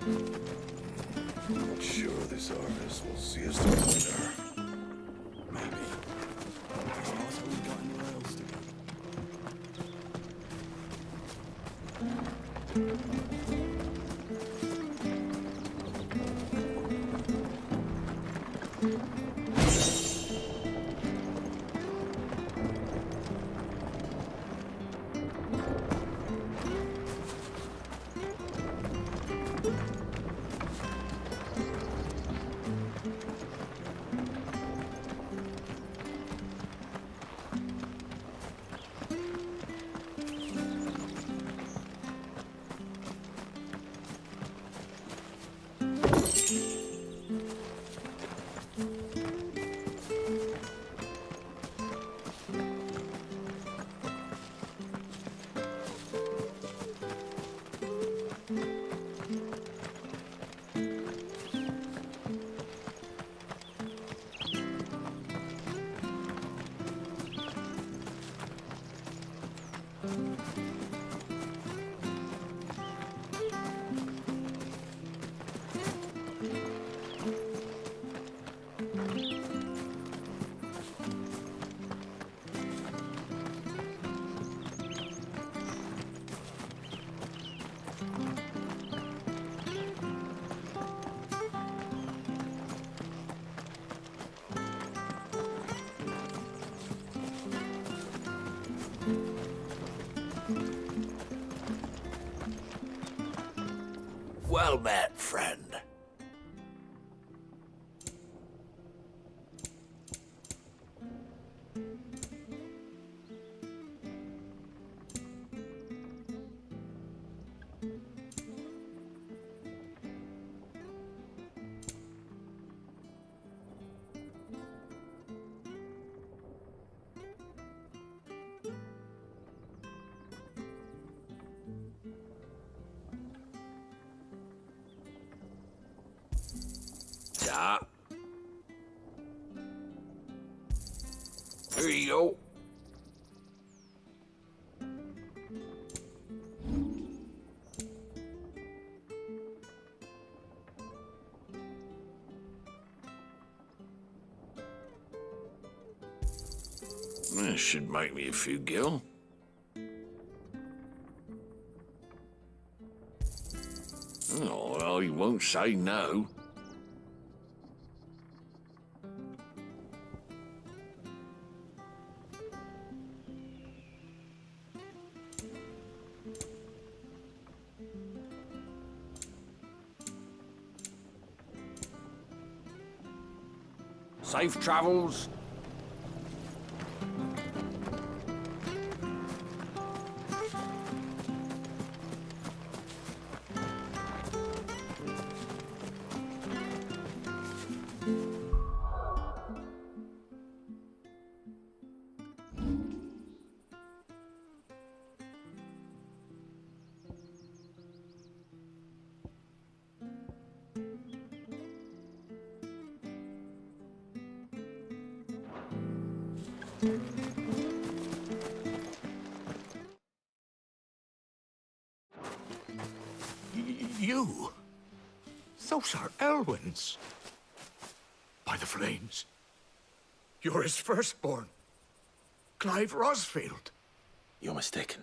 Not sure this harvest will see us through winter. Maybe. Unless we've got anywhere else to go. Well met, friend. Yeah. Here you go. This should make me a few gil. Oh, well, he won't say no. Safe travels. You? Those are Elwyn's. By the flames. You're his firstborn. Clive Rosfield. You're mistaken.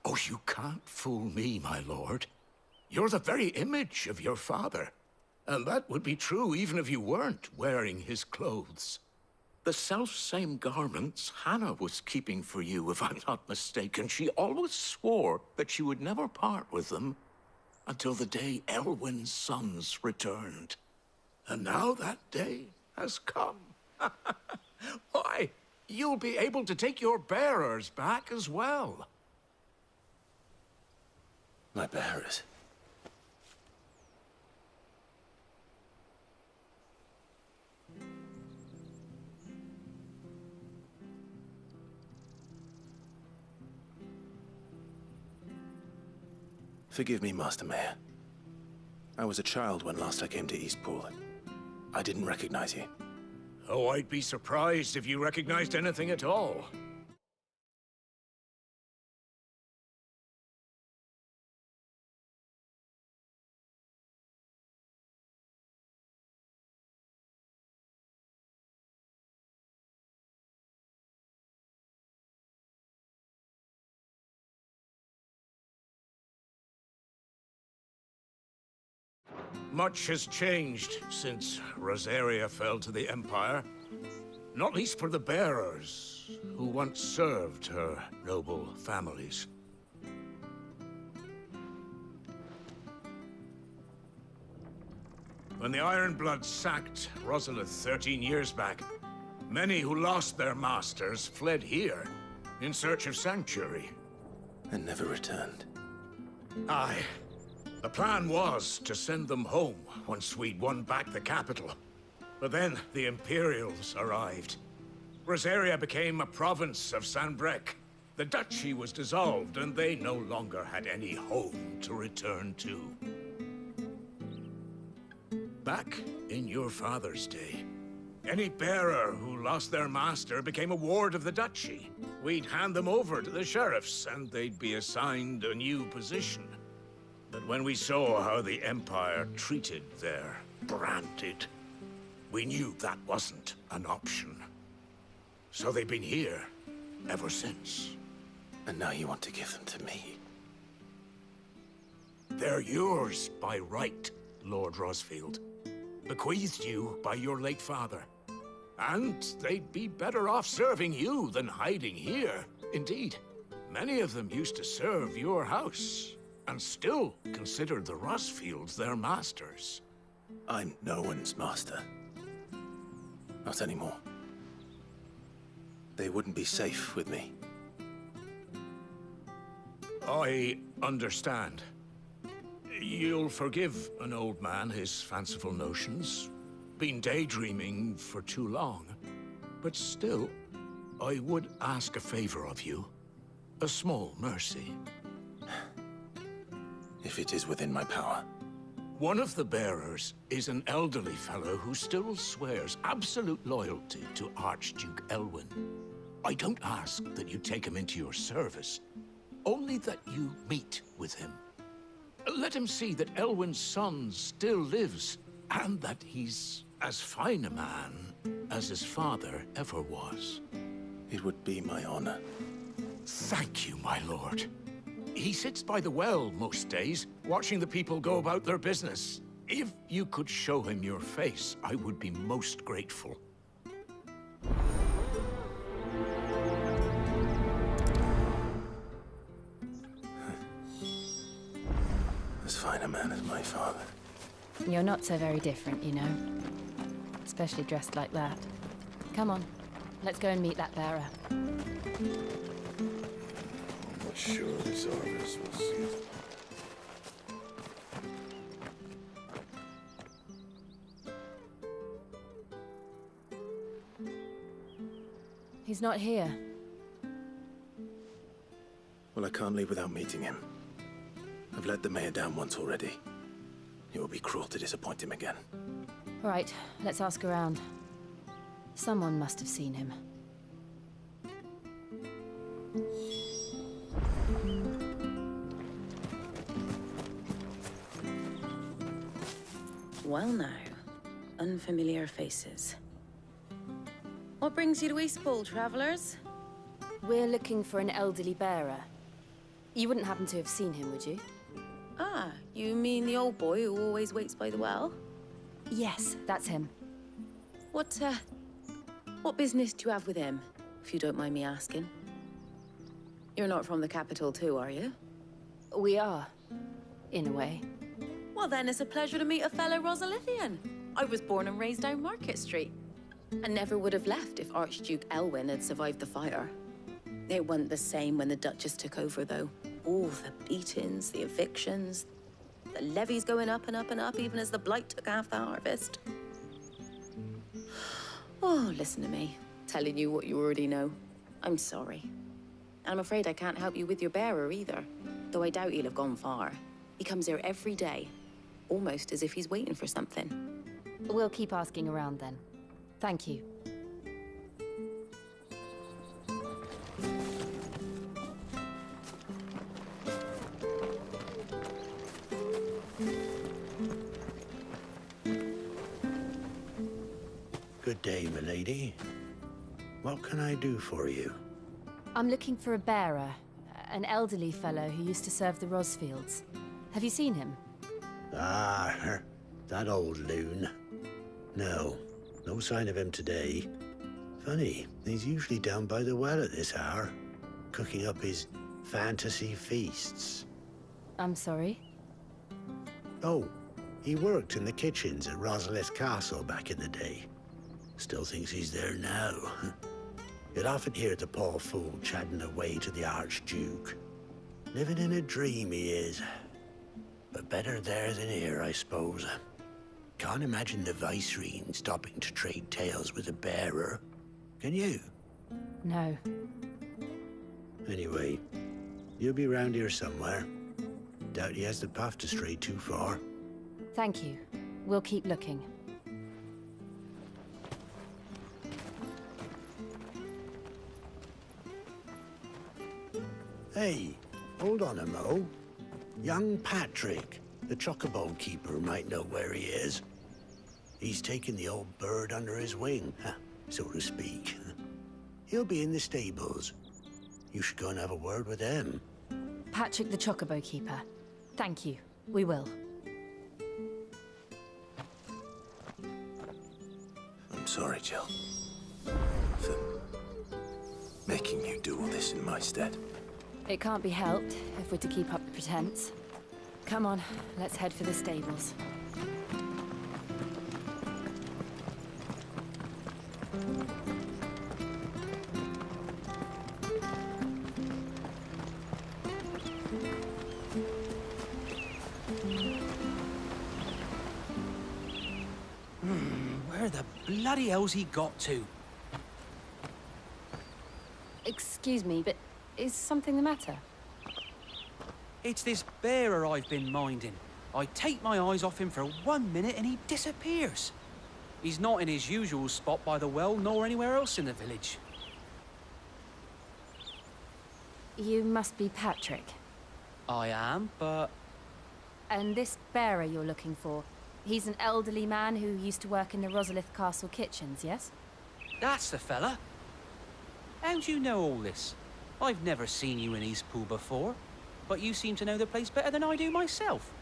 Oh, you can't fool me, my lord. You're the very image of your father. And that would be true even if you weren't wearing his clothes. The self-same garments Hannah was keeping for you, if I'm not mistaken. She always swore that she would never part with them until the day Elwyn's sons returned. And now that day has come. Why, you'll be able to take your bearers back as well. My bearers? Forgive me, Master Mayor. I was a child when last I came to Eastpool. I didn't recognize you. Oh, I'd be surprised if you recognized anything at all. Much has changed since Rosaria fell to the Empire. Not least for the bearers, who once served her noble families. When the Ironbloods sacked Rosalith 13 years back, many who lost their masters fled here in search of sanctuary. And never returned. Aye. The plan was to send them home once we'd won back the capital. But then the Imperials arrived. Rosaria became a province of Sanbreque. The duchy was dissolved, and they no longer had any home to return to. Back in your father's day, any bearer who lost their master became a ward of the duchy. We'd hand them over to the sheriffs, and they'd be assigned a new position. But when we saw how the Empire treated their branded, we knew that wasn't an option. So they've been here ever since. And now you want to give them to me? They're yours by right, Lord Rosfield. Bequeathed you by your late father. And they'd be better off serving you than hiding here. Indeed, many of them used to serve your house, and still consider the Rosfields their masters. I'm no one's master. Not anymore. They wouldn't be safe with me. I understand. You'll forgive an old man his fanciful notions. Been daydreaming for too long. But still, I would ask a favor of you. A small mercy. If it is within my power. One of the bearers is an elderly fellow who still swears absolute loyalty to Archduke Elwyn. I don't ask that you take him into your service, only that you meet with him. Let him see that Elwyn's son still lives, and that he's as fine a man as his father ever was. It would be my honor. Thank you, my lord. He sits by the well most days, watching the people go about their business. If you could show him your face, I would be most grateful. As fine a man as my father. You're not so very different, you know. Especially dressed like that. Come on, let's go and meet that bearer. I'm not sure this harvest will see it. He's not here. Well, I can't leave without meeting him. I've let the mayor down once already. It would be cruel to disappoint him again. Right, let's ask around. Someone must have seen him. Well now, unfamiliar faces. What brings you to Eastpool, travelers? We're looking for an elderly bearer. You wouldn't happen to have seen him, would you? Ah, you mean the old boy who always waits by the well? Yes, that's him. What business do you have with him, if you don't mind me asking? You're not from the capital too, are you? We are, in a way. Well then, it's a pleasure to meet a fellow Rosalithian. I was born and raised down Market Street. And never would have left if Archduke Elwyn had survived the fire. It wasn't the same when the Duchess took over, though. All the beatings, the evictions, the levies going up and up and up, even as the blight took half the harvest. Oh, listen to me, telling you what you already know. I'm sorry. And I'm afraid I can't help you with your bearer either, though I doubt he'll have gone far. He comes here every day, almost as if he's waiting for something. We'll keep asking around then. Thank you. Good day, milady. What can I do for you? I'm looking for a bearer, an elderly fellow who used to serve the Rosfields. Have you seen him? Ah, that old loon. No sign of him today. Funny, he's usually down by the well at this hour, cooking up his fantasy feasts. I'm sorry? Oh, he worked in the kitchens at Rosalith Castle back in the day. Still thinks he's there now. You'd often hear the poor fool chatting away to the Archduke. Living in a dream he is. But better there than here, I suppose. Can't imagine the Viceroy stopping to trade tales with a bearer. Can you? No. Anyway, you'll be round here somewhere. Doubt he has the path to stray too far. Thank you. We'll keep looking. Hey, hold on a mo. Young Patrick, the chocobo keeper, might know where he is. He's taken the old bird under his wing, so to speak. He'll be in the stables. You should go and have a word with him. Patrick the Chocobo Keeper. Thank you. We will. I'm sorry, Jill. For making you do all this in my stead. It can't be helped if we're to keep up the pretense. Come on, let's head for the stables. Where the bloody hell's he got to? Excuse me, but is something the matter? It's this bearer I've been minding. I take my eyes off him for 1 minute and he disappears. He's not in his usual spot by the well, nor anywhere else in the village. You must be Patrick. I am, but... And this bearer you're looking for, he's an elderly man who used to work in the Rosalith Castle kitchens, yes? That's the fella. How'd you know all this? I've never seen you in Eastpool before, but you seem to know the place better than I do myself.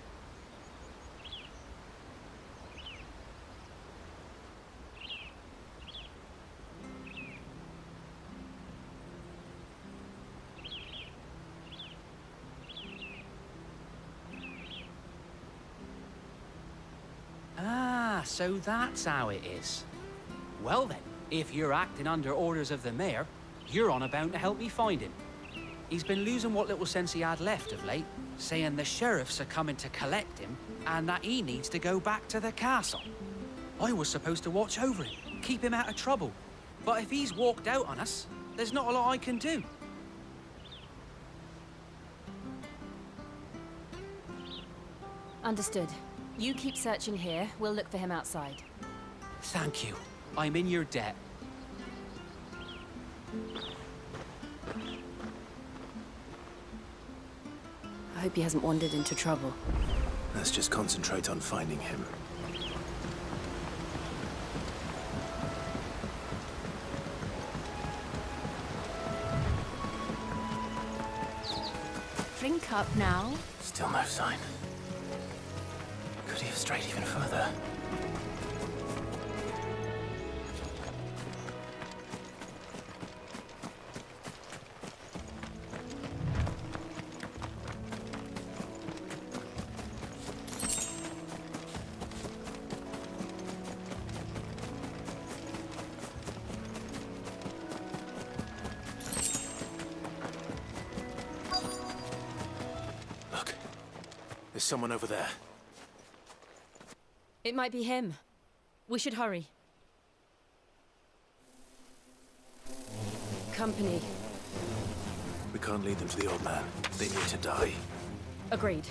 Ah, so that's how it is. Well then, if you're acting under orders of the mayor, you're on about to help me find him. He's been losing what little sense he had left of late, saying the sheriffs are coming to collect him and that he needs to go back to the castle. I was supposed to watch over him, keep him out of trouble. But if he's walked out on us, there's not a lot I can do. Understood. You keep searching here, we'll look for him outside. Thank you. I'm in your debt. I hope he hasn't wandered into trouble. Let's just concentrate on finding him. Drink up now. Still no sign. Could he have strayed even further? Look, there's someone over there. It might be him. We should hurry. Company. We can't lead them to the old man. They need to die. Agreed.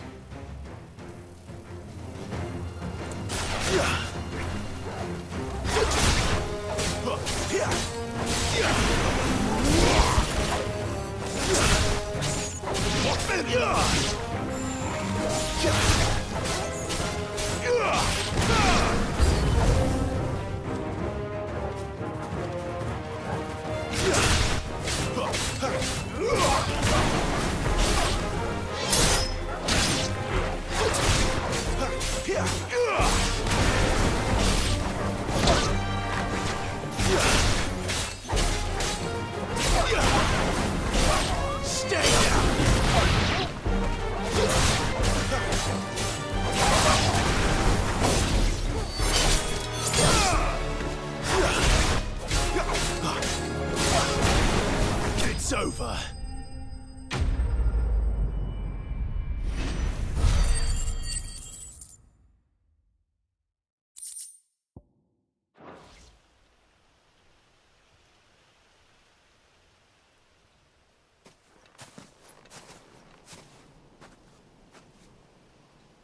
It's over.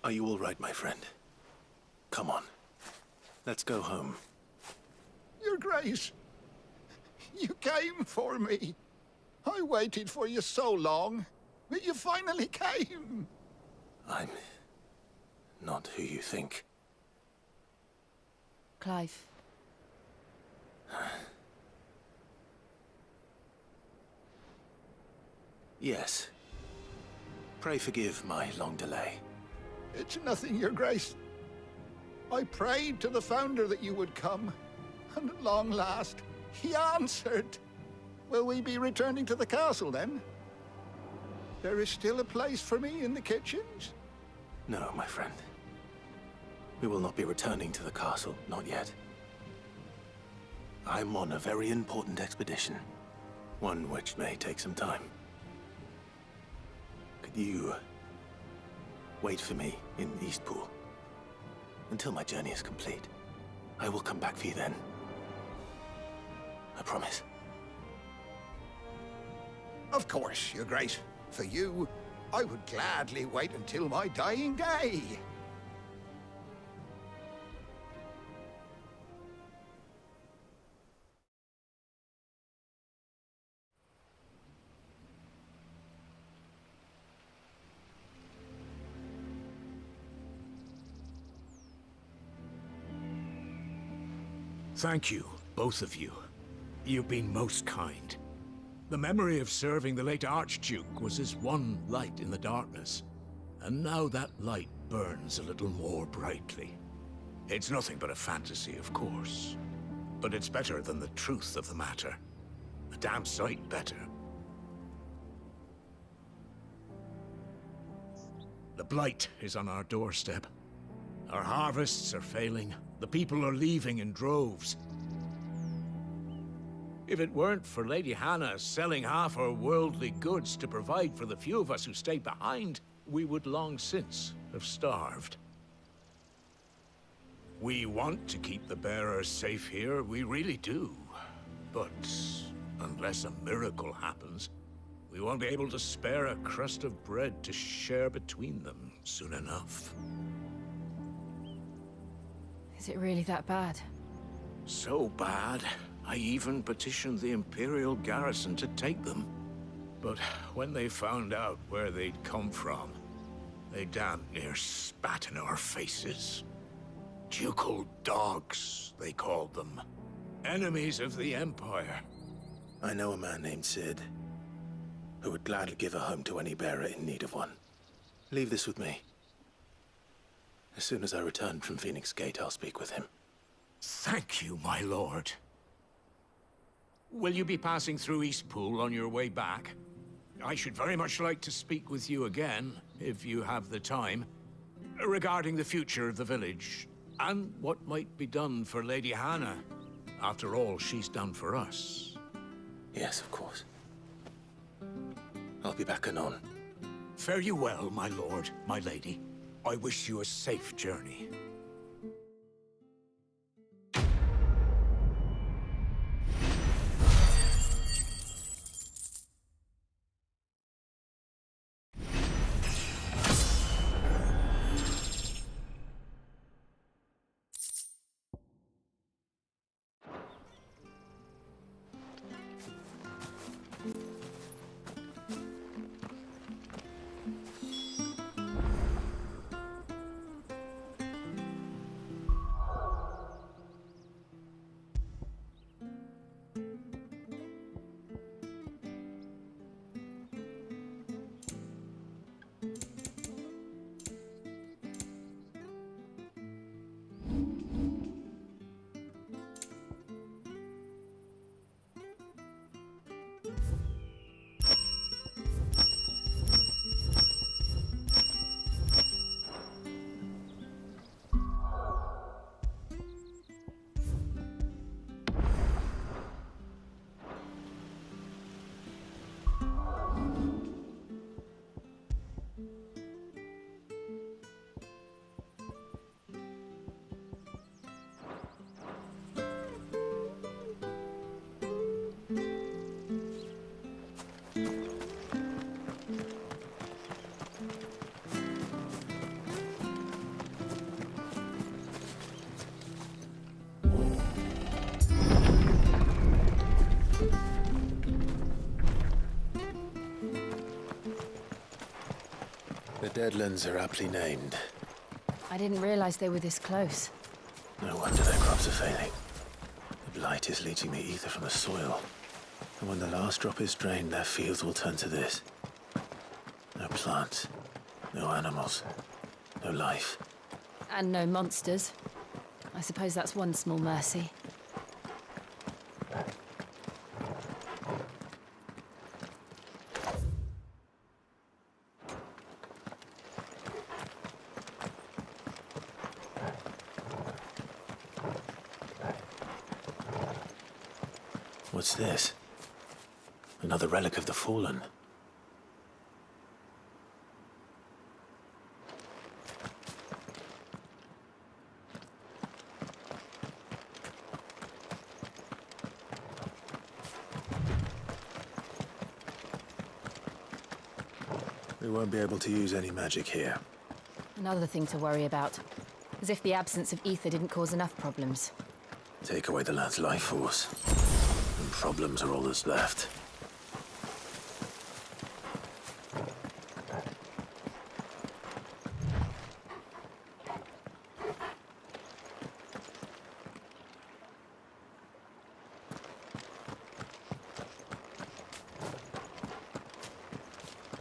Are you all right, my friend? Come on. Let's go home. Your Grace, you came for me. I waited for you so long, but you finally came. I'm not who you think. Clive. Yes. Pray forgive my long delay. It's nothing, Your Grace. I prayed to the Founder that you would come, and at long last, he answered. Will we be returning to the castle, then? There is still a place for me in the kitchens? No, my friend. We will not be returning to the castle, not yet. I'm on a very important expedition, one which may take some time. Could you wait for me in Eastpool until my journey is complete? I will come back for you then. I promise. Of course, Your Grace. For you, I would gladly wait until my dying day. Thank you, both of you. You've been most kind. The memory of serving the late Archduke was as one light in the darkness, and now that light burns a little more brightly. It's nothing but a fantasy, of course, but it's better than the truth of the matter. A damn sight better. The blight is on our doorstep. Our harvests are failing. The people are leaving in droves. If it weren't for Lady Hannah selling half our worldly goods to provide for the few of us who stayed behind, we would long since have starved. We want to keep the bearers safe here, we really do. But unless a miracle happens, we won't be able to spare a crust of bread to share between them soon enough. Is it really that bad? So bad, I even petitioned the Imperial garrison to take them. But when they found out where they'd come from, they damn near spat in our faces. Ducal dogs, they called them. Enemies of the Empire. I know a man named Sid, who would gladly give a home to any bearer in need of one. Leave this with me. As soon as I return from Phoenix Gate, I'll speak with him. Thank you, my lord. Will you be passing through Eastpool on your way back? I should very much like to speak with you again, if you have the time, regarding the future of the village, and what might be done for Lady Hannah. After all she's done for us. Yes, of course. I'll be back anon. Fare you well, my lord, my lady. I wish you a safe journey. The Deadlands are aptly named. I didn't realize they were this close. No wonder their crops are failing. The blight is leaching the ether from the soil. And when the last drop is drained, their fields will turn to this. No plants, no animals, no life. And no monsters. I suppose that's one small mercy. What's this? Another relic of the Fallen. We won't be able to use any magic here. Another thing to worry about. As if the absence of ether didn't cause enough problems. Take away the lad's life force, and problems are all that's left.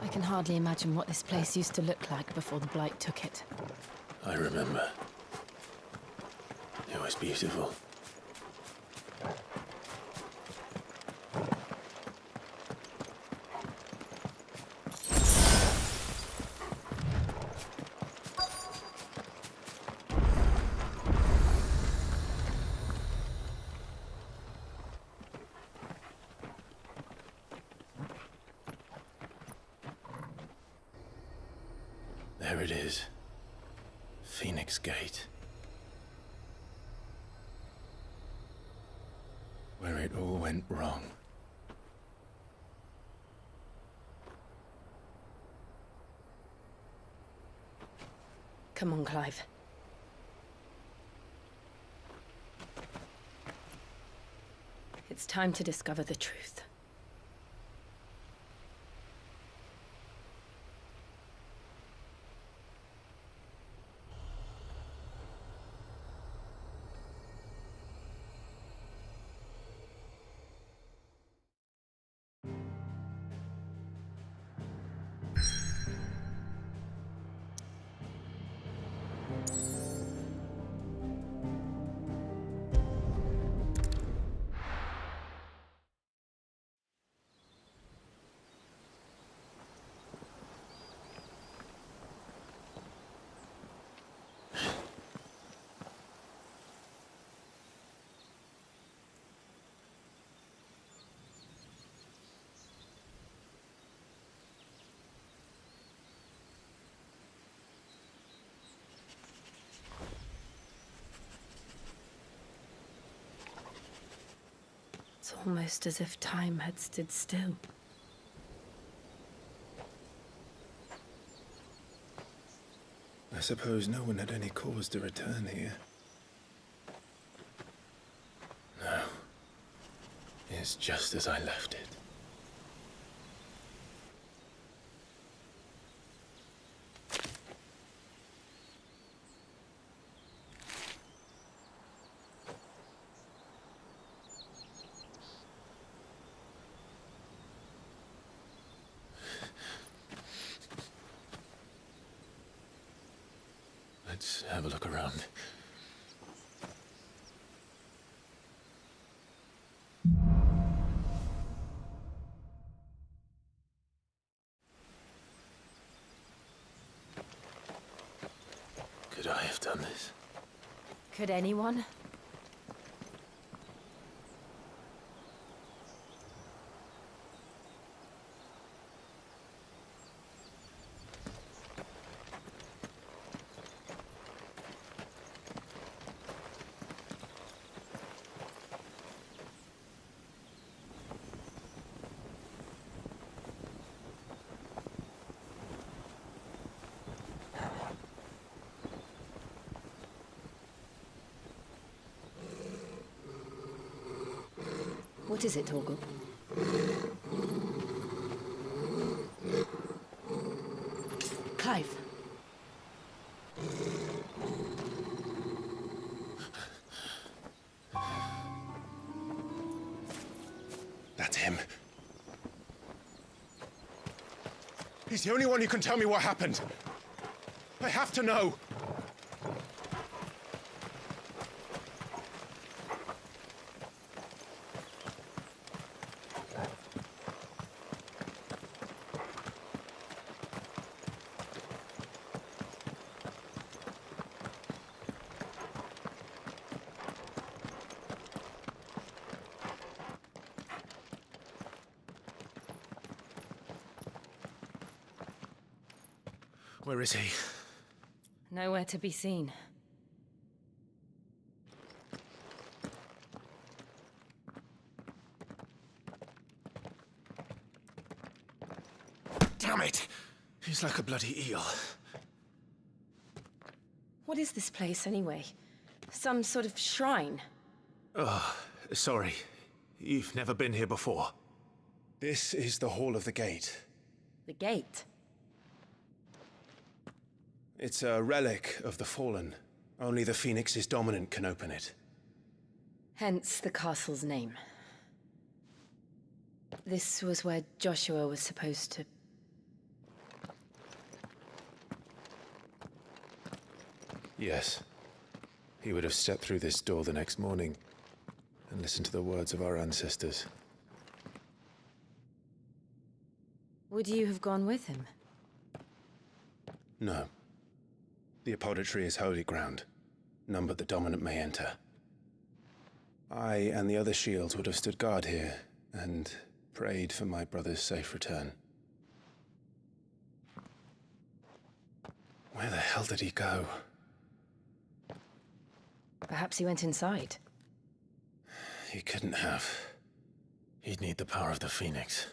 I can hardly imagine what this place used to look like before the Blight took it. I remember. It was beautiful. There it is. Phoenix Gate. Where it all went wrong. Come on, Clive. It's time to discover the truth. It's almost as if time had stood still. I suppose no one had any cause to return here. No. It's just as I left it. Let's have a look around. Could I have done this? Could anyone? What is it, Torgal? Clive. That's him. He's the only one who can tell me what happened. I have to know. Where is he? Nowhere to be seen. Damn it! He's like a bloody eel. What is this place, anyway? Some sort of shrine? Oh, sorry. You've never been here before. This is the Hall of the Gate. The gate? It's a relic of the Fallen. Only the Phoenix's dominant can open it. Hence the castle's name. This was where Joshua was supposed to... Yes. He would have stepped through this door the next morning and listened to the words of our ancestors. Would you have gone with him? No. The apodatory is holy ground. None but the dominant may enter. I and the other shields would have stood guard here and prayed for my brother's safe return. Where the hell did he go? Perhaps he went inside. He couldn't have. He'd need the power of the Phoenix.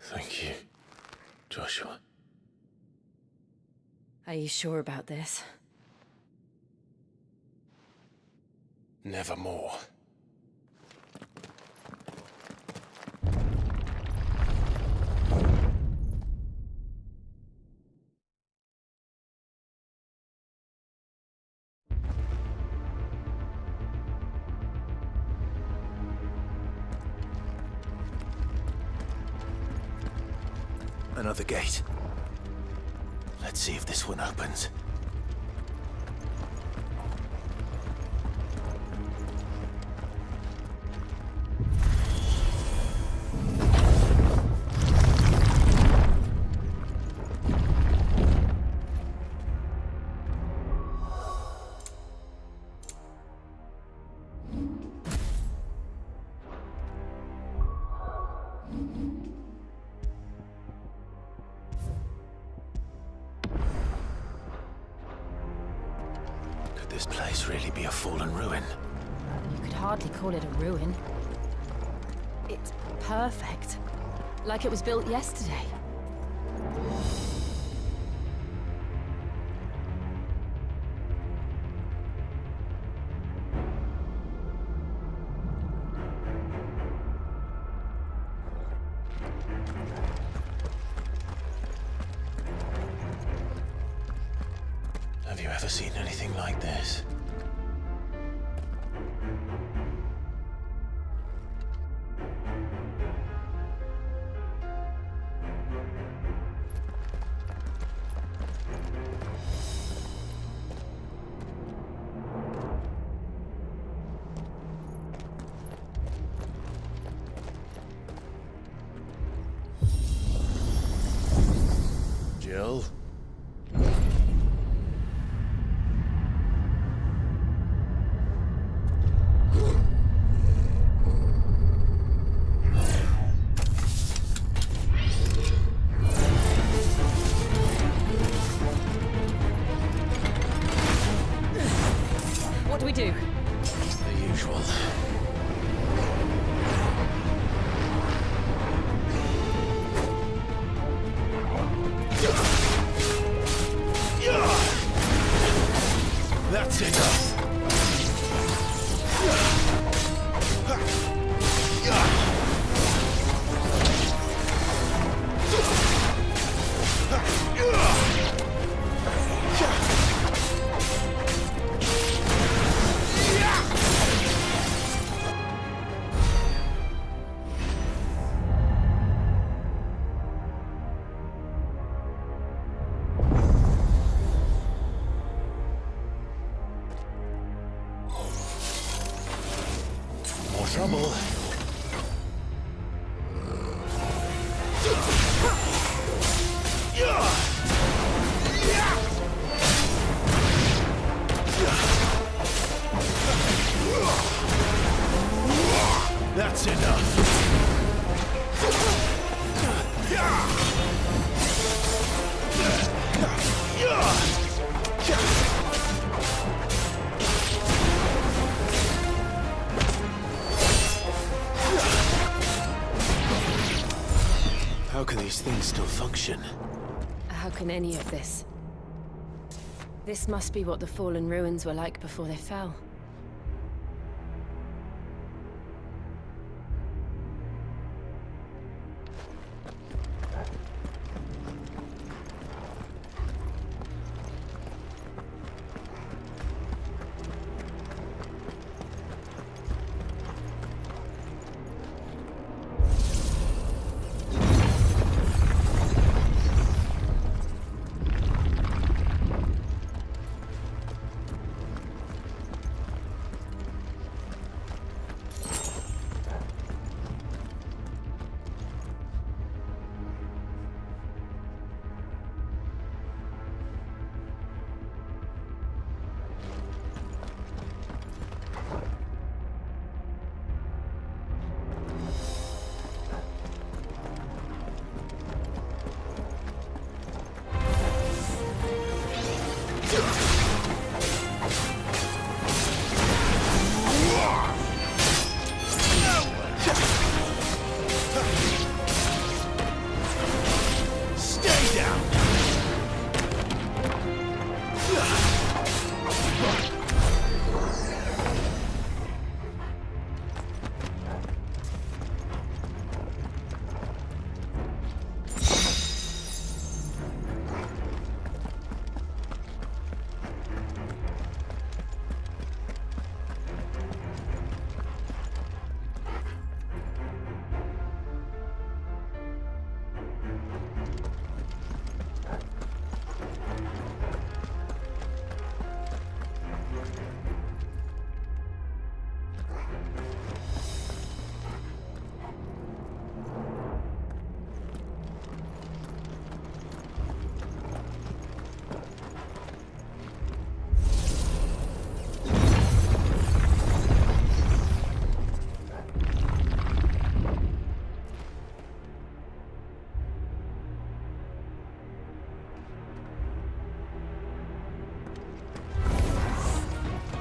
Thank you, Joshua. Are you sure about this? Nevermore. Another gate. Let's see if this one opens. This place really be a fallen ruin? You could hardly call it a ruin. It's perfect. Like it was built yesterday. Have you ever seen anything like this? Jill? do we do? The usual. That's enough. More trouble. That's enough. How can these things still function? How can any of this? This must be what the fallen ruins were like before they fell.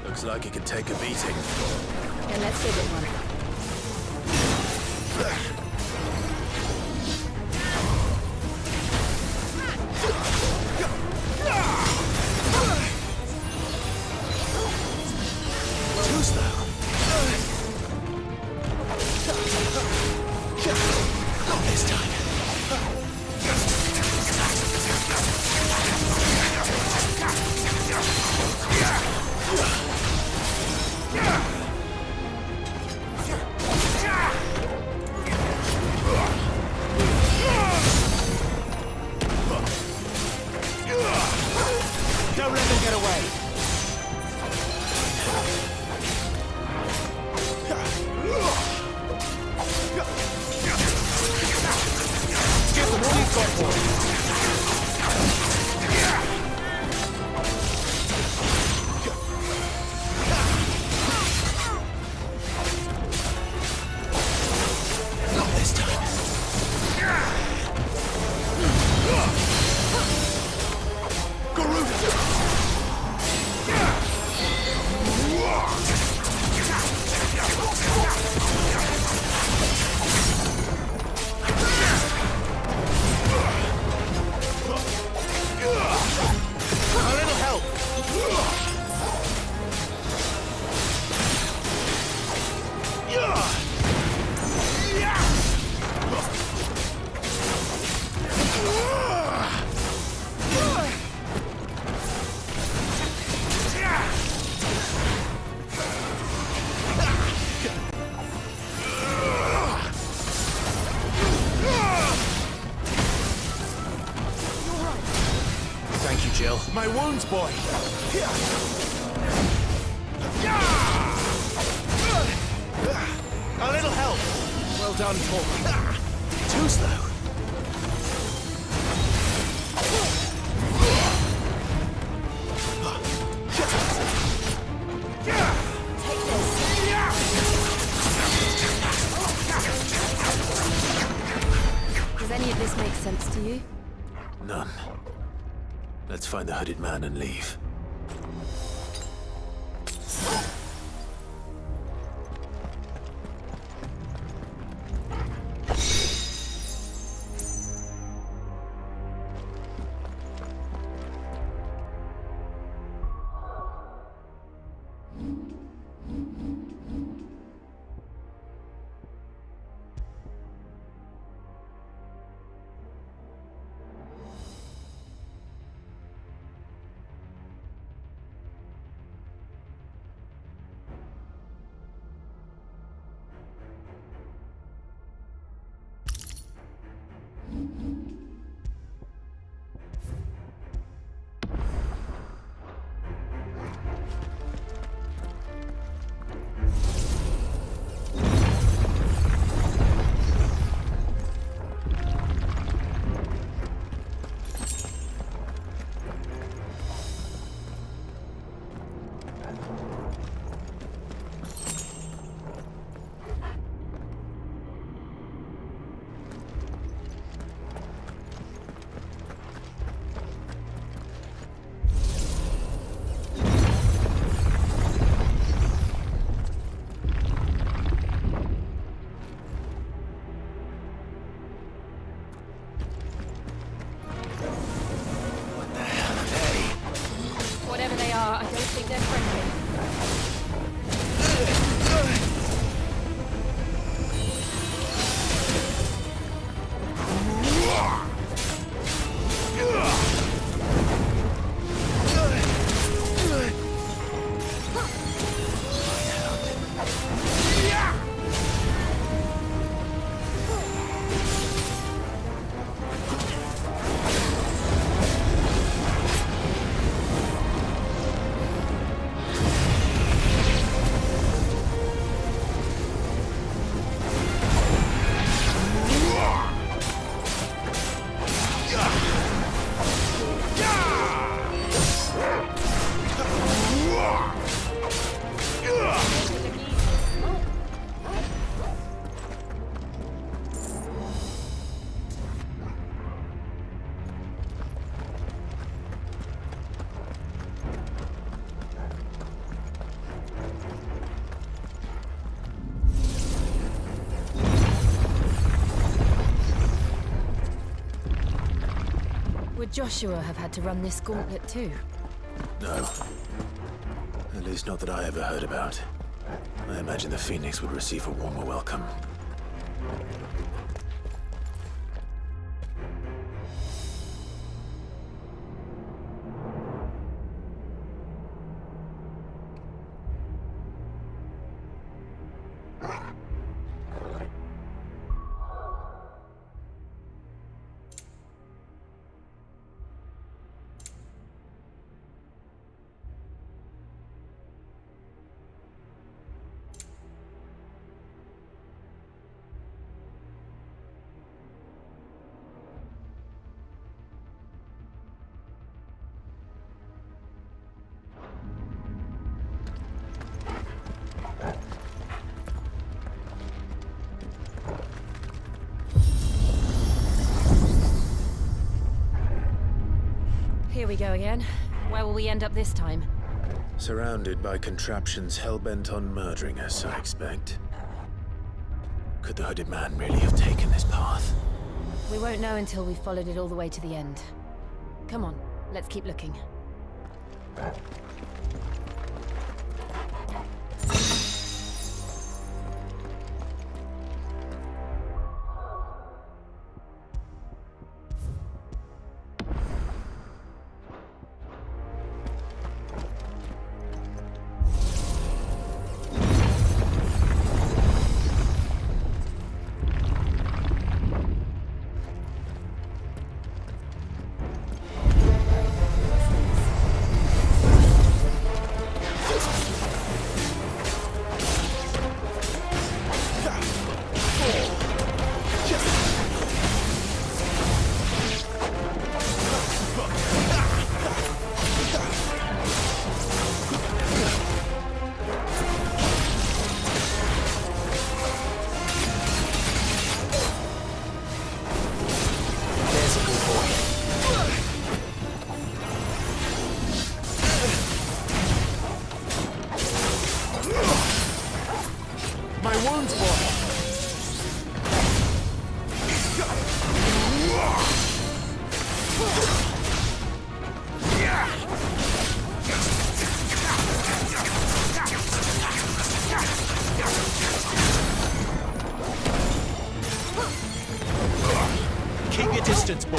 Looks like it could take a beating. Then let's give it one. Too slow. Not this time. Don't let them get away. Give them all you've got for them. Not this time. Garuda! wounds, boy. A little help. Well done, Paul. Too slow. Does any of this make sense to you? None. Let's find the hooded man and leave. Whatever they are, I don't think they're friendly. Would Joshua have had to run this gauntlet too? No. At least not that I ever heard about. I imagine the Phoenix would receive a warmer welcome. Here we go again. Where will we end up this time? Surrounded by contraptions hell-bent on murdering us, I expect. Could the hooded man really have taken this path? We won't know until we've followed it all the way to the end. Come on, let's keep looking. wounds, boy. Keep your distance, boy.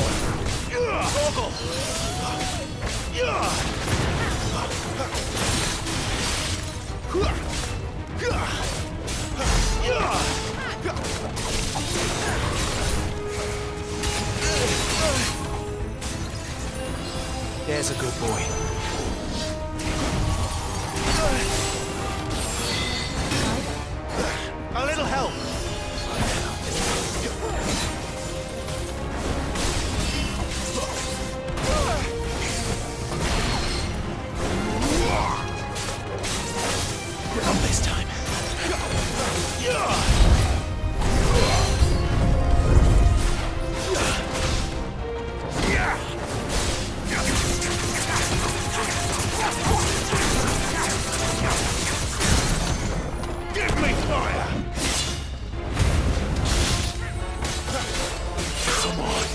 Oggle. There's a good boy. A little help. Not this time. Give me fire! Come on.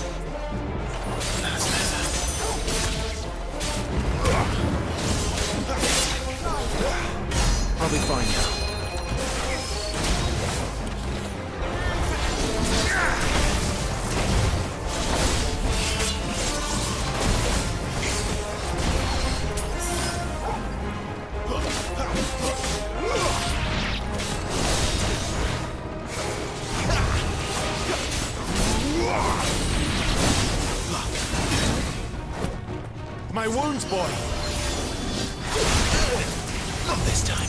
That's better. I'll be fine now. My wounds, boy! Not this time.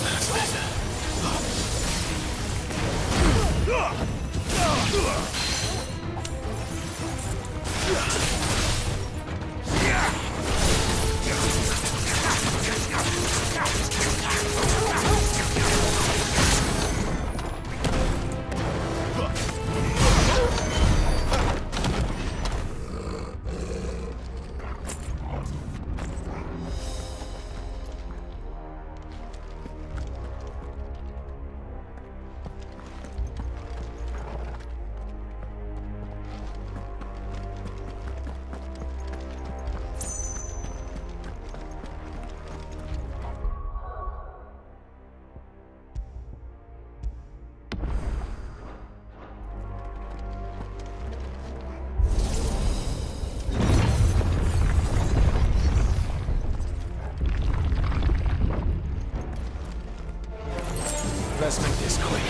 That's better. Let's make this quick.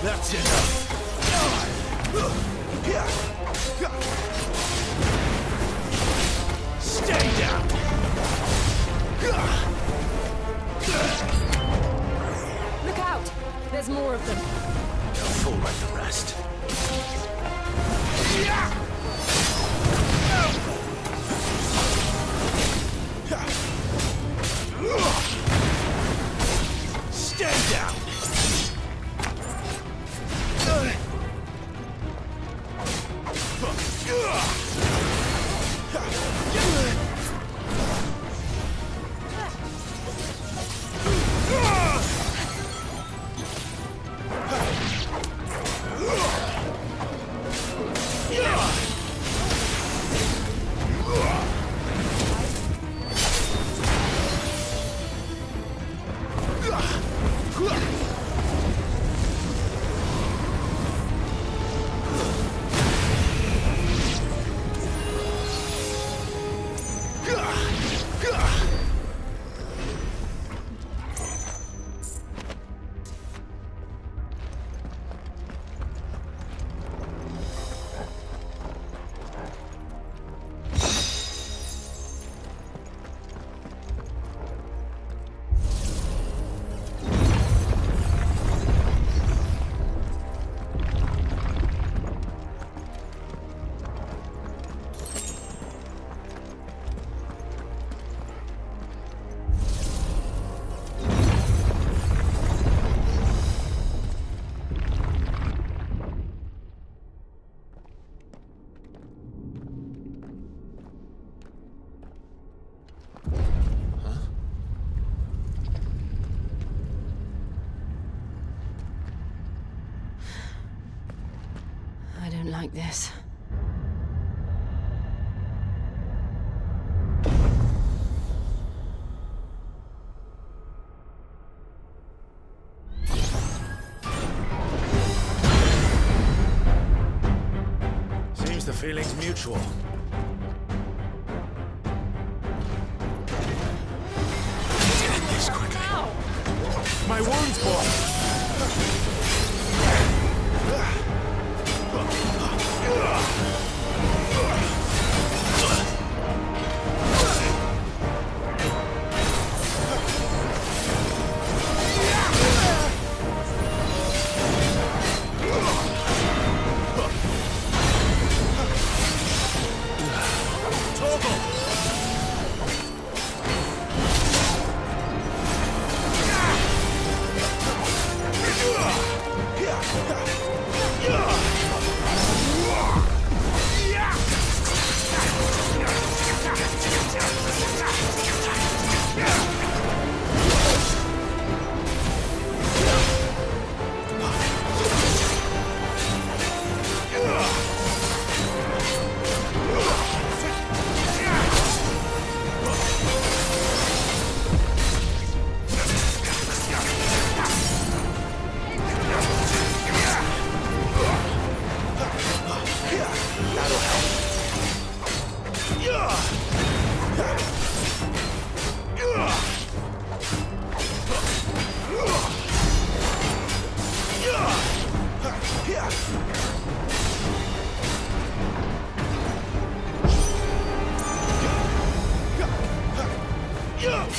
That's enough. Stay down. Look out! There's more of them. They'll fall like the rest. Stay down. like this. Seems the feeling's mutual. Get in this quickly. My wounds, boy!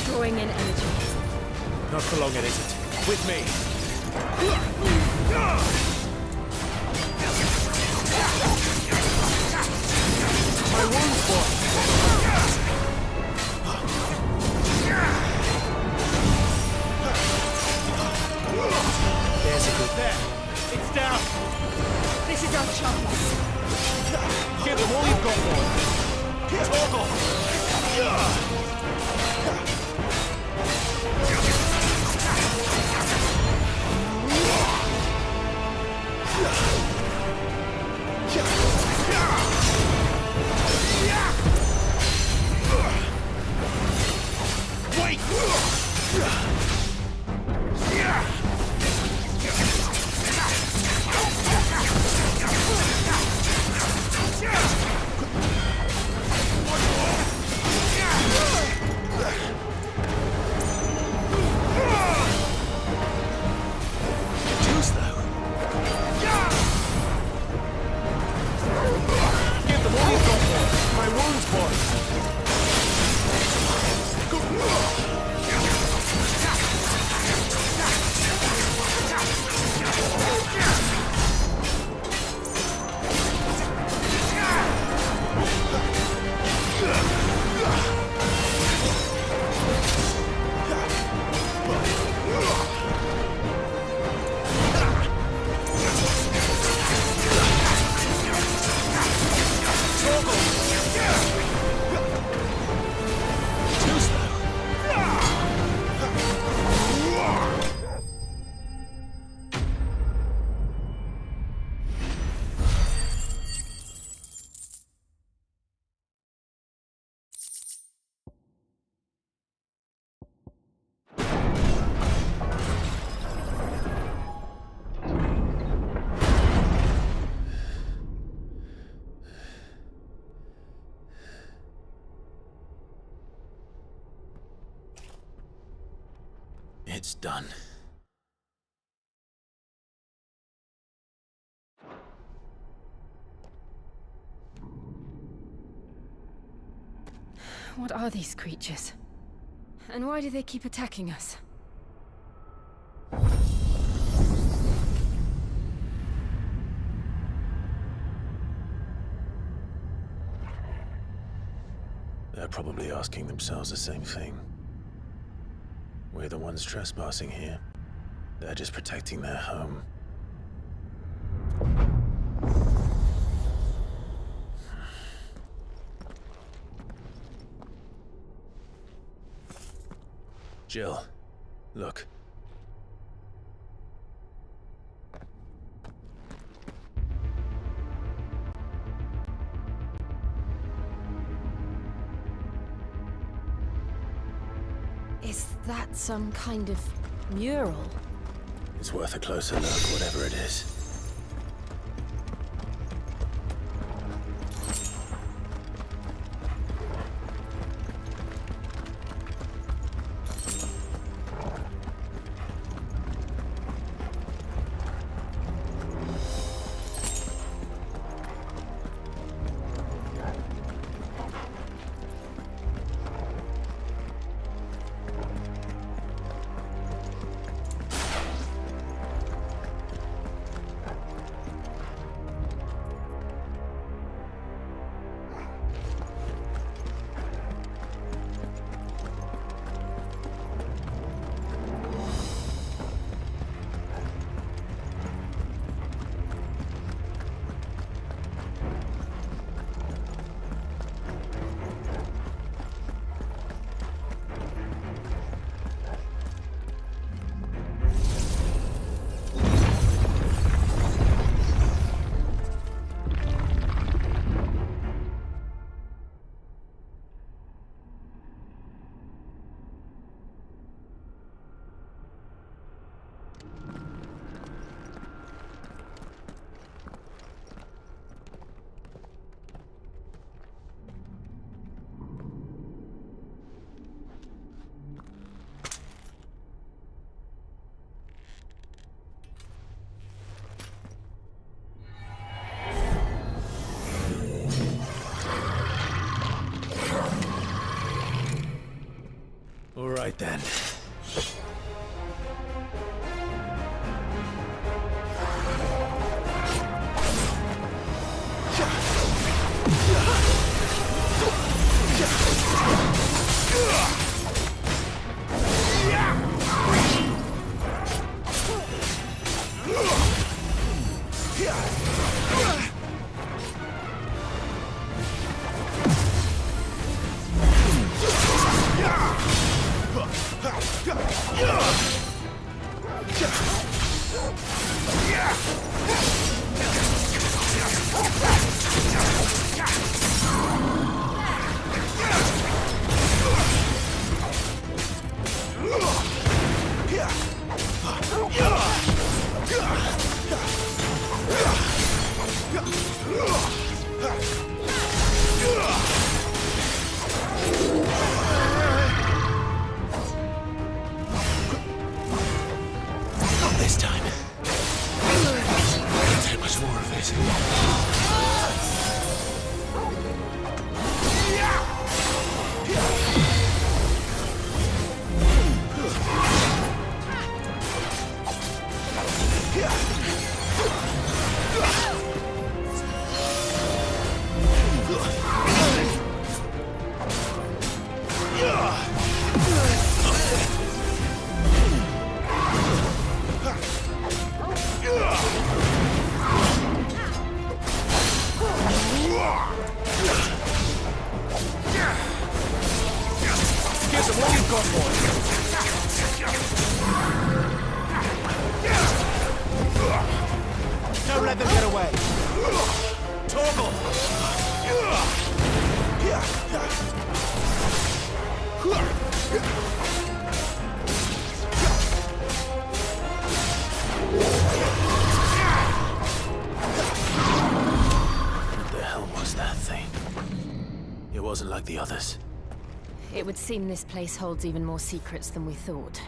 Drawing in energy. Not for long, it isn't. With me. My wounds, boy! There's a good... There! It's down! This is our chance. Give them all you've got, boy! Torgal! Wait! Too slow. Give them all you've got, boy! My wounds, boy! Too slow. It's done. What are these creatures? And why do they keep attacking us? They're probably asking themselves the same thing. We're the ones trespassing here. They're just protecting their home. Jill, look. Is that some kind of mural? It's worth a closer look, whatever it is. All right then. This time. Can't take much more of this. Give them what you've got, boy. Don't let them get away. Toggle. What the hell was that thing? It wasn't like the others. It would seem this place holds even more secrets than we thought.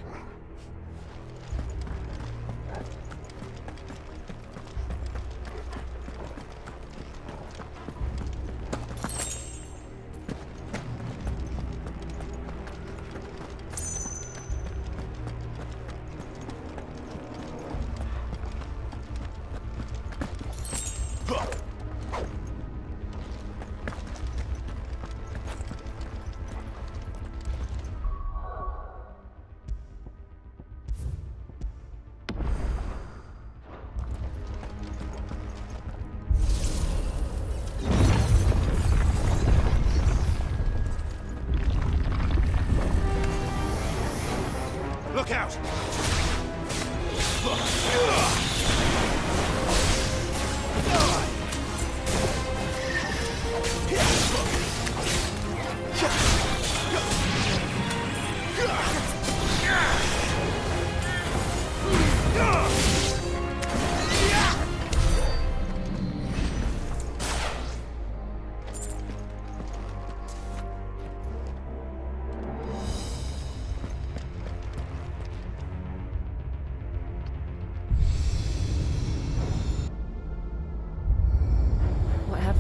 Look out!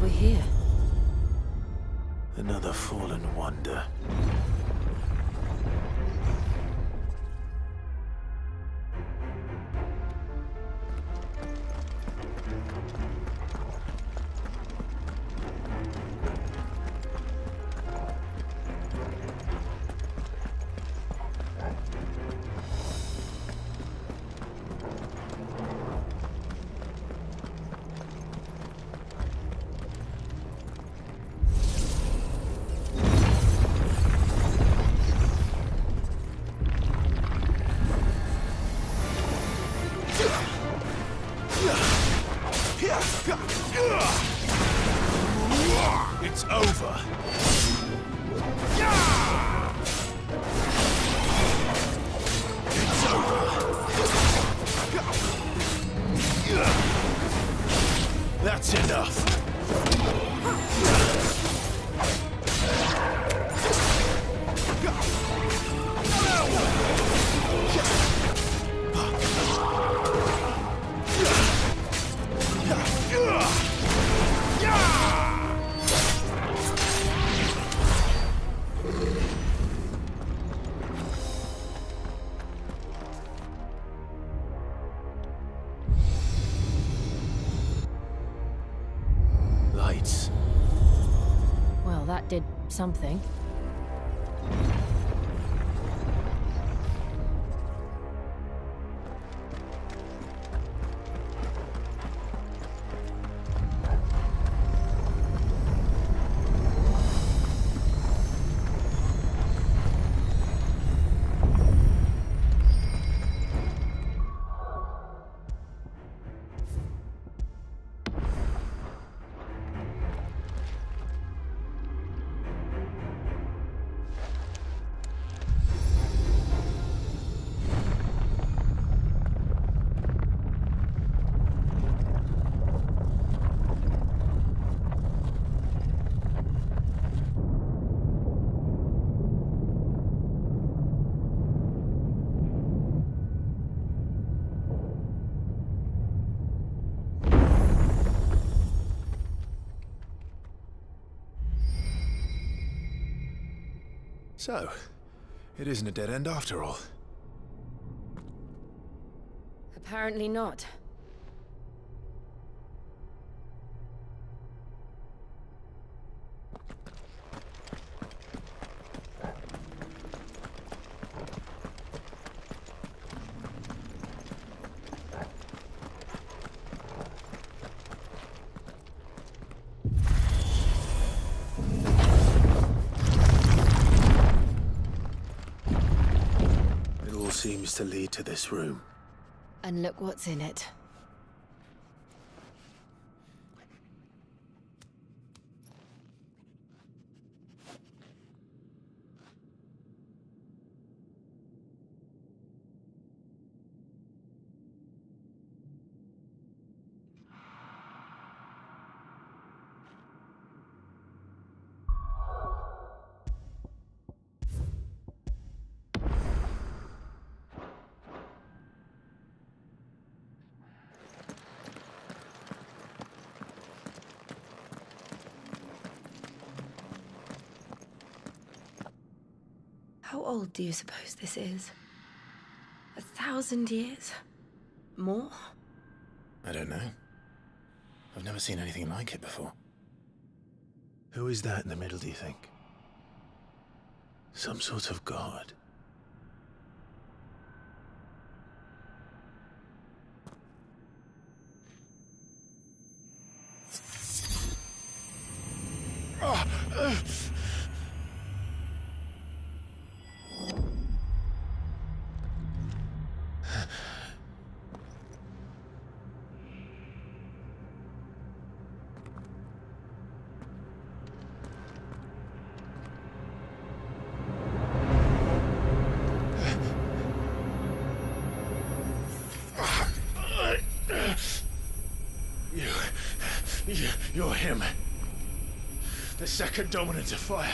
we here? Another fallen wonder. It's over. It's over. That's enough. Lights. Well, that did something. So, it isn't a dead end after all. Apparently not. Seems to lead to this room. And look what's in it. How old do you suppose this is? 1,000 years? More? I don't know. I've never seen anything like it before. Who is that in the middle, do you think? Some sort of god? You're him. The second dominant of fire.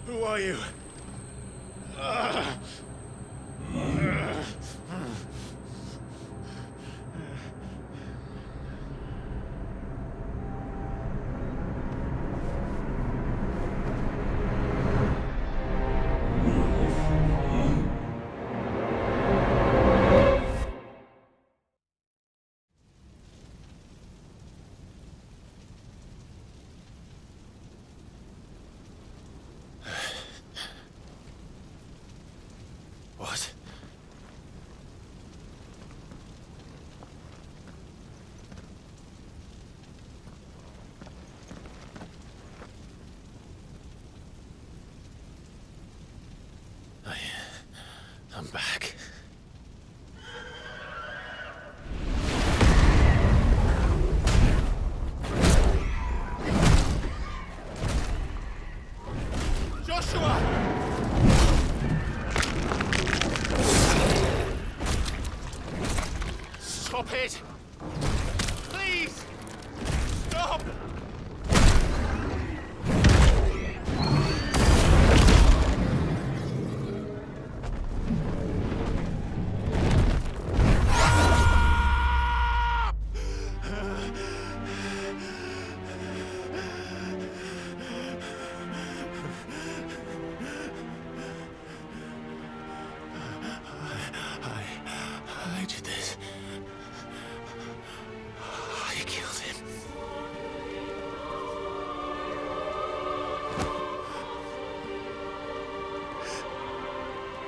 Who are you?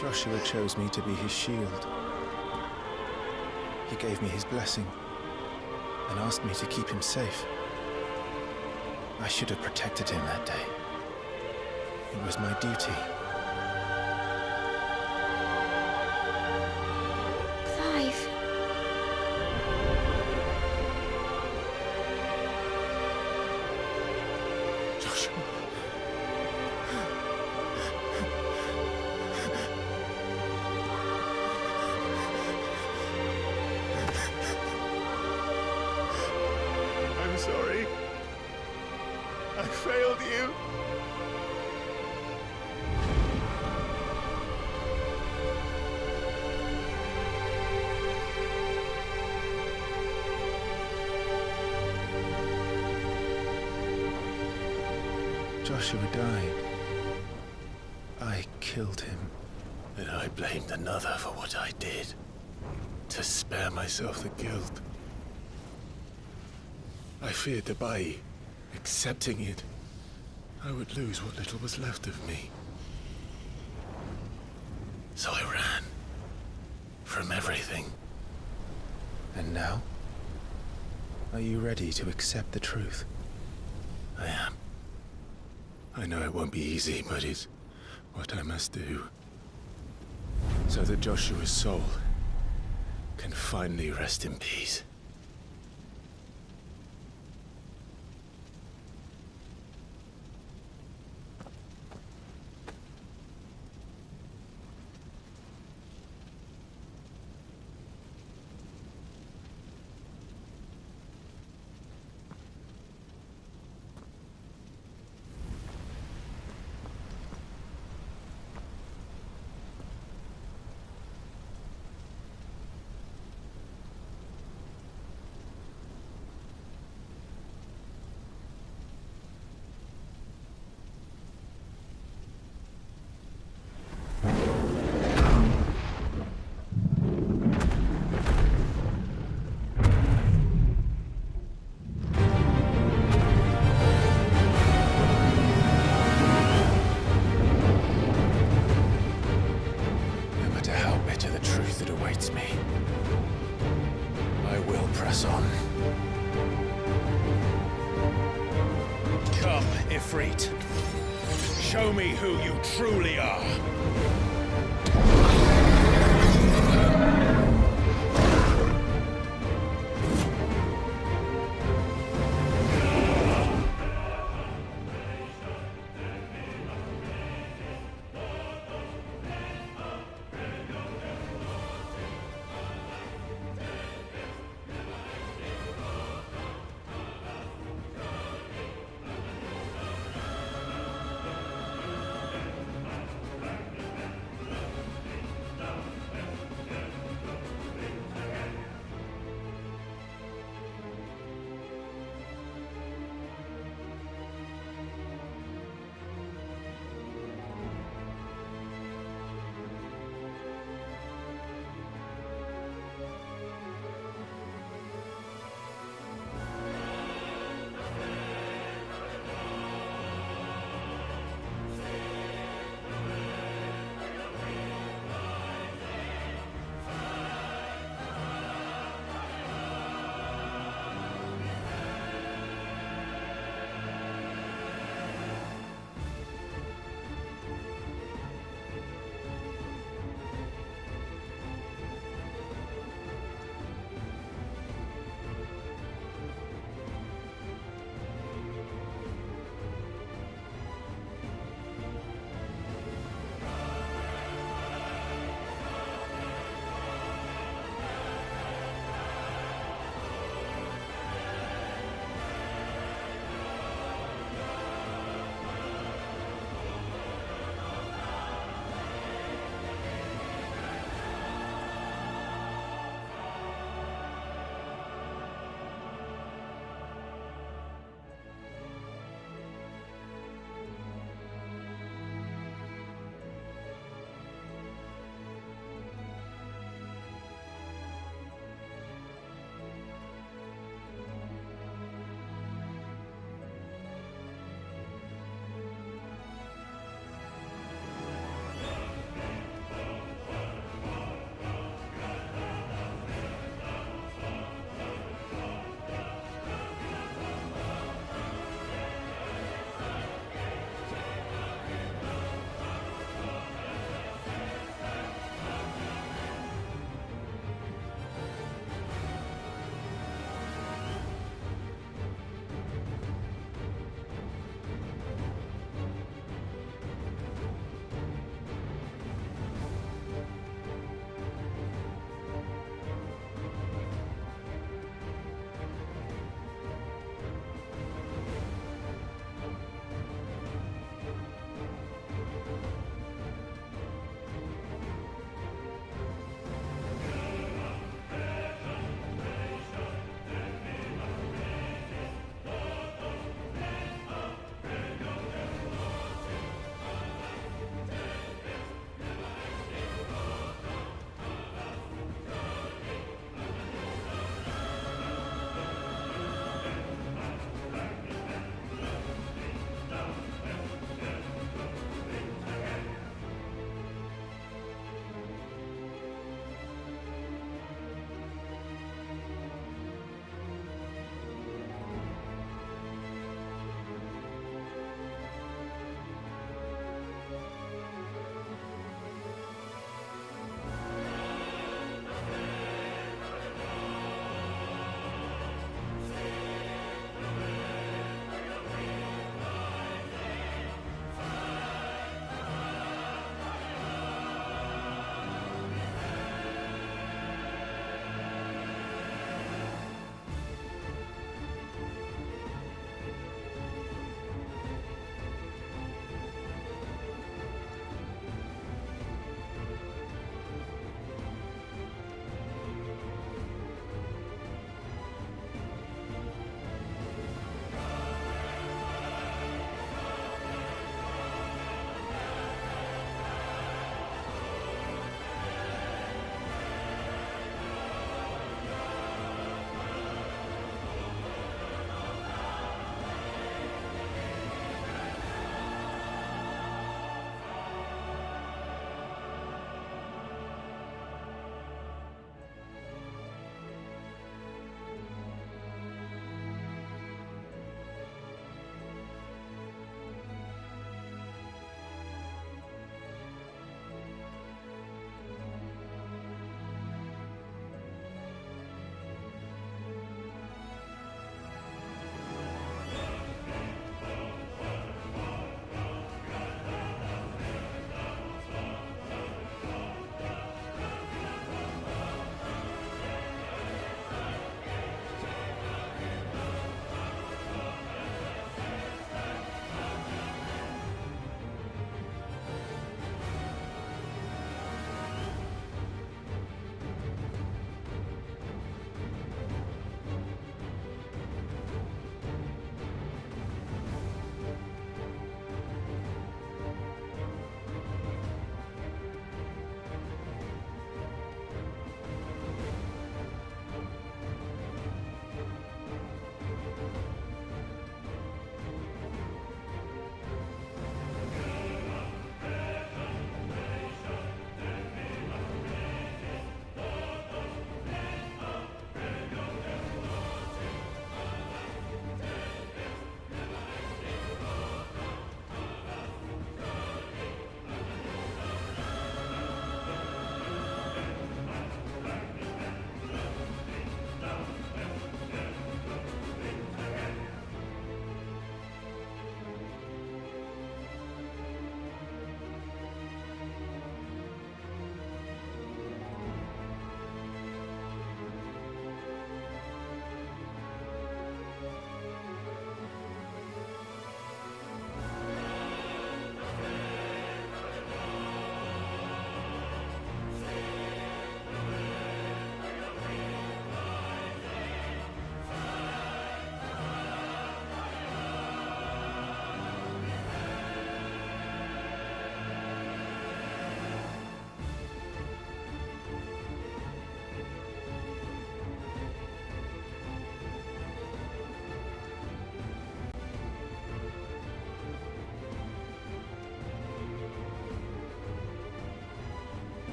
Joshua chose me to be his shield. He gave me his blessing and asked me to keep him safe. I should have protected him that day. It was my duty. Clive. Joshua. I'm sorry. I failed you. Joshua died. I killed him. And I blamed another for what I did, to spare myself the guilt. I feared that by accepting it, I would lose what little was left of me. So I ran. From everything. And now? Are you ready to accept the truth? I am. I know it won't be easy, but it's what I must do. So that Joshua's soul can finally rest in peace. Show me who you truly are.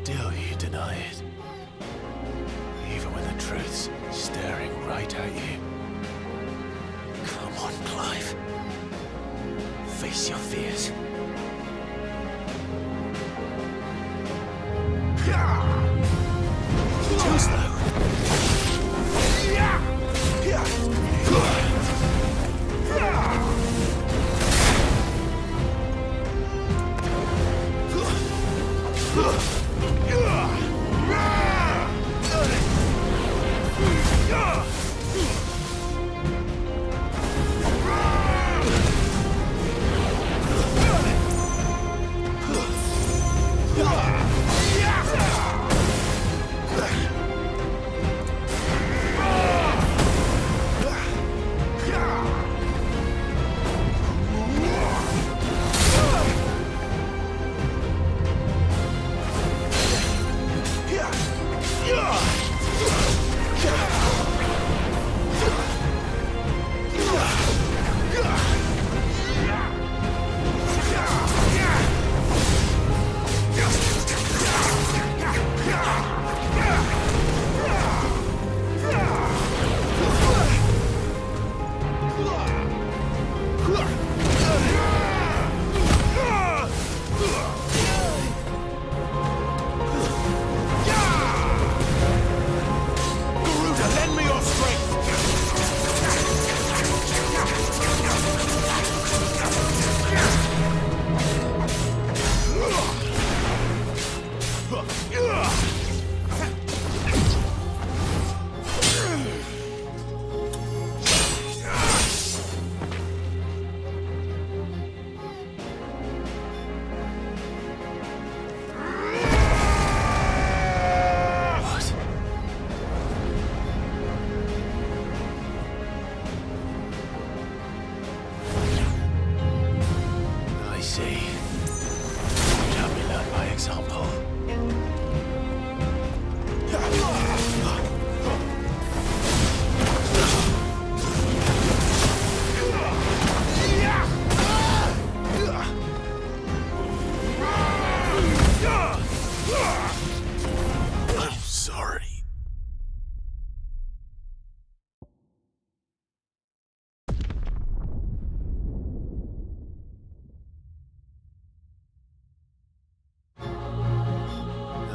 still you deny it. Even when the truth's staring right at you. Come on, Clive. Face your fears. Too slow.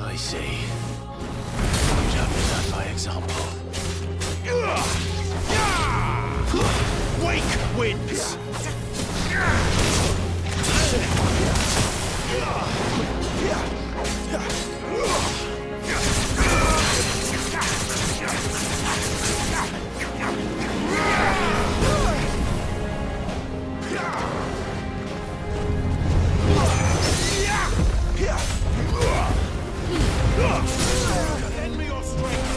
I see. You'd have me learn by example. Wake winds! Lend me your strength!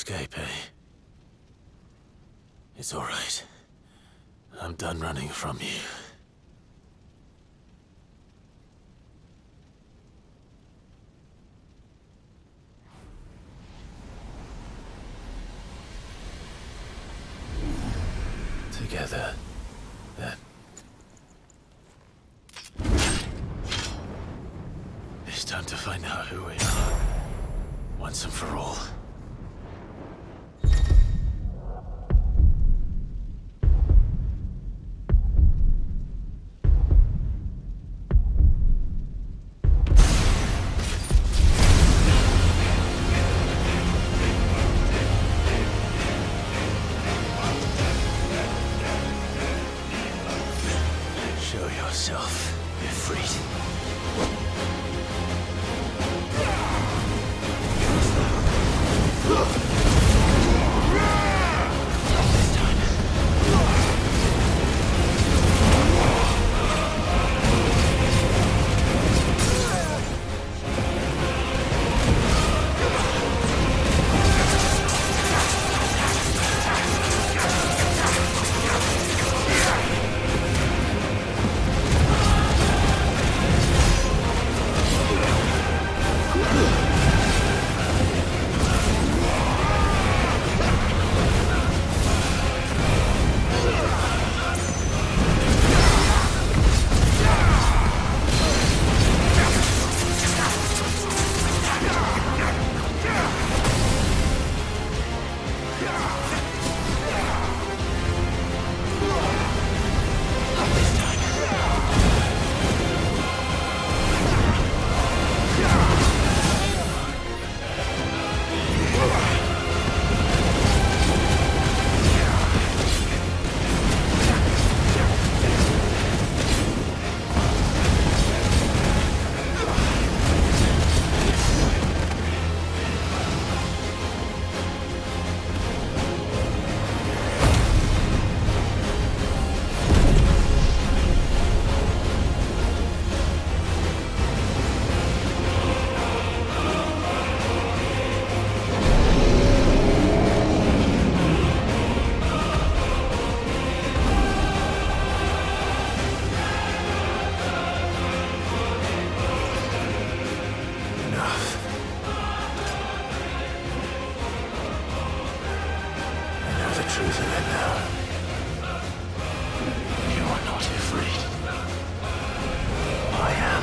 escape, eh? It's all right. I'm done running from you. Together, then. It's time to find out who we are, once and for all. Show yourself, Ifrit. Truth of it now. You are not afraid. I am.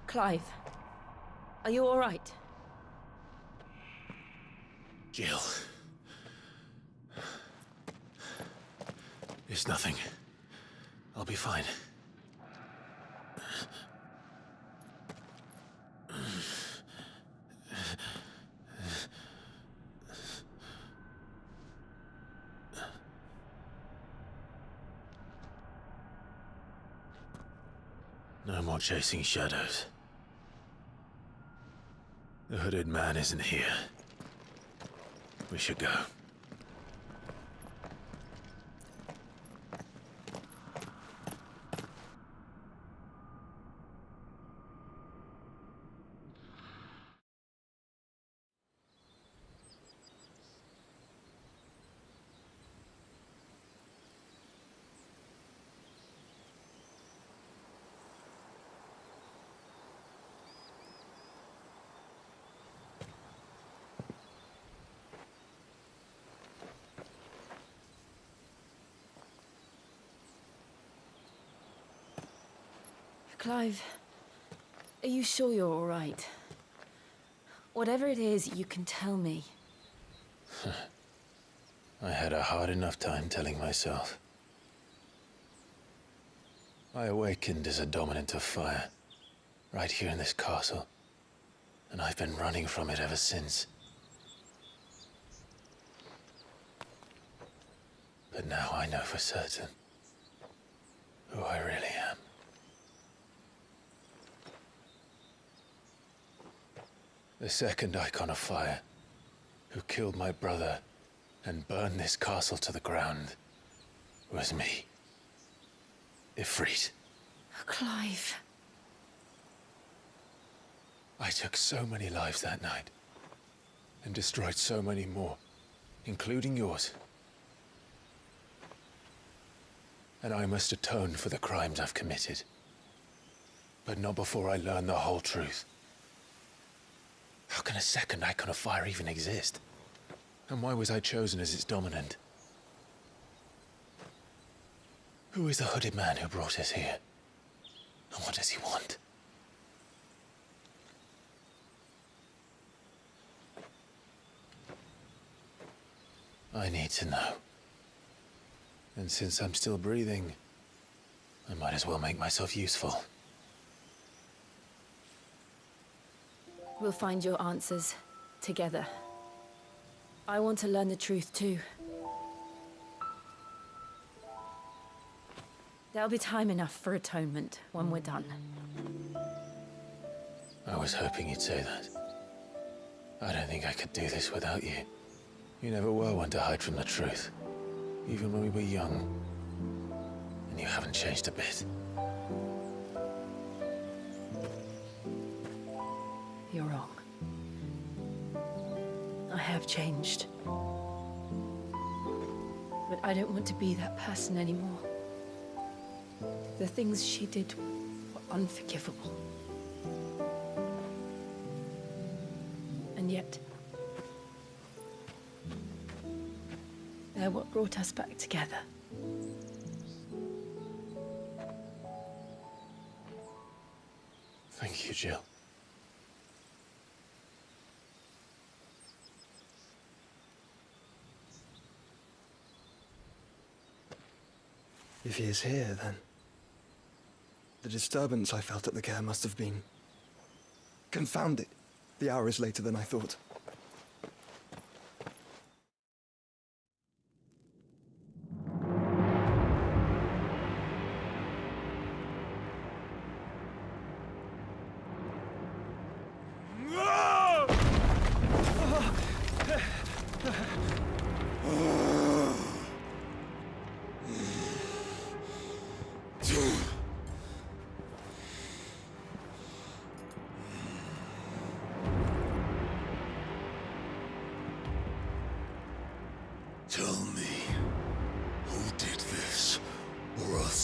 Clive, are you all right? Jill. It's nothing. I'll be fine. No more chasing shadows. The hooded man isn't here. We should go. Clive, are you sure you're all right? Whatever it is, you can tell me. I had a hard enough time telling myself. I awakened as a dominant of fire, right here in this castle, and I've been running from it ever since. But now I know for certain who I really am. The second icon of fire, who killed my brother and burned this castle to the ground, was me. Ifrit. Clive. I took so many lives that night, and destroyed so many more, including yours. And I must atone for the crimes I've committed. But not before I learn the whole truth. How can a second icon of fire even exist? And why was I chosen as its dominant? Who is the hooded man who brought us here? And what does he want? I need to know. And since I'm still breathing, I might as well make myself useful. We'll find your answers together. I want to learn the truth too. There'll be time enough for atonement when we're done. I was hoping you'd say that. I don't think I could do this without you. You never were one to hide from the truth, even when we were young. And you haven't changed a bit. You're wrong. I have changed. But I don't want to be that person anymore. The things she did were unforgivable. And yet, they're what brought us back together. Thank you, Jill. If he is here, then the disturbance I felt at the care must have been confounded. The hour is later than I thought.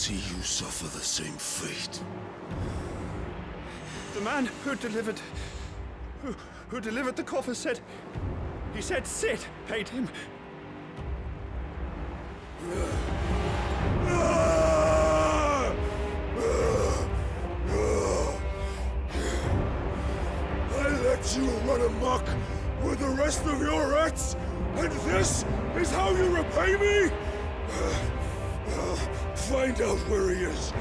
see you suffer the same fate. The man who delivered the coffer said Sid paid him. I let you run amok with the rest of your rats, and this is how you repay me? Find out where he is.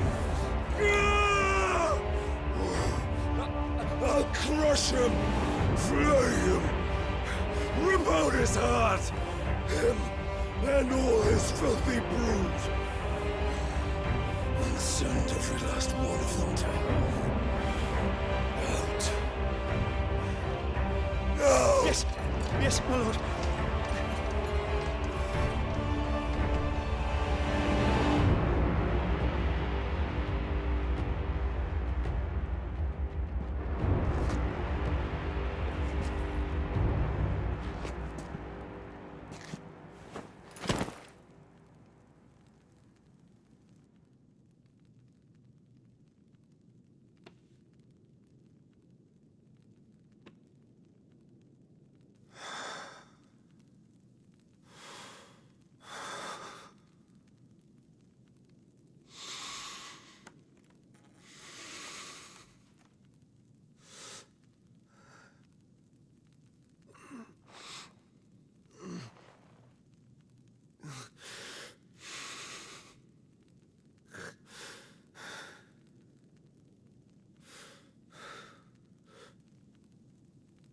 I'll crush him, flay him, rip out his heart, him and all his filthy brood, and send every last one of them to hell. Out. Now! Yes, my lord.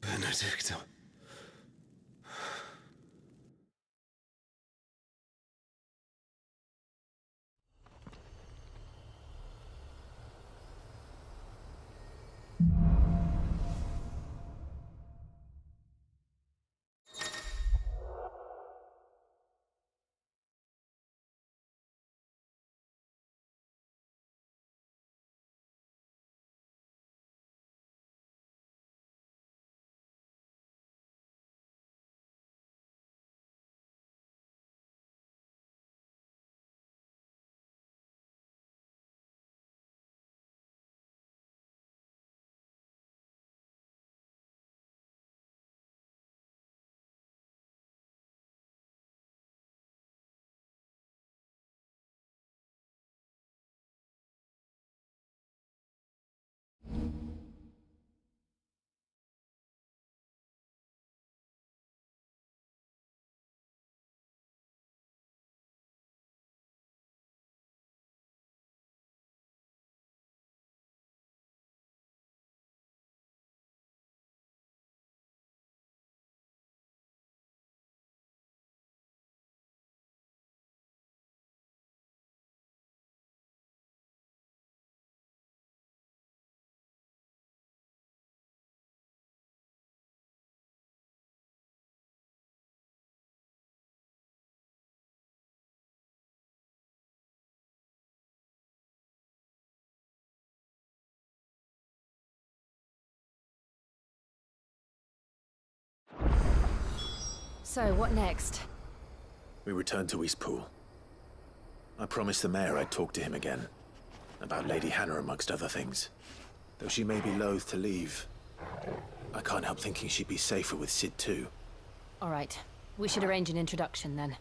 Benedicta. So, what next? We return to Eastpool. I promised the mayor I'd talk to him again. About Lady Hannah, amongst other things. Though she may be loath to leave, I can't help thinking she'd be safer with Sid too. All right. We should arrange an introduction then.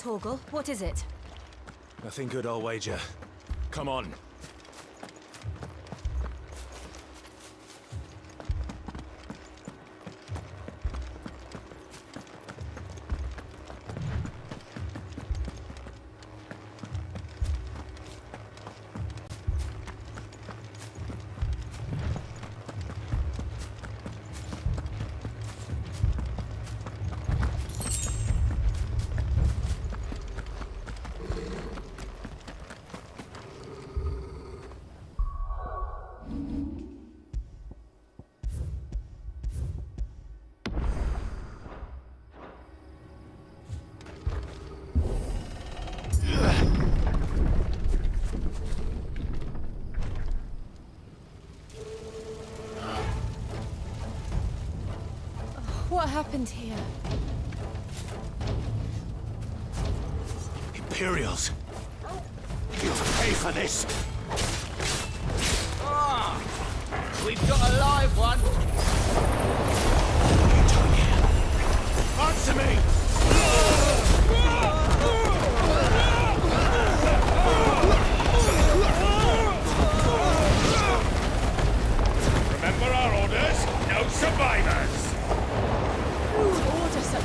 Torgal, what is it? Nothing good, I'll wager. Come on. What happened here? Imperials! You'll pay for this! Ah! We've got a live one! What are you doing here? Answer me! Remember our orders? No survivors! Who would order such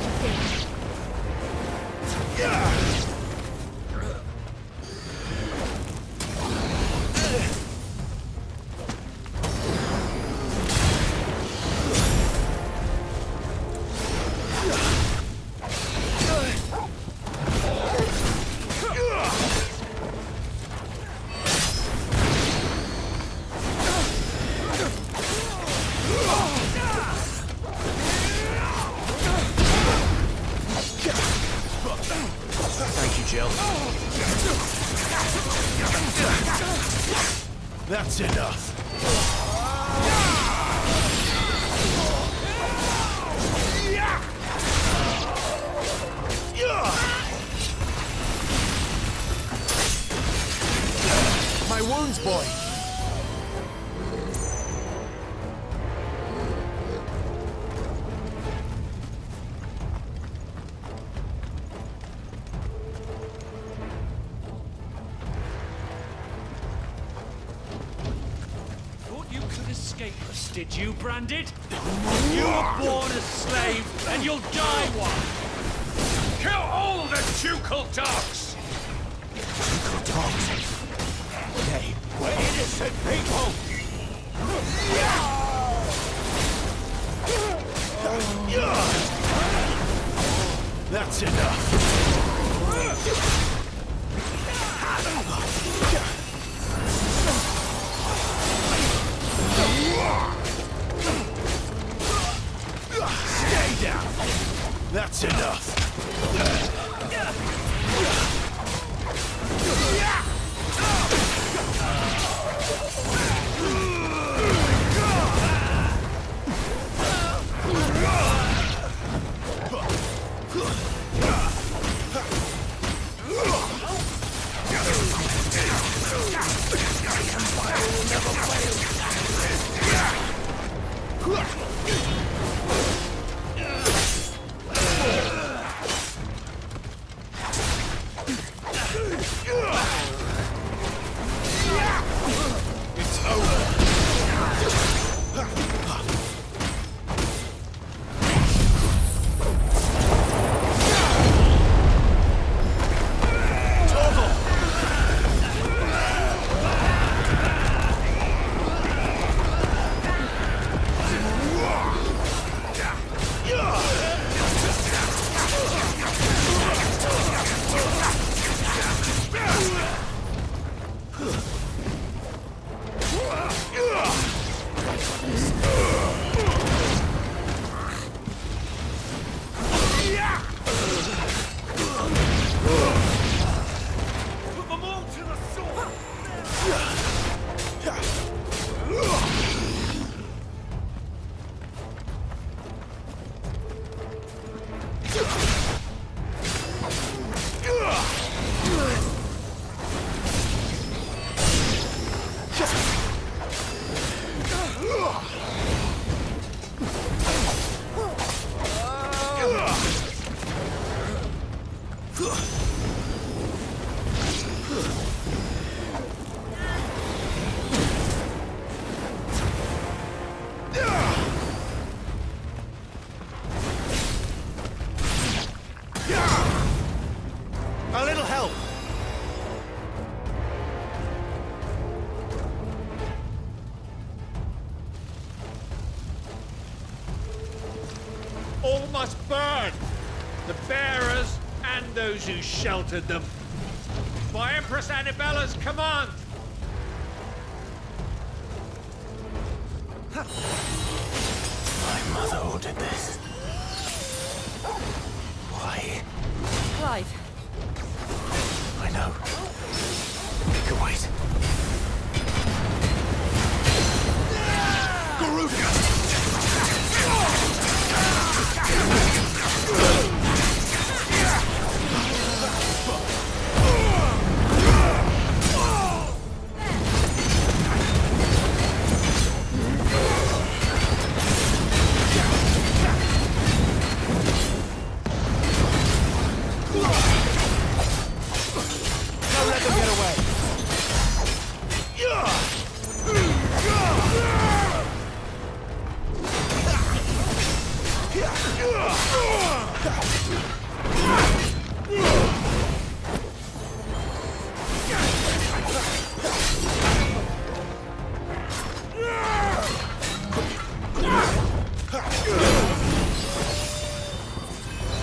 That's enough. My wounds, boy. Thought you could escape us, did you, Branded? You were born a slave, and you'll die one. Kill all the ducal dogs! Ducal dogs? They were innocent people! That's enough. Stay down. That's enough. A little help. All must burn! The bearers and those who sheltered them. By Empress Annabella's command! My mother ordered this. Why? Clive. I know. You can wait.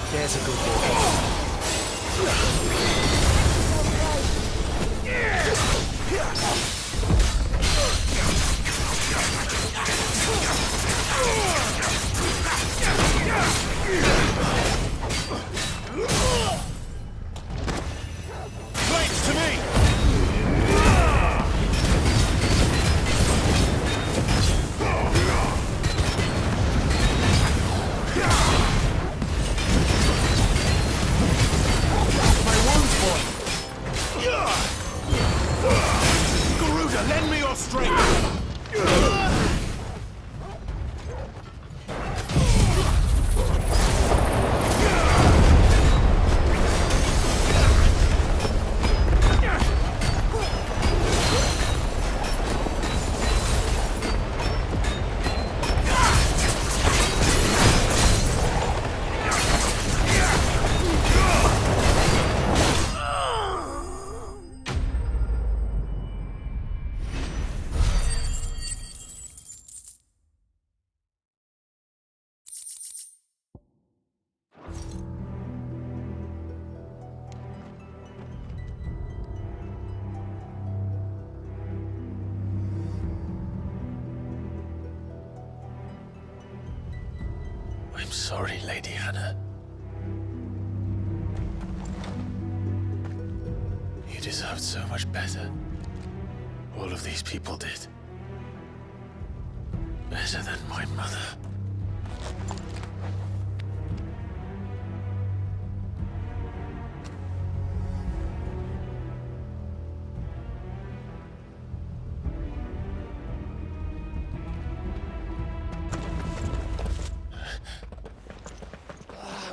There's a good boy. Flanks to me! Master, lend me your strength! I'm sorry, Lady Hannah. You deserved so much better. All of these people did. Better than my mother.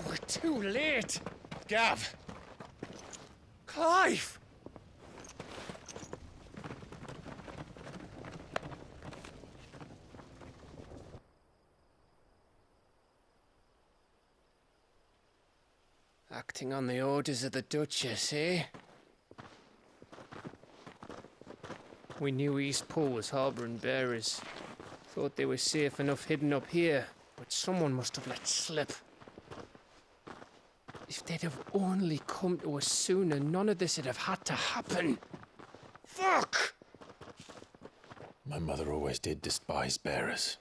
We're too late. Gav. Clive. Acting on the orders of the Duchess, eh? We knew East Pool was harbouring bearers. Thought they were safe enough hidden up here, but someone must have let slip. If they'd have only come to us sooner, none of this would have had to happen. Fuck! My mother always did despise bearers.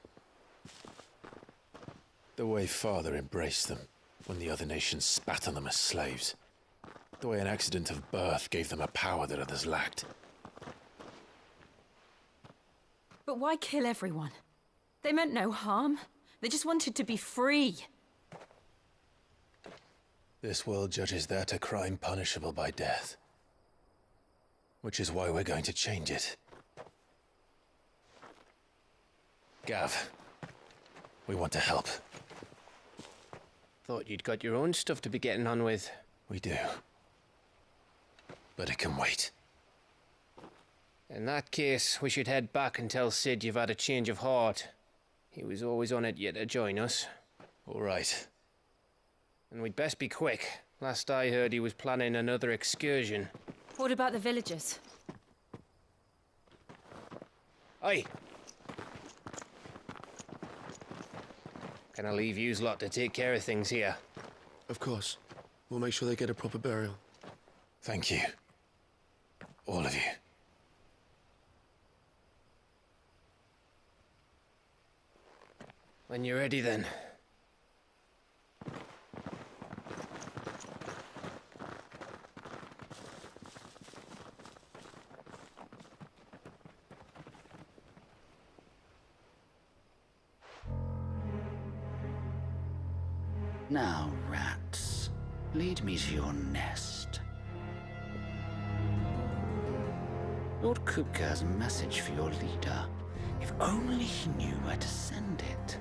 The way Father embraced them when the other nations spat on them as slaves. The way an accident of birth gave them a power that others lacked. But why kill everyone? They meant no harm. They just wanted to be free. This world judges that a crime punishable by death. Which is why we're going to change it. Gav, we want to help. Thought you'd got your own stuff to be getting on with. We do. But it can wait. In that case, we should head back and tell Sid you've had a change of heart. He was always on it yet to join us. All right. And we'd best be quick. Last I heard, he was planning another excursion. What about the villagers? Aye. Can I leave yous lot to take care of things here? Of course. We'll make sure they get a proper burial. Thank you. All of you. When you're ready, then. Now, rats, lead me to your nest. Lord Kupka has a message for your leader. If only he knew where to send it.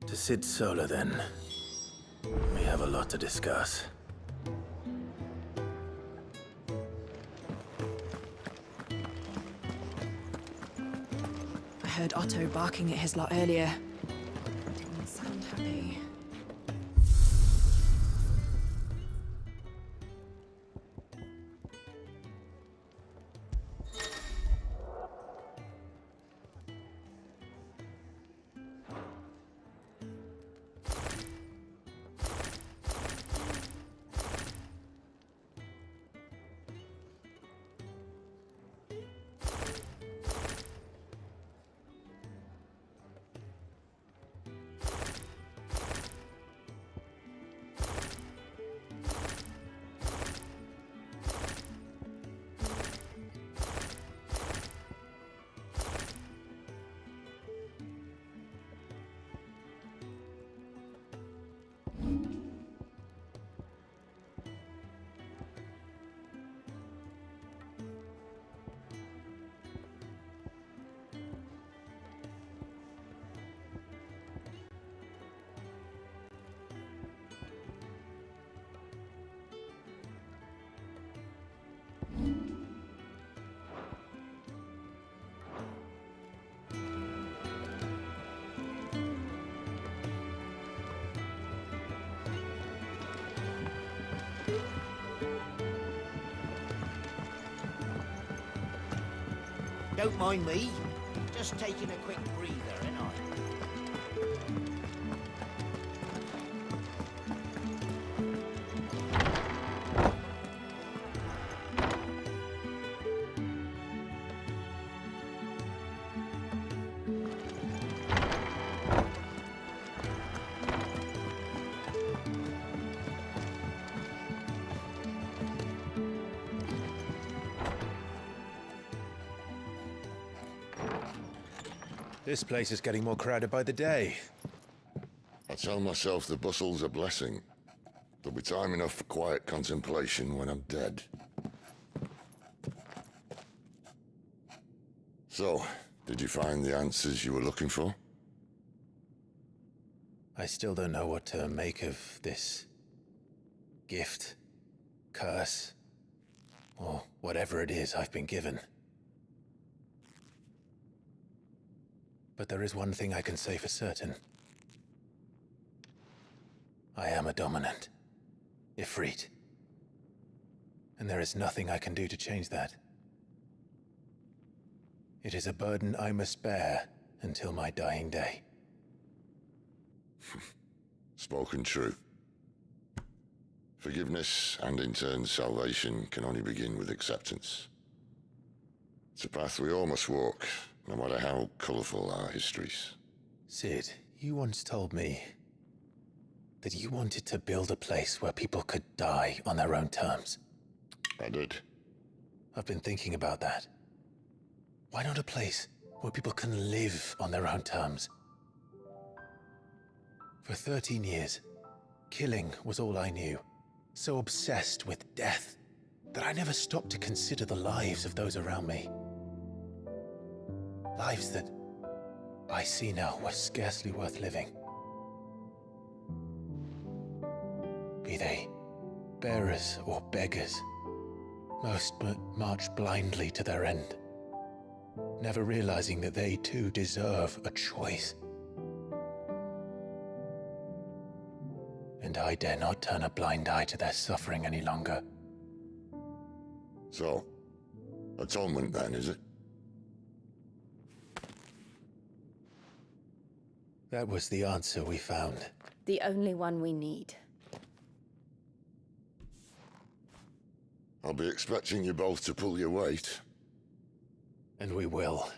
To Sid Solar, then. We have a lot to discuss. I heard Otto barking at his lot earlier. Didn't sound happy. Don't mind me. Just taking a quick breather, ain't I? This place is getting more crowded by the day. I tell myself the bustle's a blessing. There'll be time enough for quiet contemplation when I'm dead. So, did you find the answers you were looking for? I still don't know what to make of this gift, curse, or whatever it is I've been given. But there is one thing I can say for certain. I am a dominant, Ifrit. And there is nothing I can do to change that. It is a burden I must bear until my dying day. Spoken true. Forgiveness, and in turn salvation, can only begin with acceptance. It's a path we all must walk, no matter how colourful our histories. Sid, you once told me that you wanted to build a place where people could die on their own terms. I did. I've been thinking about that. Why not a place where people can live on their own terms? For 13 years, killing was all I knew. So obsessed with death that I never stopped to consider the lives of those around me. Lives that I see now were scarcely worth living. Be they bearers or beggars, most march blindly to their end, never realizing that they too deserve a choice. And I dare not turn a blind eye to their suffering any longer. So, atonement then, is it? That was the answer we found. The only one we need. I'll be expecting you both to pull your weight. And we will.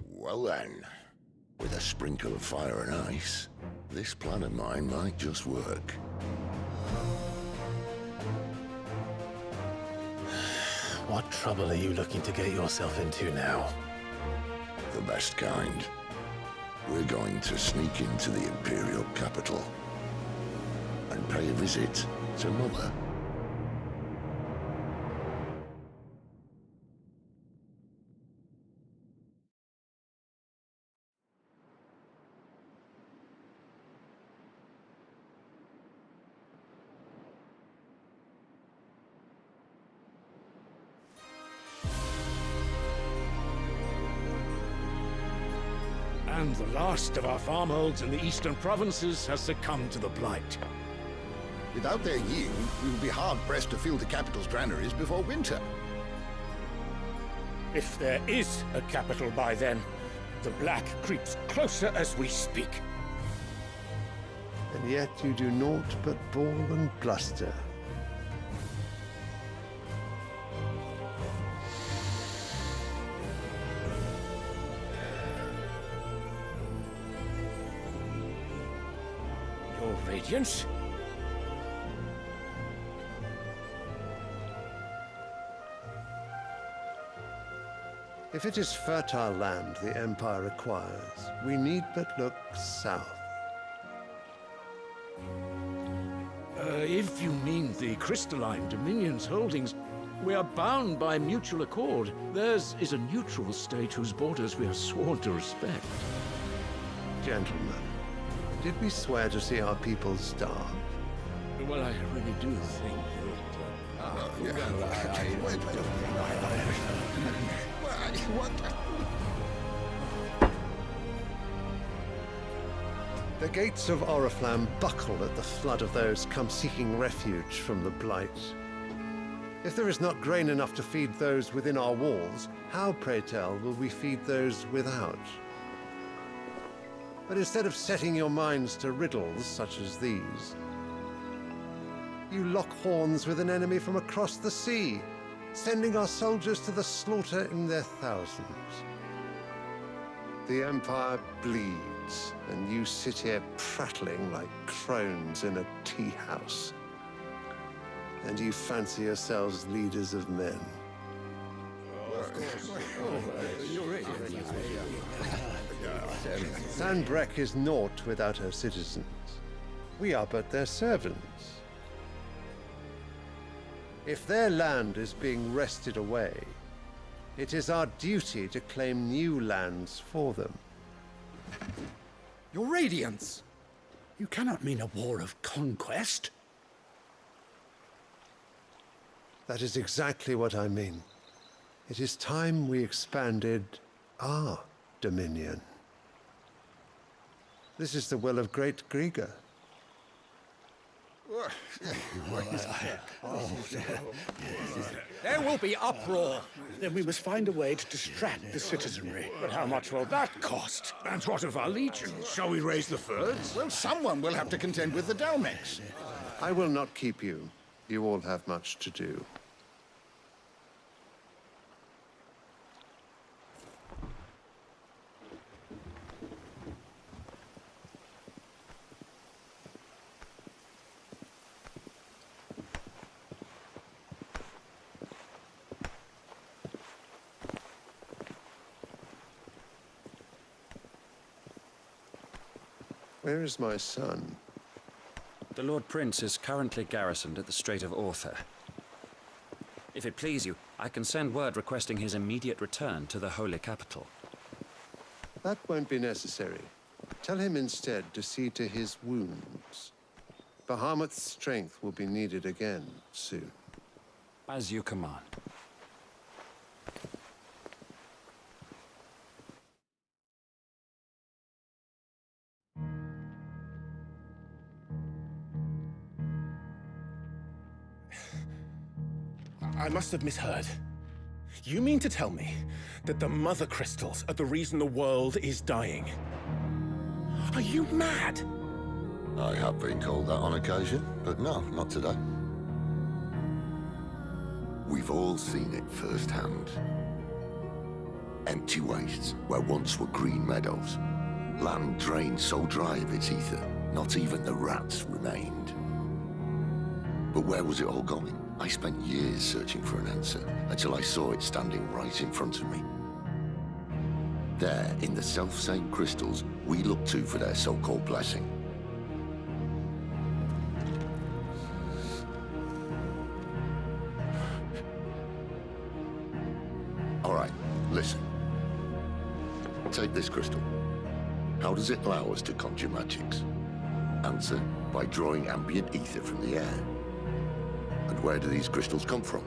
Well then, with a sprinkle of fire and ice, this plan of mine might just work. What trouble are you looking to get yourself into now? The best kind. We're going to sneak into the Imperial capital and pay a visit to Mother. And the last of our farmholds in the eastern provinces has succumbed to the blight. Without their yield, we will be hard-pressed to fill the capital's granaries before winter. If there is a capital by then, the black creeps closer as we speak. And yet you do naught but bawl and bluster. Your Radiance? If it is fertile land the Empire acquires, we need but look south. If you mean the crystalline Dominion's holdings, we are bound by mutual accord. Theirs is a neutral state whose borders we are sworn to respect. Gentlemen, did we swear to see our people starve? Well, I really do think The gates of Oriflamme buckle at the flood of those come seeking refuge from the blight. If there is not grain enough to feed those within our walls, how, pray tell, will we feed those without? But instead of setting your minds to riddles such as these, you lock horns with an enemy from across the sea, sending our soldiers to the slaughter in their thousands. The Empire bleeds, and you sit here prattling like crones in a tea house. And you fancy yourselves leaders of men. Sanbreque is naught without her citizens. We are but their servants. If their land is being wrested away, it is our duty to claim new lands for them. Your Radiance! You cannot mean a war of conquest. That is exactly what I mean. It is time we expanded our dominion. This is the will of great Grieger. There will be uproar. Then we must find a way to distract the citizenry. But how much will that cost? And what of our legions? Shall we raise the furs? Well, someone will have to contend with the Dalmex. I will not keep you. You all have much to do. Where is my son? The Lord Prince is currently garrisoned at the Strait of Author. If it please you, I can send word requesting his immediate return to the Holy Capital. That won't be necessary. Tell him instead to see to his wounds. Bahamut's strength will be needed again soon. As you command. I must have misheard. You mean to tell me that the Mother Crystals are the reason the world is dying? Are you mad? I have been called that on occasion, but no, not today. We've all seen it firsthand. Empty wastes where once were green meadows. Land drained so dry of its ether, not even the rats remained. But where was it all going? I spent years searching for an answer, until I saw it standing right in front of me. There, in the self-same crystals, we look to for their so-called blessing. All right, listen. Take this crystal. How does it allow us to conjure magics? Answer, by drawing ambient ether from the air. And where do these crystals come from?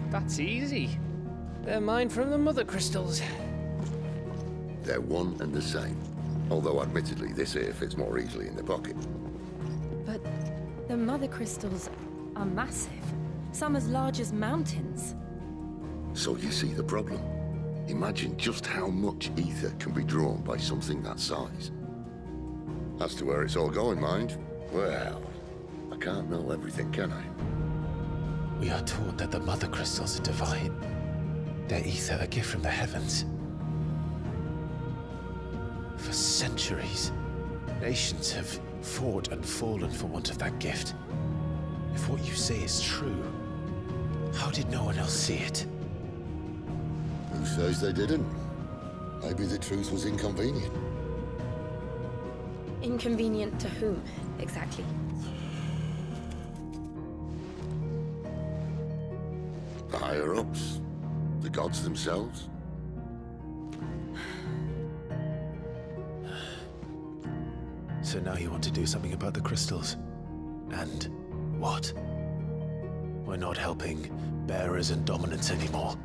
That's easy. They're mine from the Mother Crystals. They're one and the same. Although, admittedly, this here fits more easily in the pocket. But the mother crystals are massive. Some as large as mountains. So you see the problem. Imagine just how much ether can be drawn by something that size. As to where it's all going, mind, well, I can't know everything, can I? We are taught that the mother crystals are divine. Their ether a gift from the heavens. For centuries, nations have fought and fallen for want of that gift. If what you say is true, how did no one else see it? Who says they didn't? Maybe the truth was inconvenient. Inconvenient to whom, exactly? The higher-ups? The gods themselves? So now you want to do something about the crystals? And what? We're not helping bearers and dominants anymore.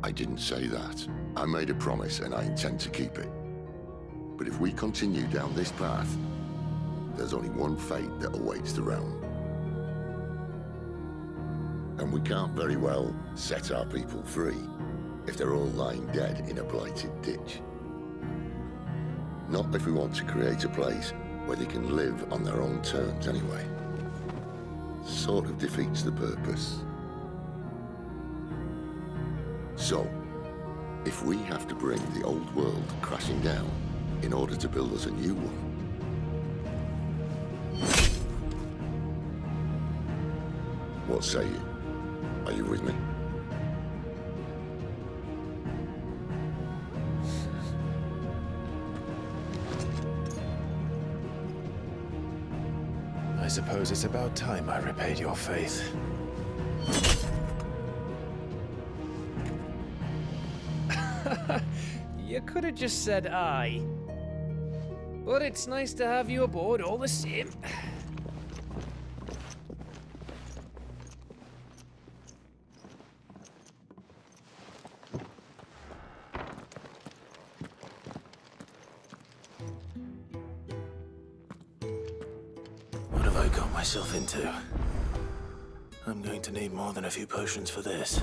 I didn't say that. I made a promise and I intend to keep it. But if we continue down this path, there's only one fate that awaits the realm. And we can't very well set our people free if they're all lying dead in a blighted ditch. Not if we want to create a place where they can live on their own terms anyway. Sort of defeats the purpose. So, if we have to bring the old world crashing down in order to build us a new one, what say you? Are you with me? I suppose it's about time I repaid your faith. You could have just said aye. But it's nice to have you aboard all the same. What have I got myself into? I'm going to need more than a few potions for this.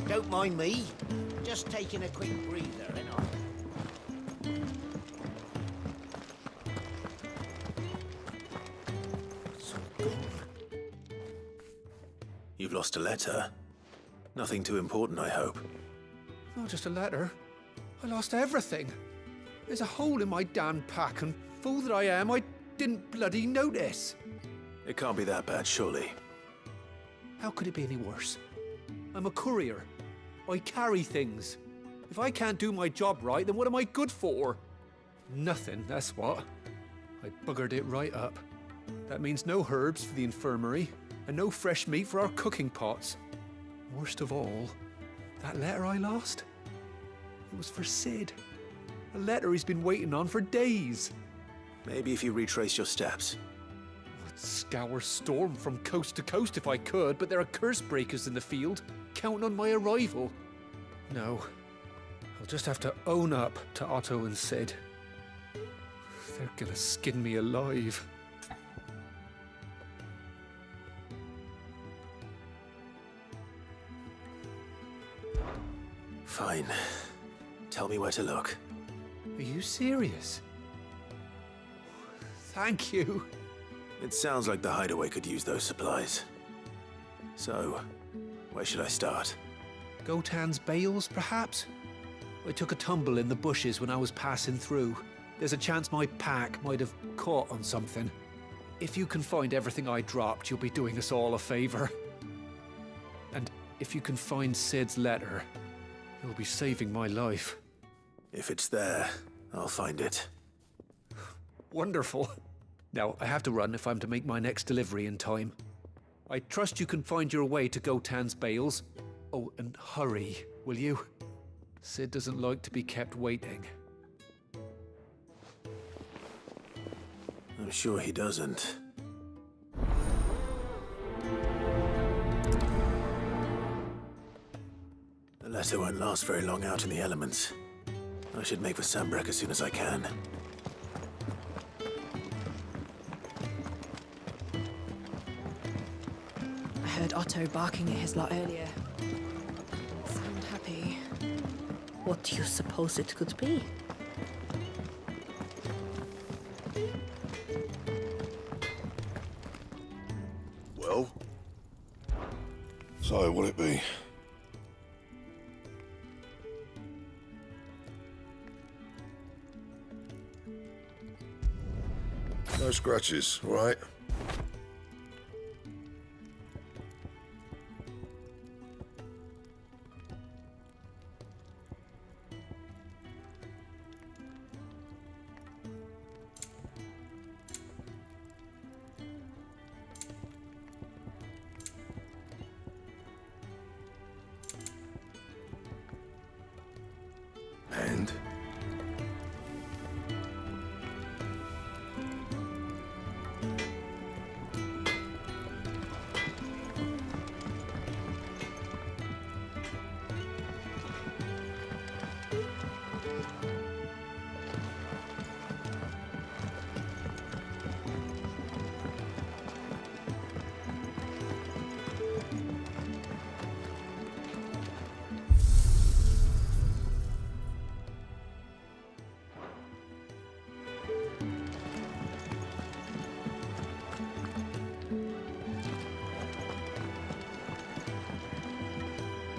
Don't mind me. Just taking a quick breather, ain't I? You've lost a letter. Nothing too important, I hope. Not just a letter. I lost everything. There's a hole in my damn pack, and fool that I am, I didn't bloody notice. It can't be that bad, surely. How could it be any worse? I'm a courier. I carry things. If I can't do my job right, then what am I good for? Nothing, that's what. I buggered it right up. That means no herbs for the infirmary, and no fresh meat for our cooking pots. Worst of all, that letter I lost, it was for Sid. A letter he's been waiting on for days. Maybe if you retrace your steps. I'd scour Storm from coast to coast if I could, but there are curse breakers in the field, counting on my arrival. No, I'll just have to own up to Otto and Sid. They're gonna skin me alive. Fine. Tell me where to look. Are you serious? Thank you. It sounds like the hideaway could use those supplies. So, where should I start? Gotan's bales, perhaps? I took a tumble in the bushes when I was passing through. There's a chance my pack might have caught on something. If you can find everything I dropped, you'll be doing us all a favor. And if you can find Sid's letter, you'll be saving my life. If it's there, I'll find it. Wonderful. Now, I have to run if I'm to make my next delivery in time. I trust you can find your way to Gotan's bales. Oh, and hurry, will you? Sid doesn't like to be kept waiting. I'm sure he doesn't. The letter won't last very long out in the elements. I should make for Sandbreck as soon as I can. I heard Otto barking at his lot earlier. Sound happy. What do you suppose it could be? Well? So, what'll it be? No scratches, all right? And?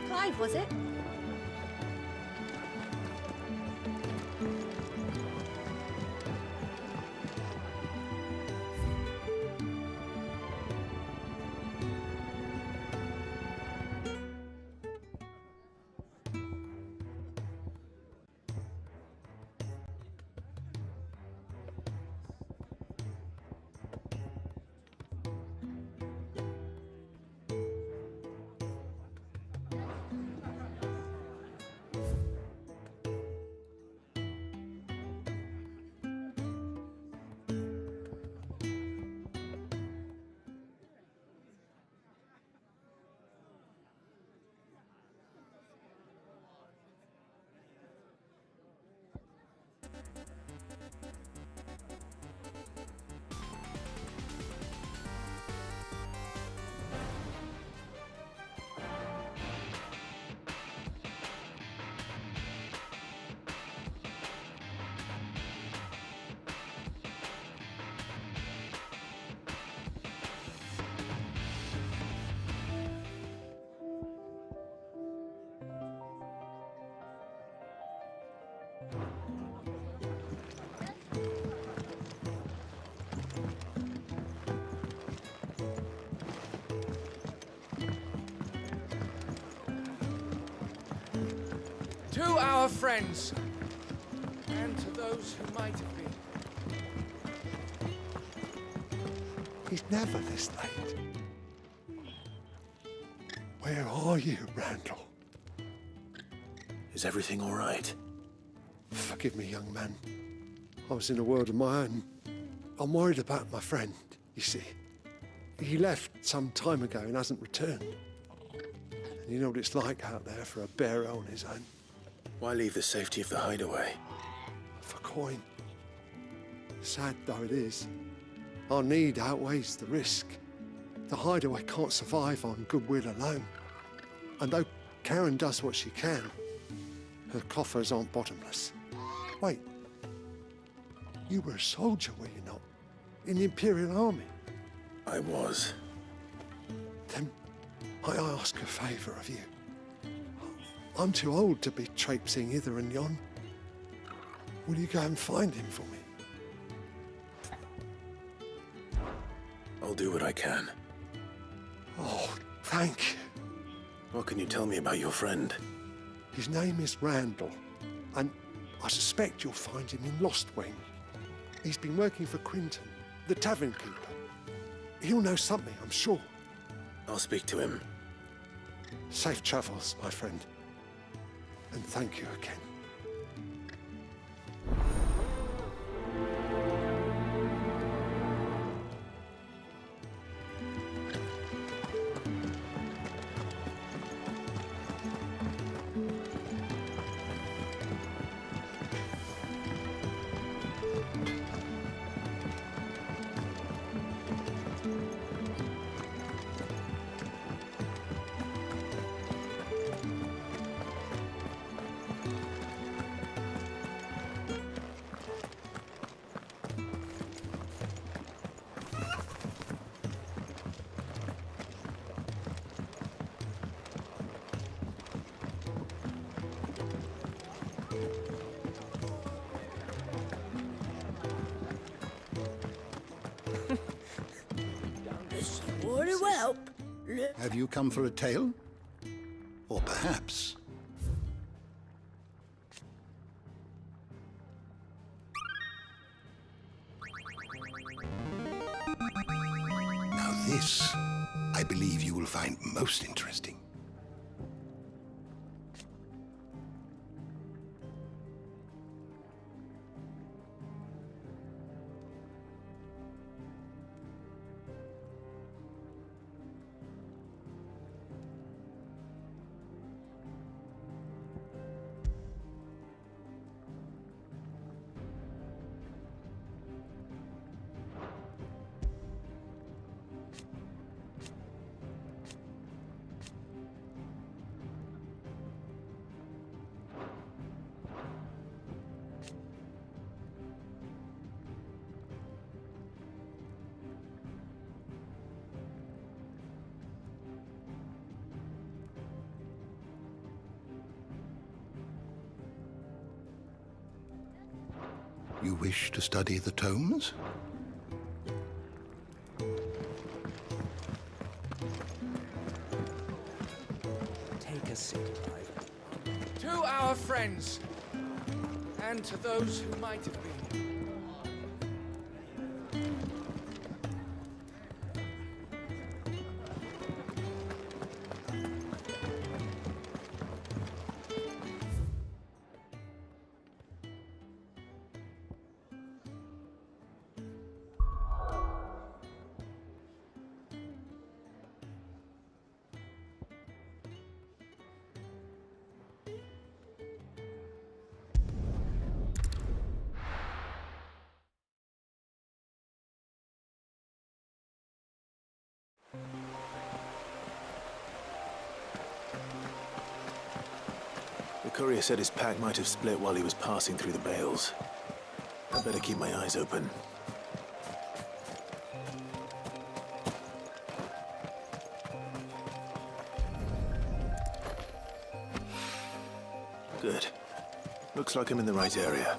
Clive, was it? To our friends, and to those who might have been. He's never this late. Where are you, Randall? Is everything all right? Forgive me, young man. I was in a world of my own. I'm worried about my friend, you see. He left some time ago and hasn't returned. And you know what it's like out there for a bearer on his own. Why leave the safety of the hideaway? For coin. Sad though it is, our need outweighs the risk. The hideaway can't survive on goodwill alone. And though Karen does what she can, her coffers aren't bottomless. Wait, you were a soldier, were you not? In the Imperial Army? I was. Then I ask a favour of you. I'm too old to be traipsing hither and yon. Will you go and find him for me? I'll do what I can. Oh, thank you. What can you tell me about your friend? His name is Randall, and I suspect you'll find him in Lost Wing. He's been working for Quinton, the tavern keeper. He'll know something, I'm sure. I'll speak to him. Safe travels, my friend. And thank you again. Have you come for a tale? Or perhaps... Now this, I believe you will find most interesting. You wish to study the tomes? Take a seat, Clive. To our friends, and to those who might have been. The courier said his pack might have split while he was passing through the bales. I better keep my eyes open. Good. Looks like I'm in the right area.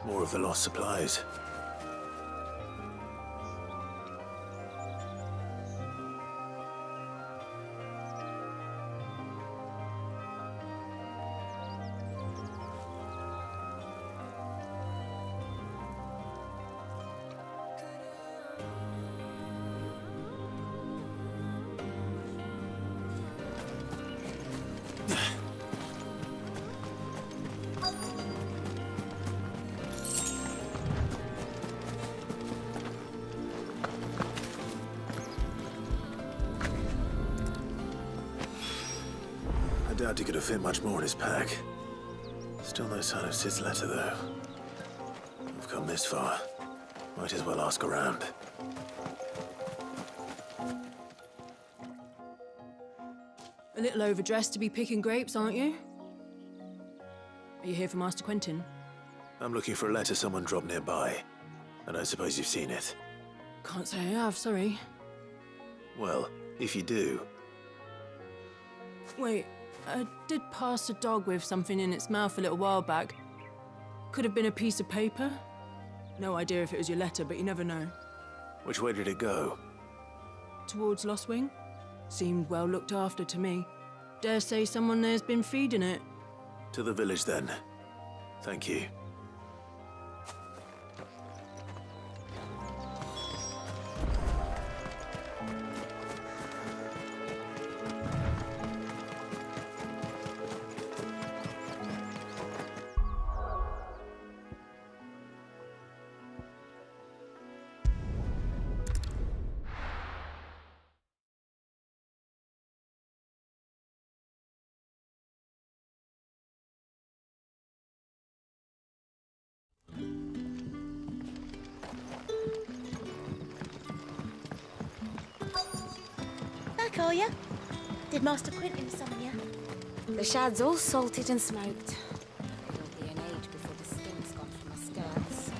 More of the lost supplies. I doubt he could have fit much more in his pack. Still no sign of Sid's letter, though. We've come this far. Might as well ask around. A little overdressed to be picking grapes, aren't you? Are you here for Master Quentin? I'm looking for a letter someone dropped nearby. And I suppose you've seen it. Can't say I have, sorry. Well, if you do... Wait, I did pass a dog with something in its mouth a little while back. Could have been a piece of paper. No idea if it was your letter, but you never know. Which way did it go? Towards Lost Wing. Seemed well looked after to me. Dare say someone there's been feeding it. To the village, then. Thank you. back, are you? Did Master Quentin summon you? The shad's all salted and smoked. It'll be an age before the sting's gone from my skirts.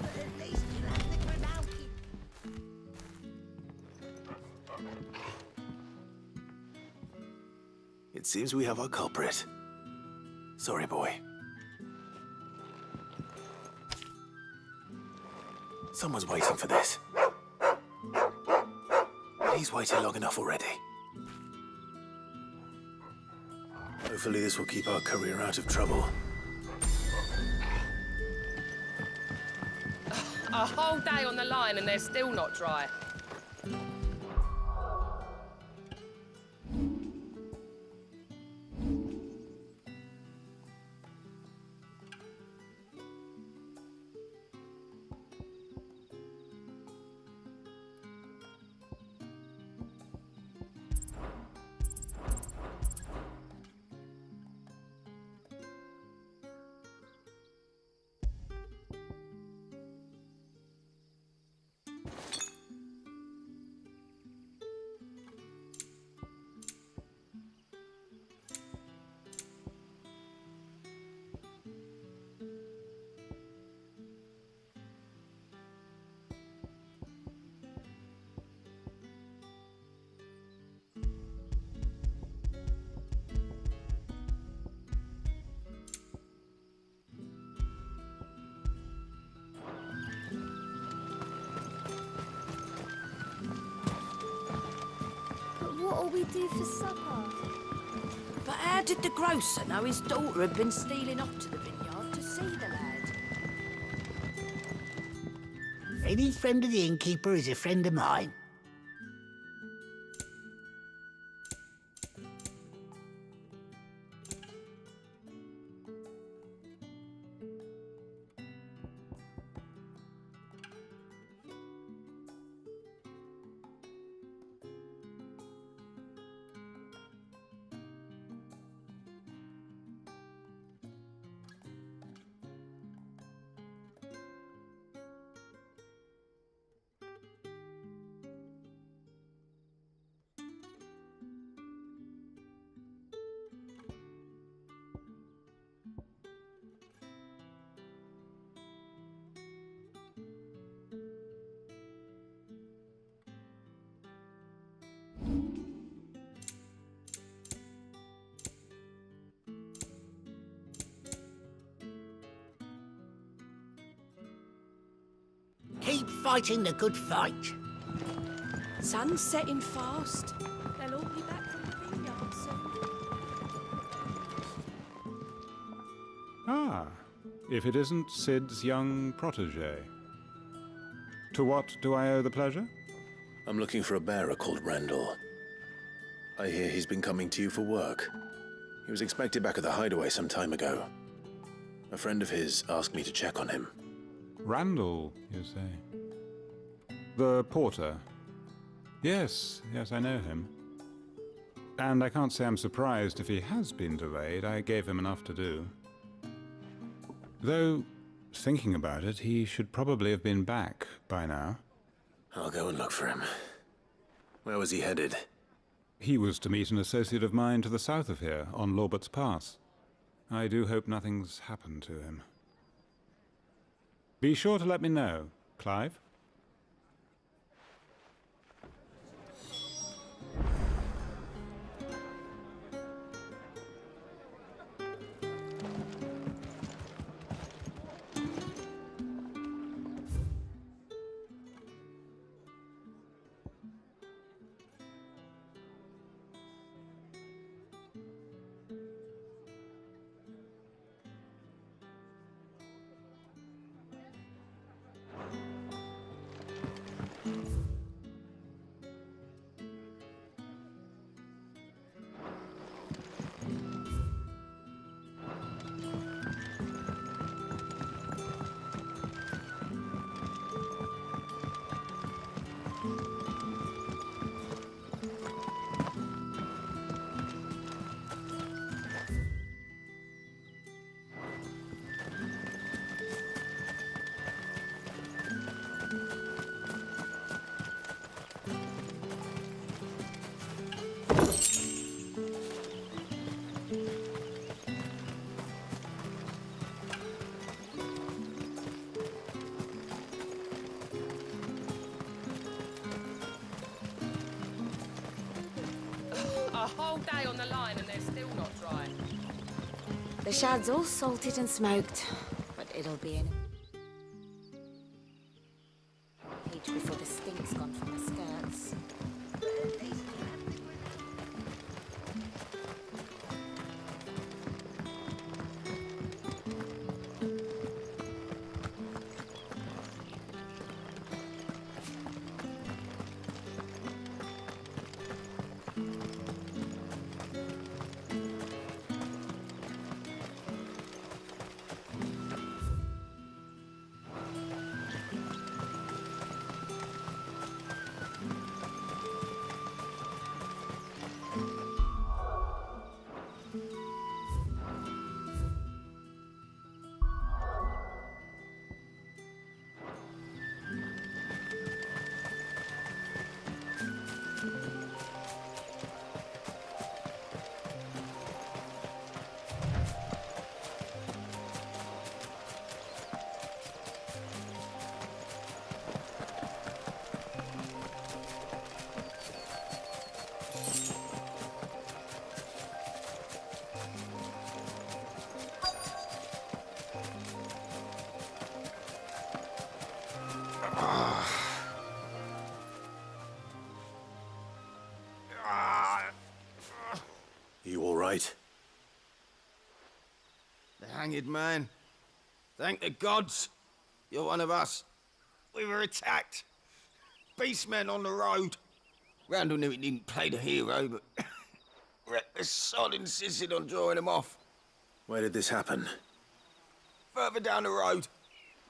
But at least you have the Grimalkin. It seems we have our culprit. Sorry, boy. Someone's waiting for this. He's waited long enough already. Hopefully this will keep our courier out of trouble. A whole day on the line and they're still not dry. What'll we do for supper? But how did the grocer know his daughter had been stealing off to the vineyard to see the lad? Any friend of the innkeeper is a friend of mine. Keep fighting the good fight. Sun's setting fast. They'll all be back from the vineyard soon. Ah, if it isn't Sid's young protege. To what do I owe the pleasure? I'm looking for a bearer called Randall. I hear he's been coming to you for work. He was expected back at the hideaway some time ago. A friend of his asked me to check on him. Randall, you say? The porter? Yes, I know him. And I can't say I'm surprised if he has been delayed. I gave him enough to do. Though, thinking about it, he should probably have been back by now. I'll go and look for him. Where was he headed? He was to meet an associate of mine to the south of here, on Lorbert's Pass. I do hope nothing's happened to him. Be sure to let me know, Clive. whole day on the line and they're still not dry. The shad's all salted and smoked, but it'll be in a page before the stink's gone from the skirts. You all right? The hanged man. Thank the gods. You're one of us. We were attacked. Beastmen on the road. Randall knew he didn't play the hero, but reckless sod insisted on drawing him off. Where did this happen? Further down the road.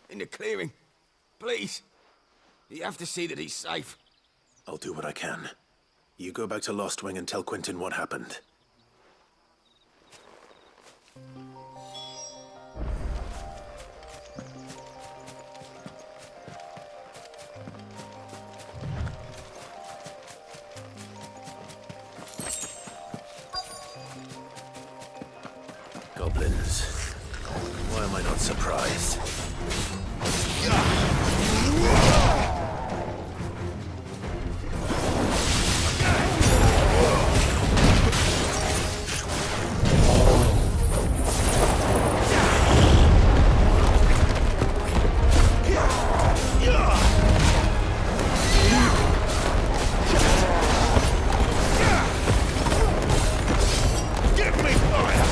In the clearing. Please. You have to see that he's safe. I'll do what I can. You go back to Lost Wing and tell Quentin what happened. Goblins. Why am I not surprised? Give me fire!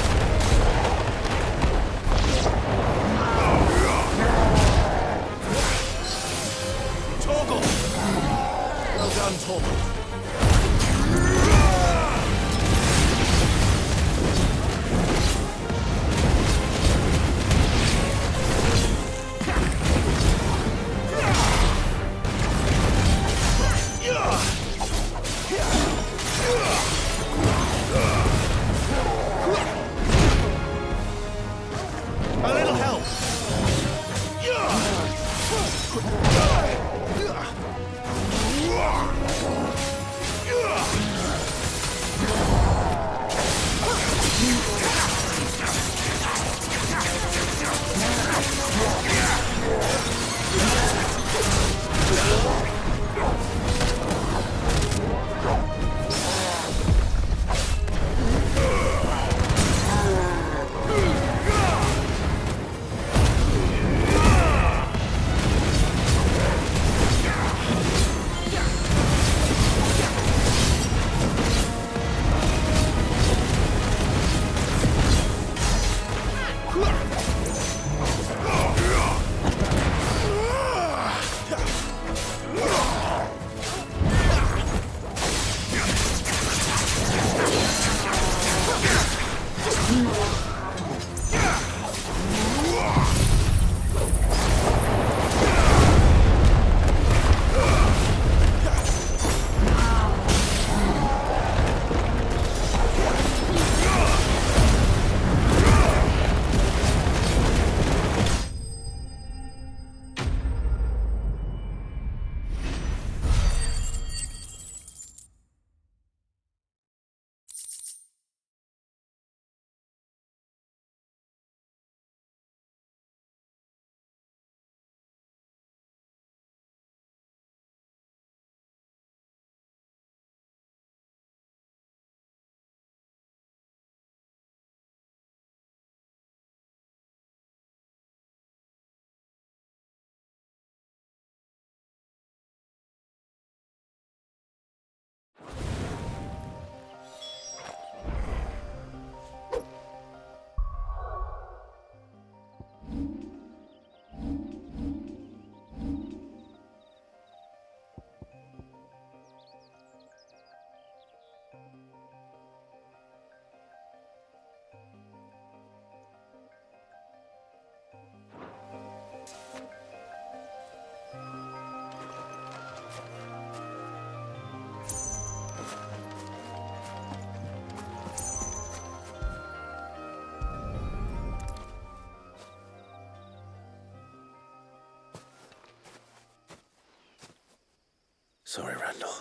Sorry, Randall.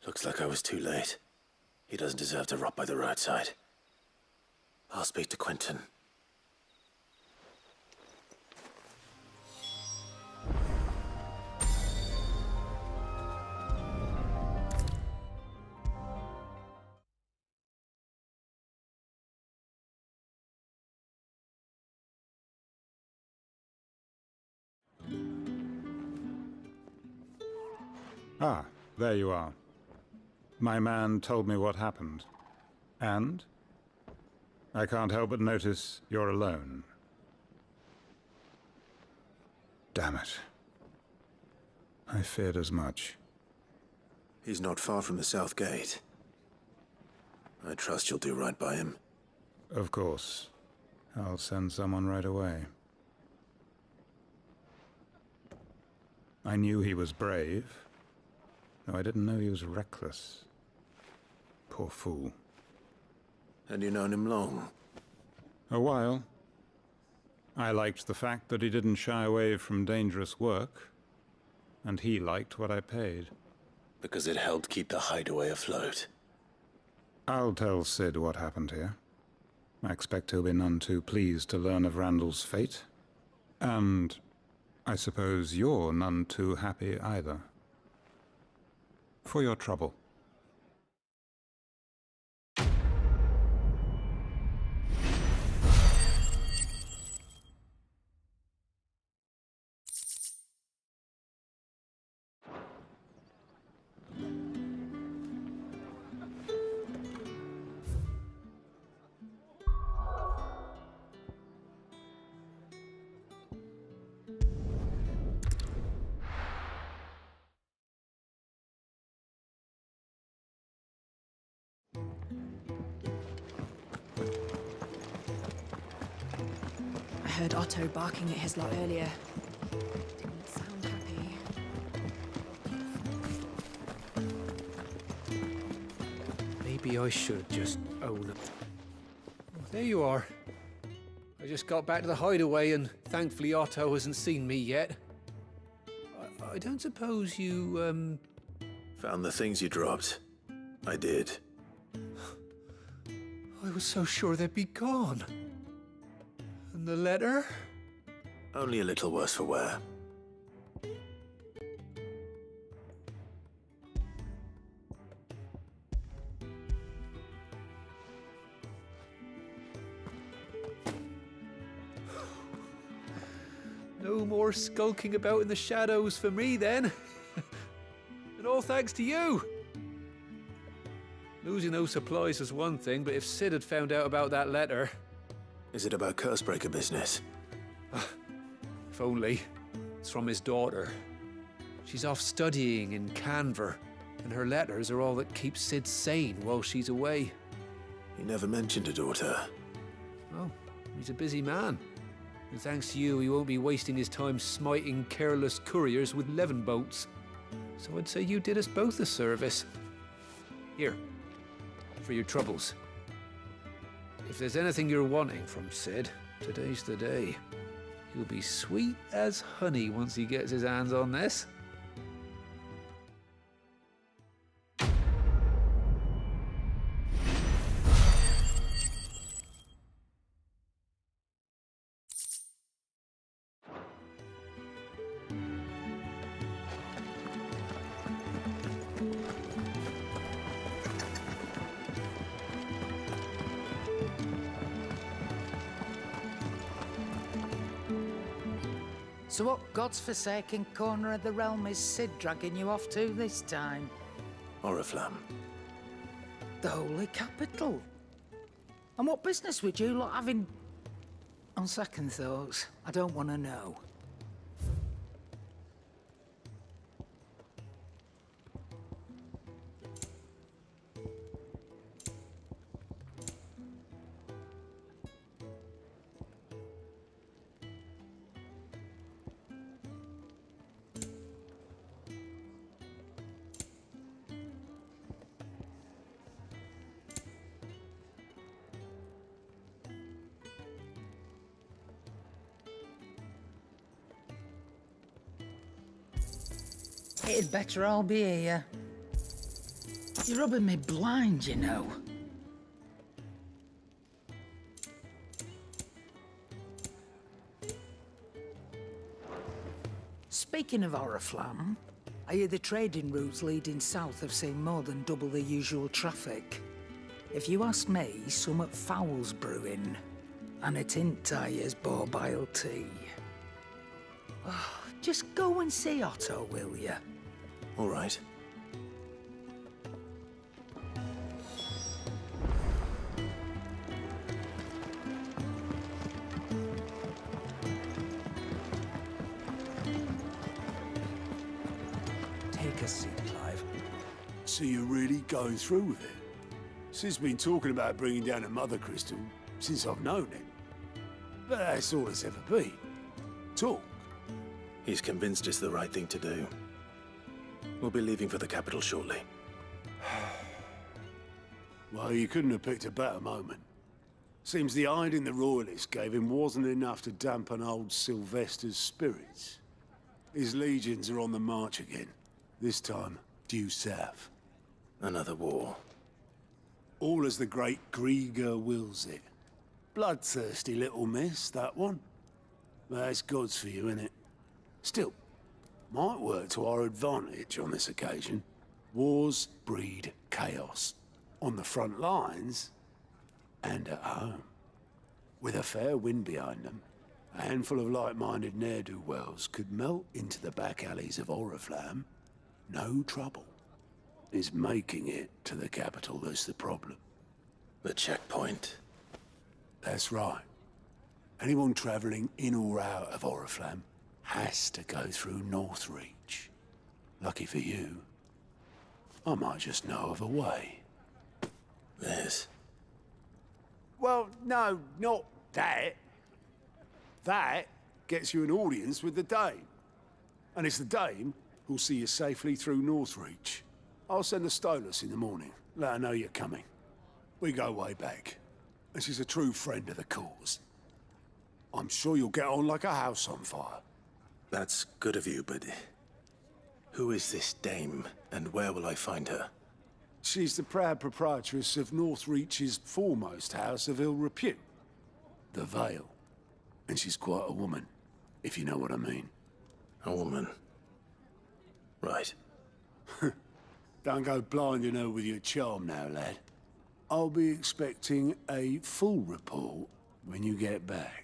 Looks like I was too late. He doesn't deserve to rot by the roadside. I'll speak to Quentin. Ah, there you are. My man told me what happened. And? I can't help but notice you're alone. Damn it. I feared as much. He's not far from the South Gate. I trust you'll do right by him. Of course. I'll send someone right away. I knew he was brave, though I didn't know he was reckless. Poor fool. And you known him long? A while. I liked the fact that he didn't shy away from dangerous work, and he liked what I paid. Because it helped keep the hideaway afloat. I'll tell Sid what happened here. I expect he'll be none too pleased to learn of Randall's fate. And I suppose you're none too happy either. For your trouble. I heard Otto barking at his lot earlier. Didn't sound happy. Maybe I should just own it. There you are. I just got back to the hideaway and thankfully Otto hasn't seen me yet. I don't suppose you, Found the things you dropped. I did. I was so sure they'd be gone. And the letter? Only a little worse for wear. No more skulking about in the shadows for me, then. And all thanks to you. Losing those supplies is one thing, but if Sid had found out about that letter... Is it about Cursebreaker business? If only. It's from his daughter. She's off studying in Canver, and her letters are all that keeps Sid sane while she's away. He never mentioned a daughter. Oh, he's a busy man. And thanks to you, he won't be wasting his time smiting careless couriers with levin bolts. So I'd say you did us both a service. Here, for your troubles. If there's anything you're wanting from Sid, today's the day. He'll be sweet as honey once he gets his hands on this. So what god's-forsaken corner of the realm is Sid dragging you off to this time? Oriflamme. The Holy Capital. And what business would you lot having... On second thoughts, I don't want to know. It'd better all be here. You're rubbing me blind, you know. Speaking of Oriflamme, I hear the trading routes leading south have seen more than double the usual traffic. If you ask me, summat foul's brewing, and it ain't Tyre's borbile tea. Oh, just go and see Otto, will ya? All right. Take a seat, Clive. So you're really going through with it? Sid's been talking about bringing down a mother crystal since I've known him. But that's all it's ever been. Talk. He's convinced it's the right thing to do. We'll be leaving for the capital shortly. Well, you couldn't have picked a better moment. Seems the hiding the Royalists gave him wasn't enough to dampen old Sylvester's spirits. His legions are on the march again. This time, due south. Another war. All as the great Grieger wills it. Bloodthirsty little miss, that one. That's God's for you, innit? Still, might work to our advantage on this occasion. Wars breed chaos. On the front lines, and at home. With a fair wind behind them, a handful of like-minded ne'er-do-wells could melt into the back alleys of Oriflamme. No trouble. It's making it to the capital that's the problem. The checkpoint. That's right. Anyone travelling in or out of Oriflamme has to go through Northreach. Lucky for you, I might just know of a way. This? Well, no, not that. That gets you an audience with the Dame. And it's the Dame who'll see you safely through Northreach. I'll send the Stolas in the morning. Let her know you're coming. We go way back. And she's a true friend of the cause. I'm sure you'll get on like a house on fire. That's good of you, but... who is this Dame, and where will I find her? She's the proud proprietress of Northreach's foremost house of ill repute. The Vale. And she's quite a woman, if you know what I mean. A woman? Right. Don't go blinding her with your charm now, lad. I'll be expecting a full report when you get back.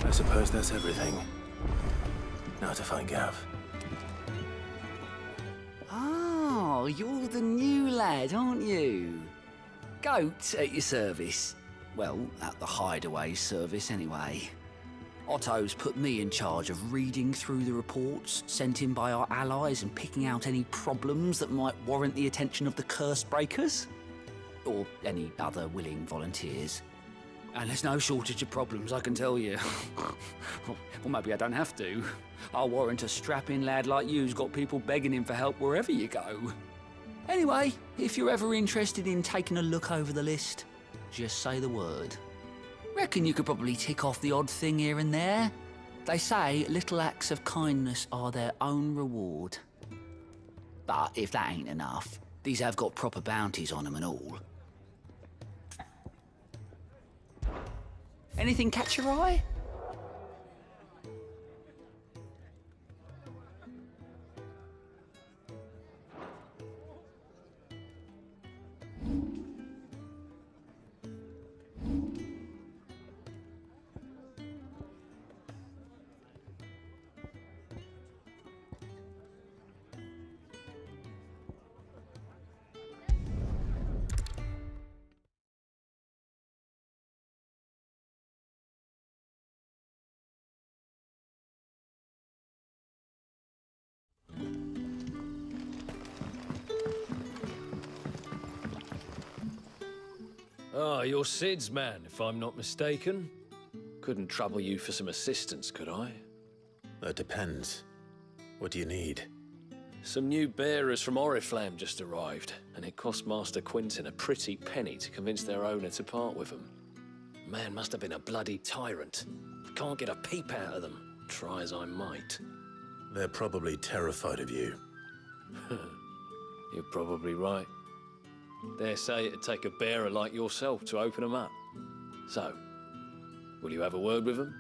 I suppose that's everything. Now to find Gav. Oh, you're the new lad, aren't you? Goat at your service. Well, at the hideaway service anyway. Otto's put me in charge of reading through the reports sent in by our allies and picking out any problems that might warrant the attention of the curse breakers. Or any other willing volunteers. And there's no shortage of problems, I can tell you. Well, maybe I don't have to. I'll warrant a strapping lad like you's got people begging him for help wherever you go. Anyway, if you're ever interested in taking a look over the list, just say the word. Reckon you could probably tick off the odd thing here and there. They say little acts of kindness are their own reward. But if that ain't enough, these have got proper bounties on them and all. Anything catch your eye? Ah, you're Sid's man, if I'm not mistaken. Couldn't trouble you for some assistance, could I? That depends. What do you need? Some new bearers from Oriflamme just arrived, and it cost Master Quinton a pretty penny to convince their owner to part with them. Man must have been a bloody tyrant. Can't get a peep out of them, try as I might. They're probably terrified of you. You're probably right. Dare say it'd take a bearer like yourself to open them up. So, will you have a word with them?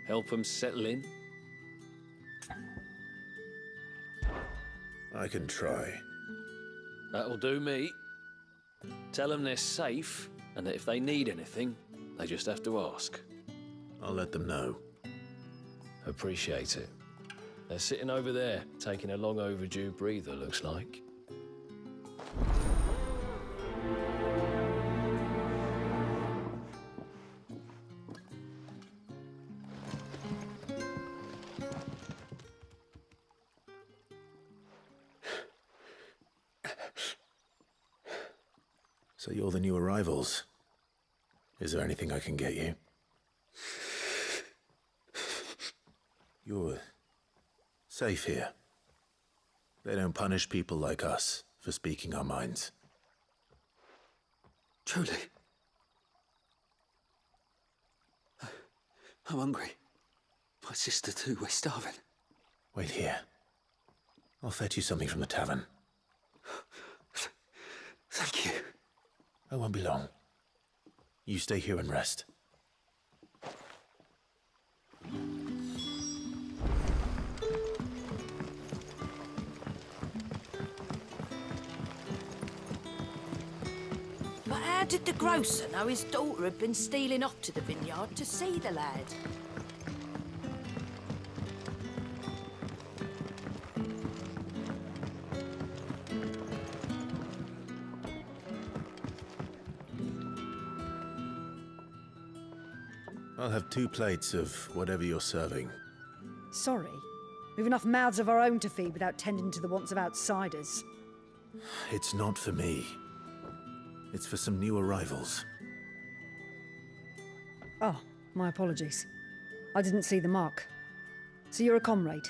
Help them settle in? I can try. That'll do me. Tell them they're safe, and that if they need anything, they just have to ask. I'll let them know. Appreciate it. They're sitting over there, taking a long overdue breather, looks like. So you're the new arrivals. Is there anything I can get you? You're safe here. They don't punish people like us for speaking our minds. Truly. I'm hungry. My sister too, we're starving. Wait here. I'll fetch you something from the tavern. Thank you. I won't be long. You stay here and rest. But how did the grocer know his daughter had been stealing off to the vineyard to see the lad? I'll have 2 plates of whatever you're serving. Sorry. We've enough mouths of our own to feed without tending to the wants of outsiders. It's not for me. It's for some new arrivals. Oh, my apologies. I didn't see the mark. So you're a comrade.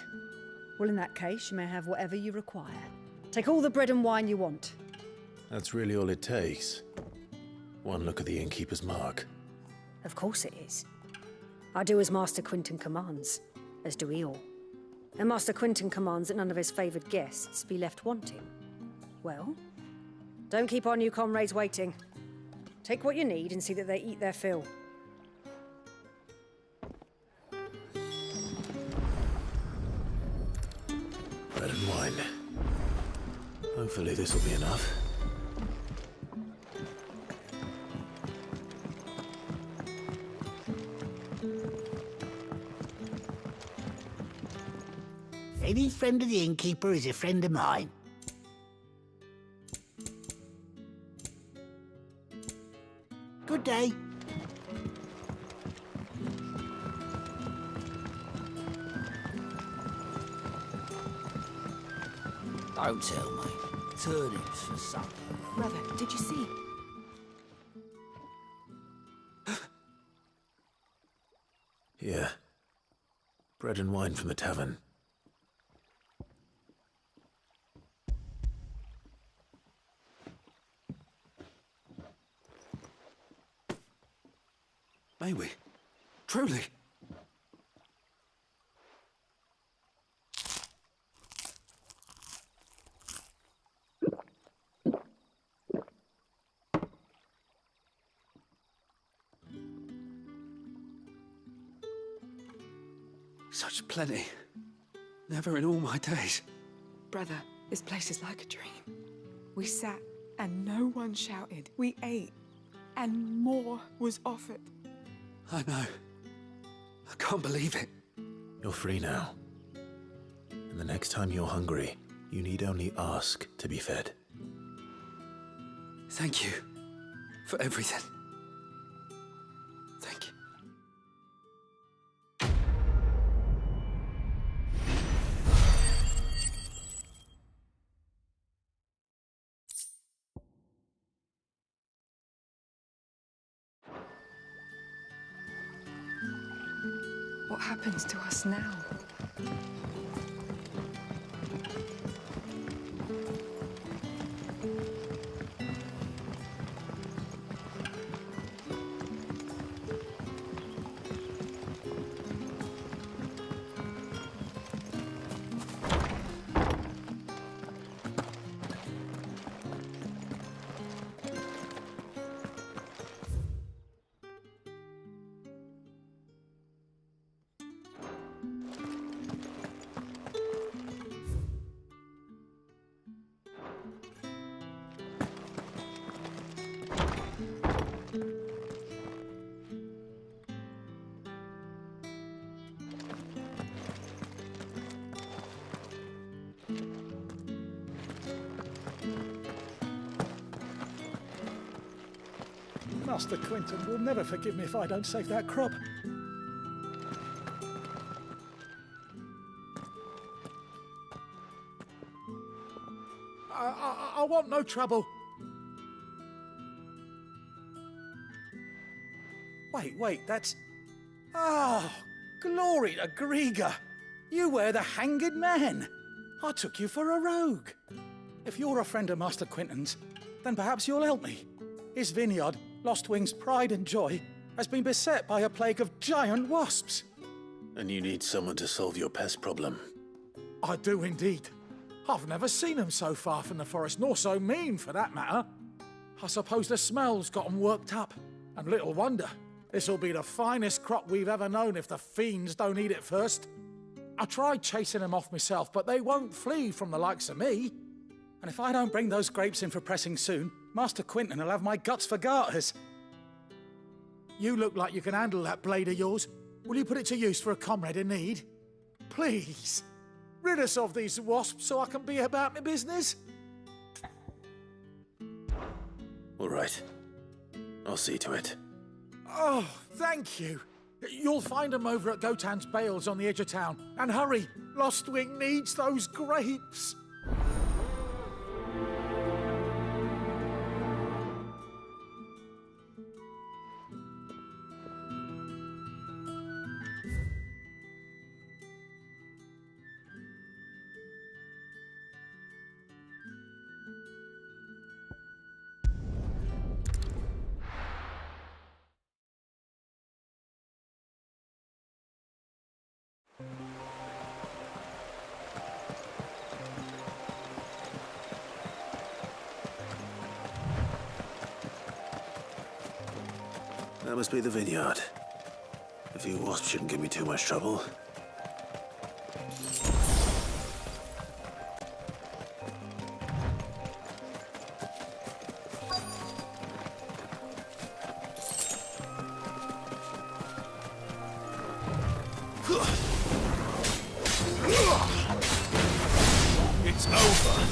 Well, in that case, you may have whatever you require. Take all the bread and wine you want. That's really all it takes. One look at the innkeeper's mark. Of course it is. I do as Master Quinton commands, as do we all. And Master Quinton commands that none of his favoured guests be left wanting. Well, don't keep our new comrades waiting. Take what you need and see that they eat their fill. Bread and wine. Hopefully this will be enough. Any friend of the innkeeper is a friend of mine. Good day. Don't tell me. Turnips for supper. Brother, did you see? Here. Bread and wine from the tavern. May we? Truly? Such plenty. Never in all my days. Brother, this place is like a dream. We sat and no one shouted. We ate and more was offered. I know. I can't believe it. You're free now. And the next time you're hungry, you need only ask to be fed. Thank you for everything. Thank you. What happens to us now? Master Quinton will never forgive me if I don't save that crop. I want no trouble. Wait, that's... Oh, glory to Grieger. You were the hanged man. I took you for a rogue. If you're a friend of Master Quinton's, then perhaps you'll help me. His vineyard, Lostwing's pride and joy, has been beset by a plague of giant wasps. And you need someone to solve your pest problem. I do indeed. I've never seen them so far from the forest, nor so mean, for that matter. I suppose the smell's got them worked up. And little wonder. This'll be the finest crop we've ever known if the fiends don't eat it first. I tried chasing them off myself, but they won't flee from the likes of me. And if I don't bring those grapes in for pressing soon, Master Quinton will have my guts for garters. You look like you can handle that blade of yours. Will you put it to use for a comrade in need? Please, rid us of these wasps so I can be about my business. All right. I'll see to it. Oh, thank you. You'll find them over at Gotan's Bales on the edge of town. And hurry, Lostwing needs those grapes. That must be the vineyard. A few wasps shouldn't give me too much trouble. It's over.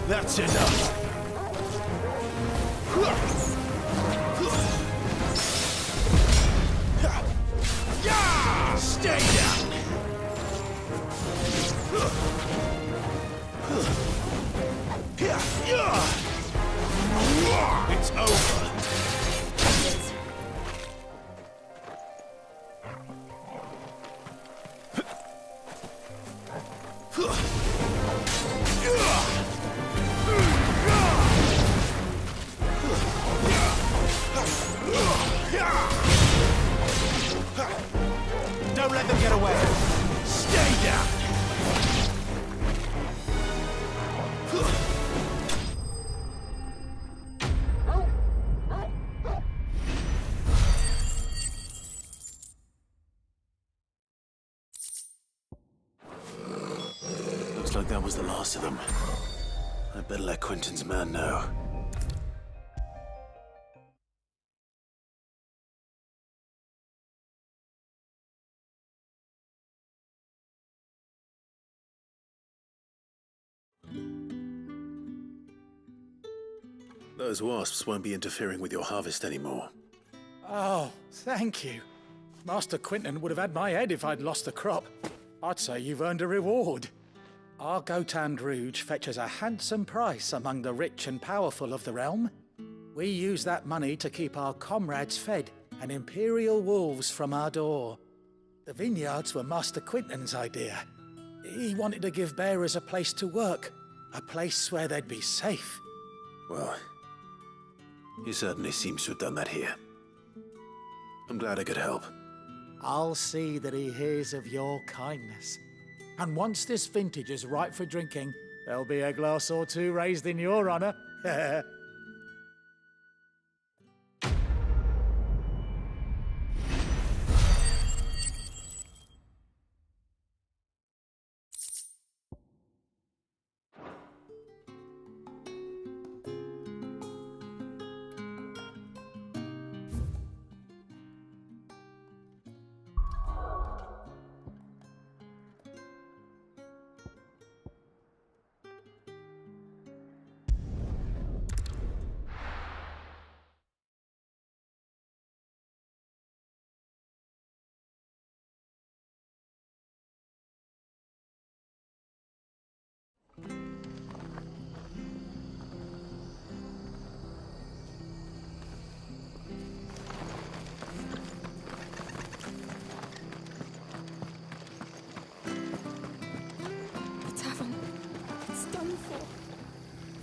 That's enough. Stay down. It's over. Don't let them get away. Stay down. Looks like that was the last of them. I'd better let Quinton's man know. Those wasps won't be interfering with your harvest anymore. Oh, thank you. Master Quinton would have had my head if I'd lost the crop. I'd say you've earned a reward. Our Gotand Rouge fetches a handsome price among the rich and powerful of the realm. We use that money to keep our comrades fed and imperial wolves from our door. The vineyards were Master Quinton's idea. He wanted to give bearers a place to work, a place where they'd be safe. Well, he certainly seems to have done that here. I'm glad I could help. I'll see that he hears of your kindness. And once this vintage is ripe for drinking, there'll be a glass or two raised in your honor.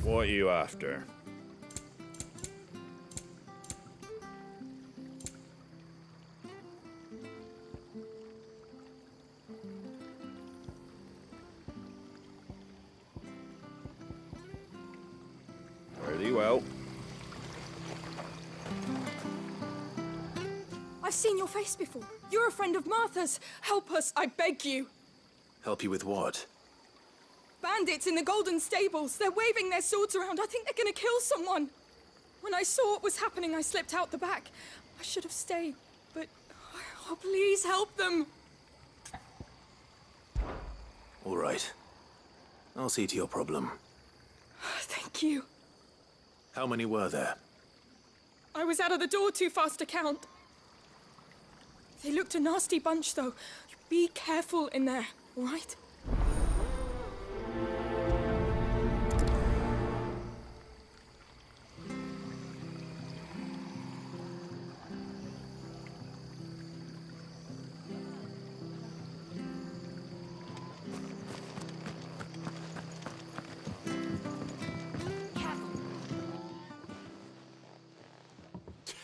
What are you after? Very well. I've seen your face before. You're a friend of Martha's. Help us, I beg you. Help you with what? Bandits in the Golden Stables. They're waving their swords around. I think they're gonna kill someone. When I saw what was happening, I slipped out the back. I should have stayed, but... Oh, please help them. All right. I'll see to your problem. Thank you. How many were there? I was out of the door too fast to count. They looked a nasty bunch, though. Be careful in there, all right?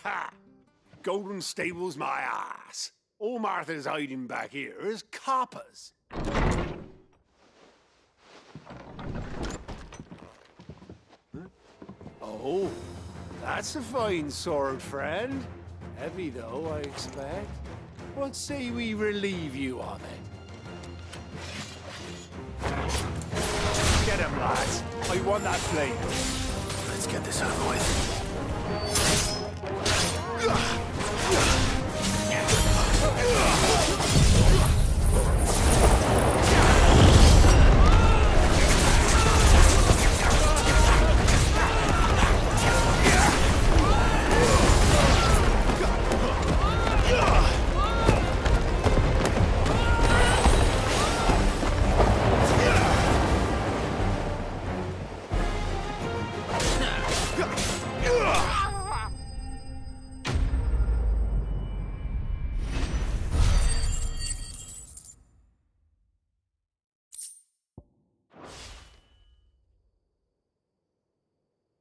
Ha! Golden Stables my ass. All Martha's hiding back here is coppers. Huh? Oh, that's a fine sword, friend. Heavy though, I expect. What say we relieve you of it? Get him, lads. I want that blade. Let's get this over with.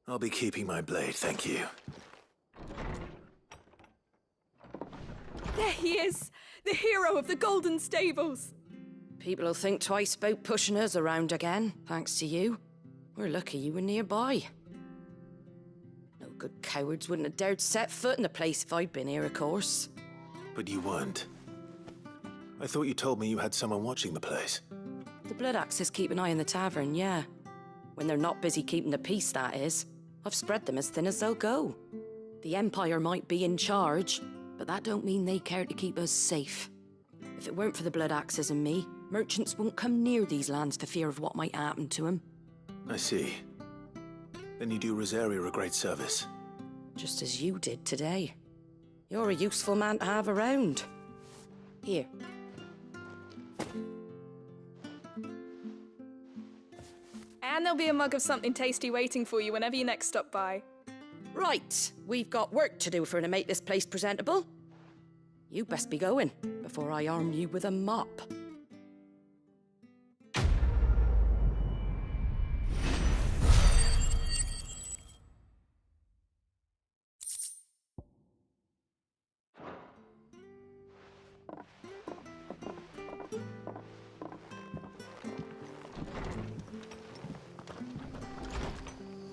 I'll be keeping my blade, thank you. There he is, the hero of the Golden Stables. People will think twice about pushing us around again, thanks to you. We're lucky you were nearby. No good cowards wouldn't have dared set foot in the place if I'd been here, of course. But you weren't. I thought you told me you had someone watching the place. The Blood Axes keep an eye on the tavern, yeah. When they're not busy keeping the peace, that is. I've spread them as thin as they'll go. The Empire might be in charge, but that don't mean they care to keep us safe. If it weren't for the Blood Axes and me, merchants won't come near these lands for fear of what might happen to them. I see. Then you do Rosaria a great service. Just as you did today. You're a useful man to have around. Here. And there'll be a mug of something tasty waiting for you whenever you next stop by. Right, we've got work to do to make this place presentable. You best be going before I arm you with a mop.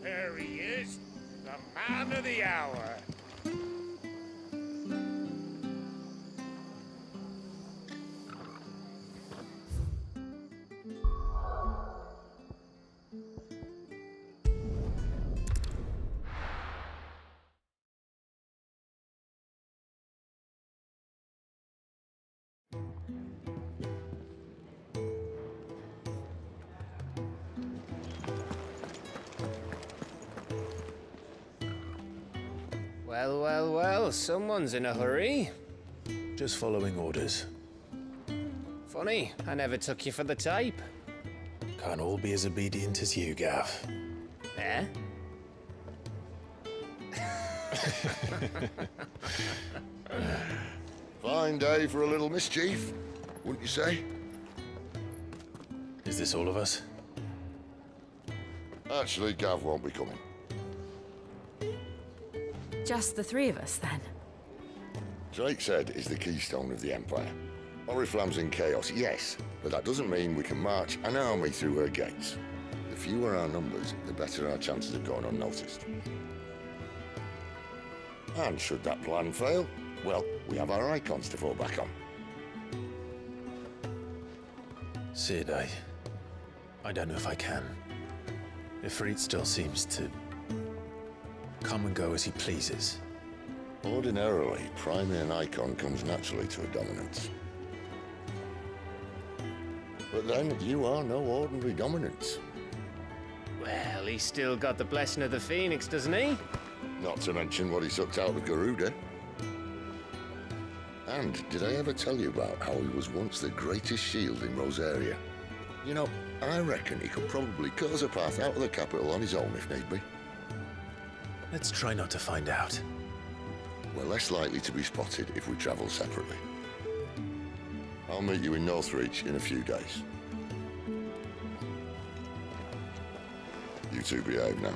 There he is, the man of the hour. Well, well, well, someone's in a hurry. Just following orders. Funny, I never took you for the type. Can't all be as obedient as you, Gav. Eh? Fine day for a little mischief, wouldn't you say? Is this all of us? Actually, Gav won't be coming. Just the three of us, then? Drake said is the keystone of the Empire. Oriflamme's in chaos, yes, but that doesn't mean we can march an army through her gates. The fewer our numbers, the better our chances of going unnoticed. And should that plan fail, well, we have our icons to fall back on. Sid, I don't know if I can. Ifrit still seems to come and go as he pleases. Ordinarily, priming an icon comes naturally to a dominance. But then, you are no ordinary dominance. Well, he's still got the blessing of the Phoenix, doesn't he? Not to mention what he sucked out of Garuda. And did I ever tell you about how he was once the greatest shield in Rosaria? You know, I reckon he could probably cut us a path out of the capital on his own if need be. Let's try not to find out. We're less likely to be spotted if we travel separately. I'll meet you in Northreach in a few days. You two behave now.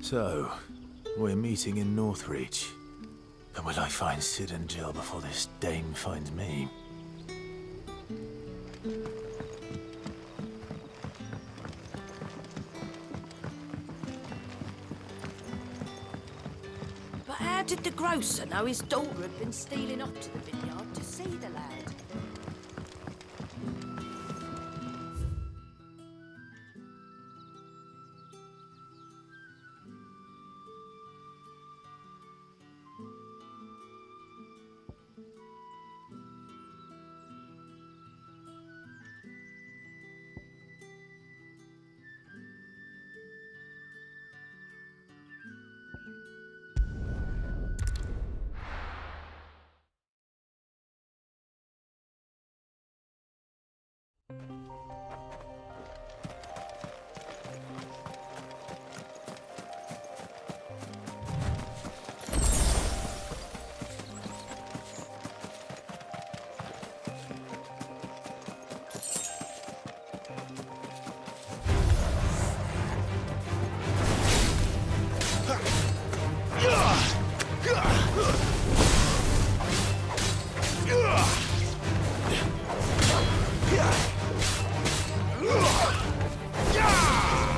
So, we're meeting in Northreach. But will I find Sid and Jill before this dame finds me? But how did the grocer know his daughter had been stealing off to the vineyard to see the lad?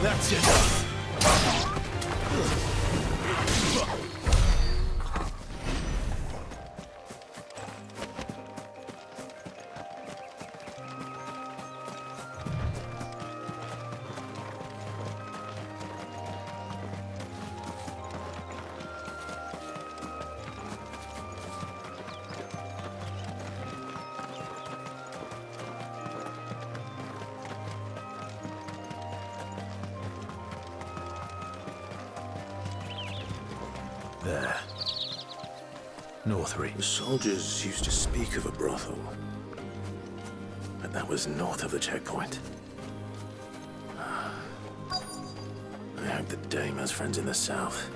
That's enough! There. Northreach. The soldiers used to speak of a brothel. But that was north of the checkpoint. I hope the dame has friends in the south.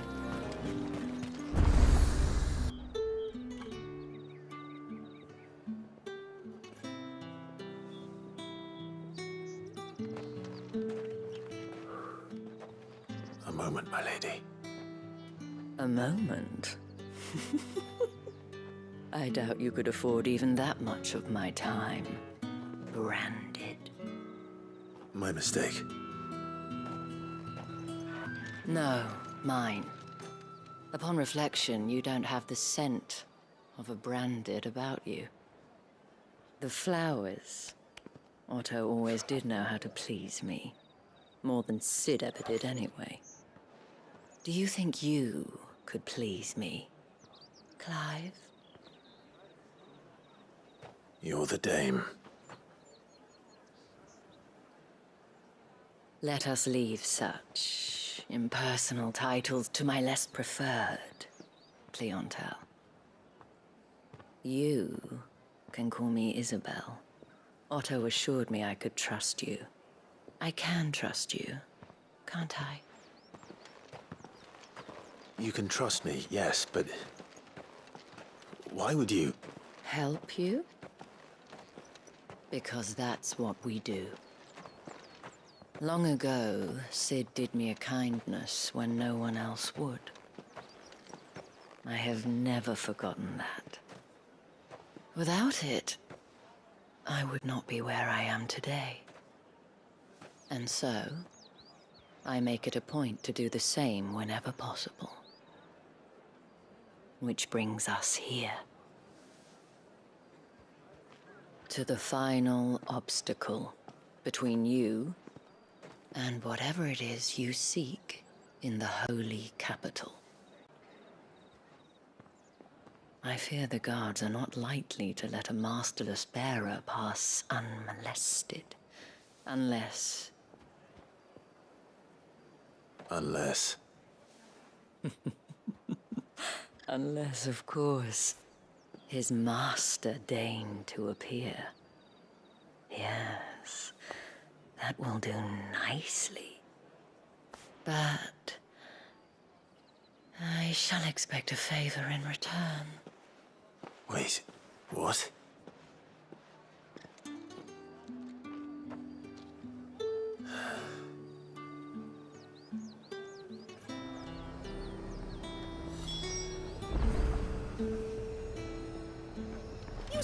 A moment, my lady. A moment? I doubt you could afford even that much of my time. Branded. My mistake. No, mine. Upon reflection, you don't have the scent of a branded about you. The flowers. Otto always did know how to please me. More than Sid ever did anyway. Do you think you could please me, Clive? You're the dame. Let us leave such impersonal titles to my less preferred clientele. You can call me Isabel. Otto assured me I could trust you. I can trust you, can't I? You can trust me, yes, but why would you? Help you? Because that's what we do. Long ago, Sid did me a kindness when no one else would. I have never forgotten that. Without it, I would not be where I am today. And so, I make it a point to do the same whenever possible. Which brings us here. To the final obstacle between you and whatever it is you seek in the holy capital. I fear the guards are not likely to let a masterless bearer pass unmolested, unless... Unless... Unless, of course, his master deigned to appear. Yes, that will do nicely. But I shall expect a favor in return. Wait, what?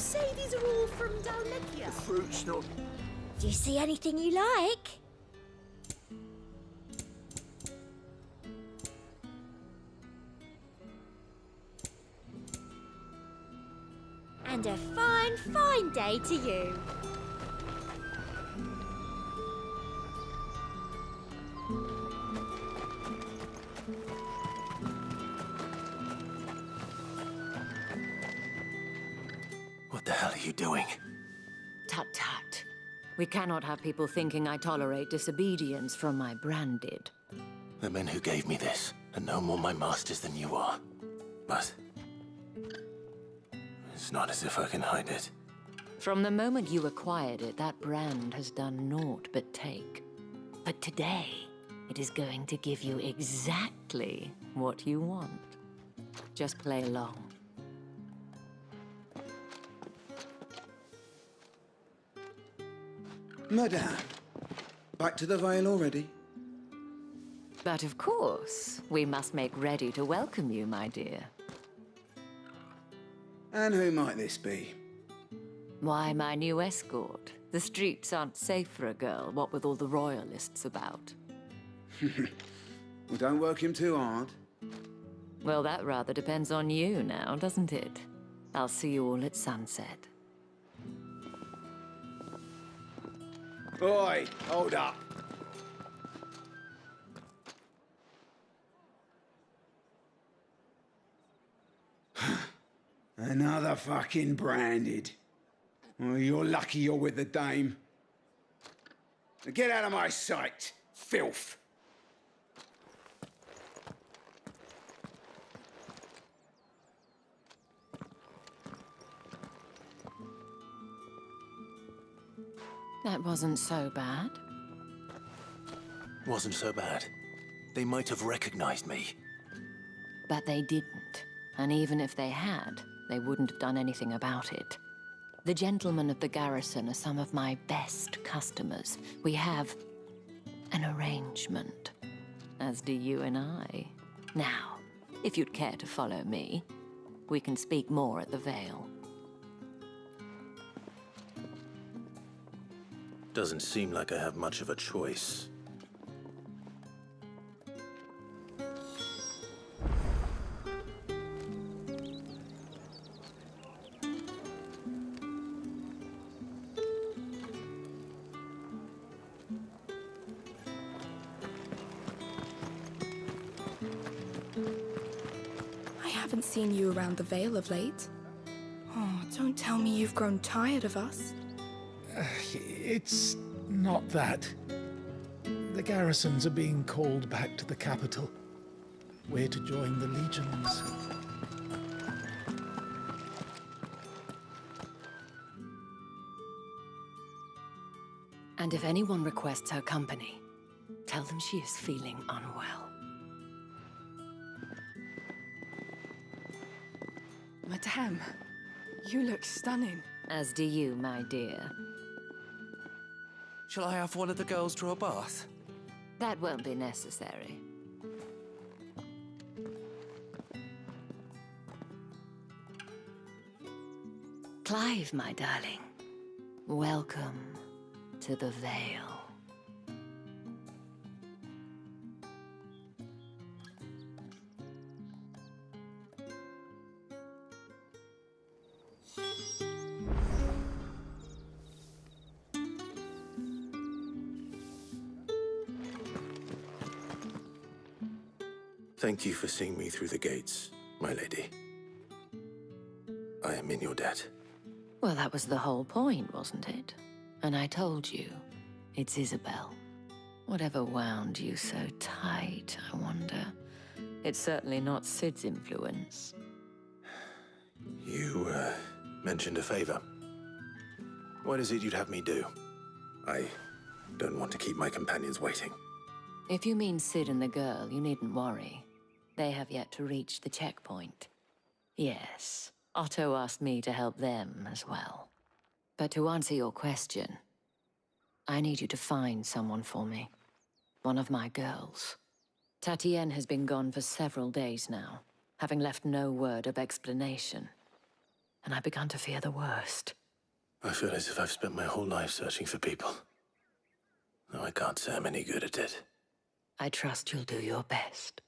say these are all from Dalmekia? The fruit's not... Do you see anything you like? And a fine, fine day to you. What the hell are you doing? Tut tut. We cannot have people thinking I tolerate disobedience from my branded. The men who gave me this are no more my masters than you are. But it's not as if I can hide it. From the moment you acquired it, that brand has done naught but take. But today, it is going to give you exactly what you want. Just play along. Madame, back to the Vale already? But of course, we must make ready to welcome you, my dear. And who might this be? Why, my new escort. The streets aren't safe for a girl, what with all the royalists about. Well, don't work him too hard. Well, that rather depends on you now, doesn't it? I'll see you all at sunset. Oi, hold up. Another fucking branded. Well, you're lucky you're with the dame. Now get out of my sight, filth. That wasn't so bad. Wasn't so bad. They might have recognized me. But they didn't. And even if they had, they wouldn't have done anything about it. The gentlemen of the garrison are some of my best customers. We have an arrangement, as do you and I. Now, if you'd care to follow me, we can speak more at the Vale. Doesn't seem like I have much of a choice. I haven't seen you around the Vale of late. Oh, don't tell me you've grown tired of us. It's not that. The garrisons are being called back to the capital. We're to join the legions. And if anyone requests her company, tell them she is feeling unwell. Madame, you look stunning. As do you, my dear. Shall I have one of the girls draw a bath? That won't be necessary. Clive, my darling. Welcome to the Vale. Thank you for seeing me through the gates, my lady. I am in your debt. Well, that was the whole point, wasn't it? And I told you, it's Isabel. Whatever wound you so tight, I wonder. It's certainly not Sid's influence. You, mentioned a favor. What is it you'd have me do? I don't want to keep my companions waiting. If you mean Sid and the girl, you needn't worry. They have yet to reach the checkpoint. Yes, Otto asked me to help them as well. But to answer your question, I need you to find someone for me. One of my girls. Tatienne has been gone for several days now, having left no word of explanation. and I began to fear the worst. I feel as if I've spent my whole life searching for people. Though I can't say I'm any good at it. I trust you'll do your best.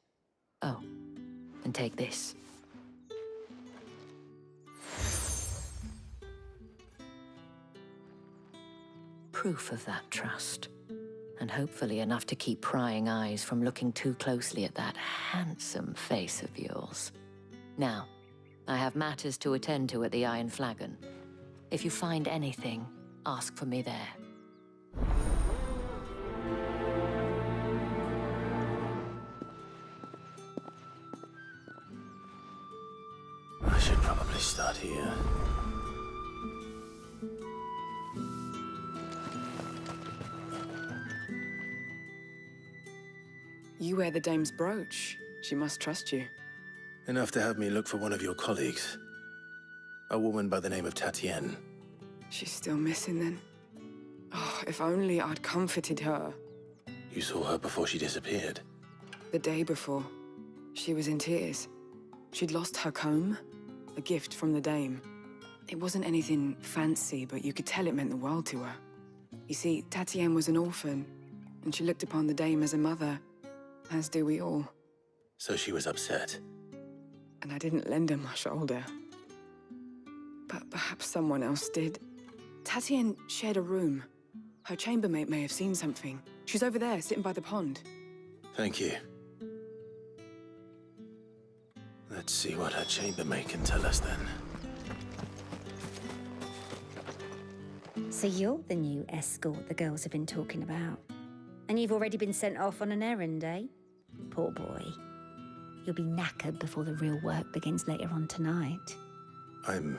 Oh, and take this. Proof of that trust. And hopefully enough to keep prying eyes from looking too closely at that handsome face of yours. Now, I have matters to attend to at the Iron Flagon. If you find anything, ask for me there. I should probably start here. You wear the dame's brooch. She must trust you. Enough to have me look for one of your colleagues. A woman by the name of Tatienne. She's still missing then. Oh, if only I'd comforted her. You saw her before she disappeared. The day before. She was in tears. She'd lost her comb, a gift from the dame. It wasn't anything fancy, but you could tell it meant the world to her. You see, Tatienne was an orphan, and she looked upon the dame as a mother, as do we all. So she was upset. And I didn't lend her my shoulder. But perhaps someone else did. Tatienne shared a room. Her chambermaid may have seen something. She's over there, sitting by the pond. Thank you. Let's see what her chambermaid can tell us then. So you're the new escort the girls have been talking about. And you've already been sent off on an errand, eh? Poor boy. You'll be knackered before the real work begins later on tonight. I'm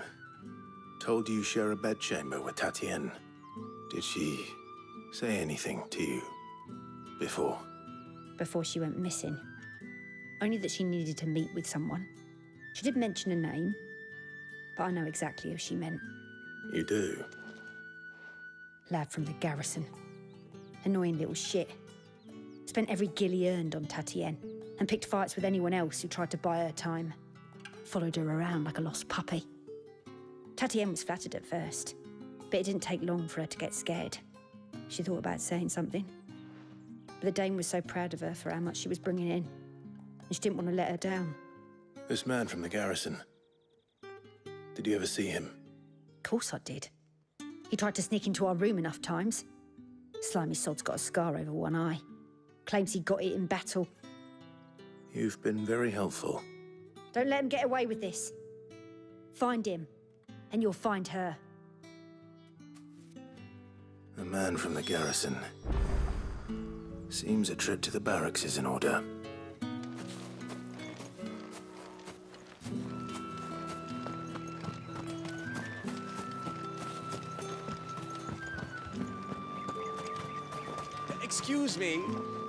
told you share a bedchamber with Tatienne. Did she say anything to you before? Before she went missing. Only that she needed to meet with someone. She did mention a name, but I know exactly who she meant. You do? Lad from the garrison. Annoying little shit. Spent every guil he earned on Tatienne, and picked fights with anyone else who tried to buy her time. Followed her around like a lost puppy. Tatienne was flattered at first, but it didn't take long for her to get scared. She thought about saying something. But the dame was so proud of her for how much she was bringing in, and she didn't want to let her down. This man from the garrison. Did you ever see him? Of course I did. He tried to sneak into our room enough times. Slimy sod's got a scar over one eye. Claims he got it in battle. You've been very helpful. Don't let him get away with this. Find him, and you'll find her. The man from the garrison. Seems a trip to the barracks is in order. Excuse me,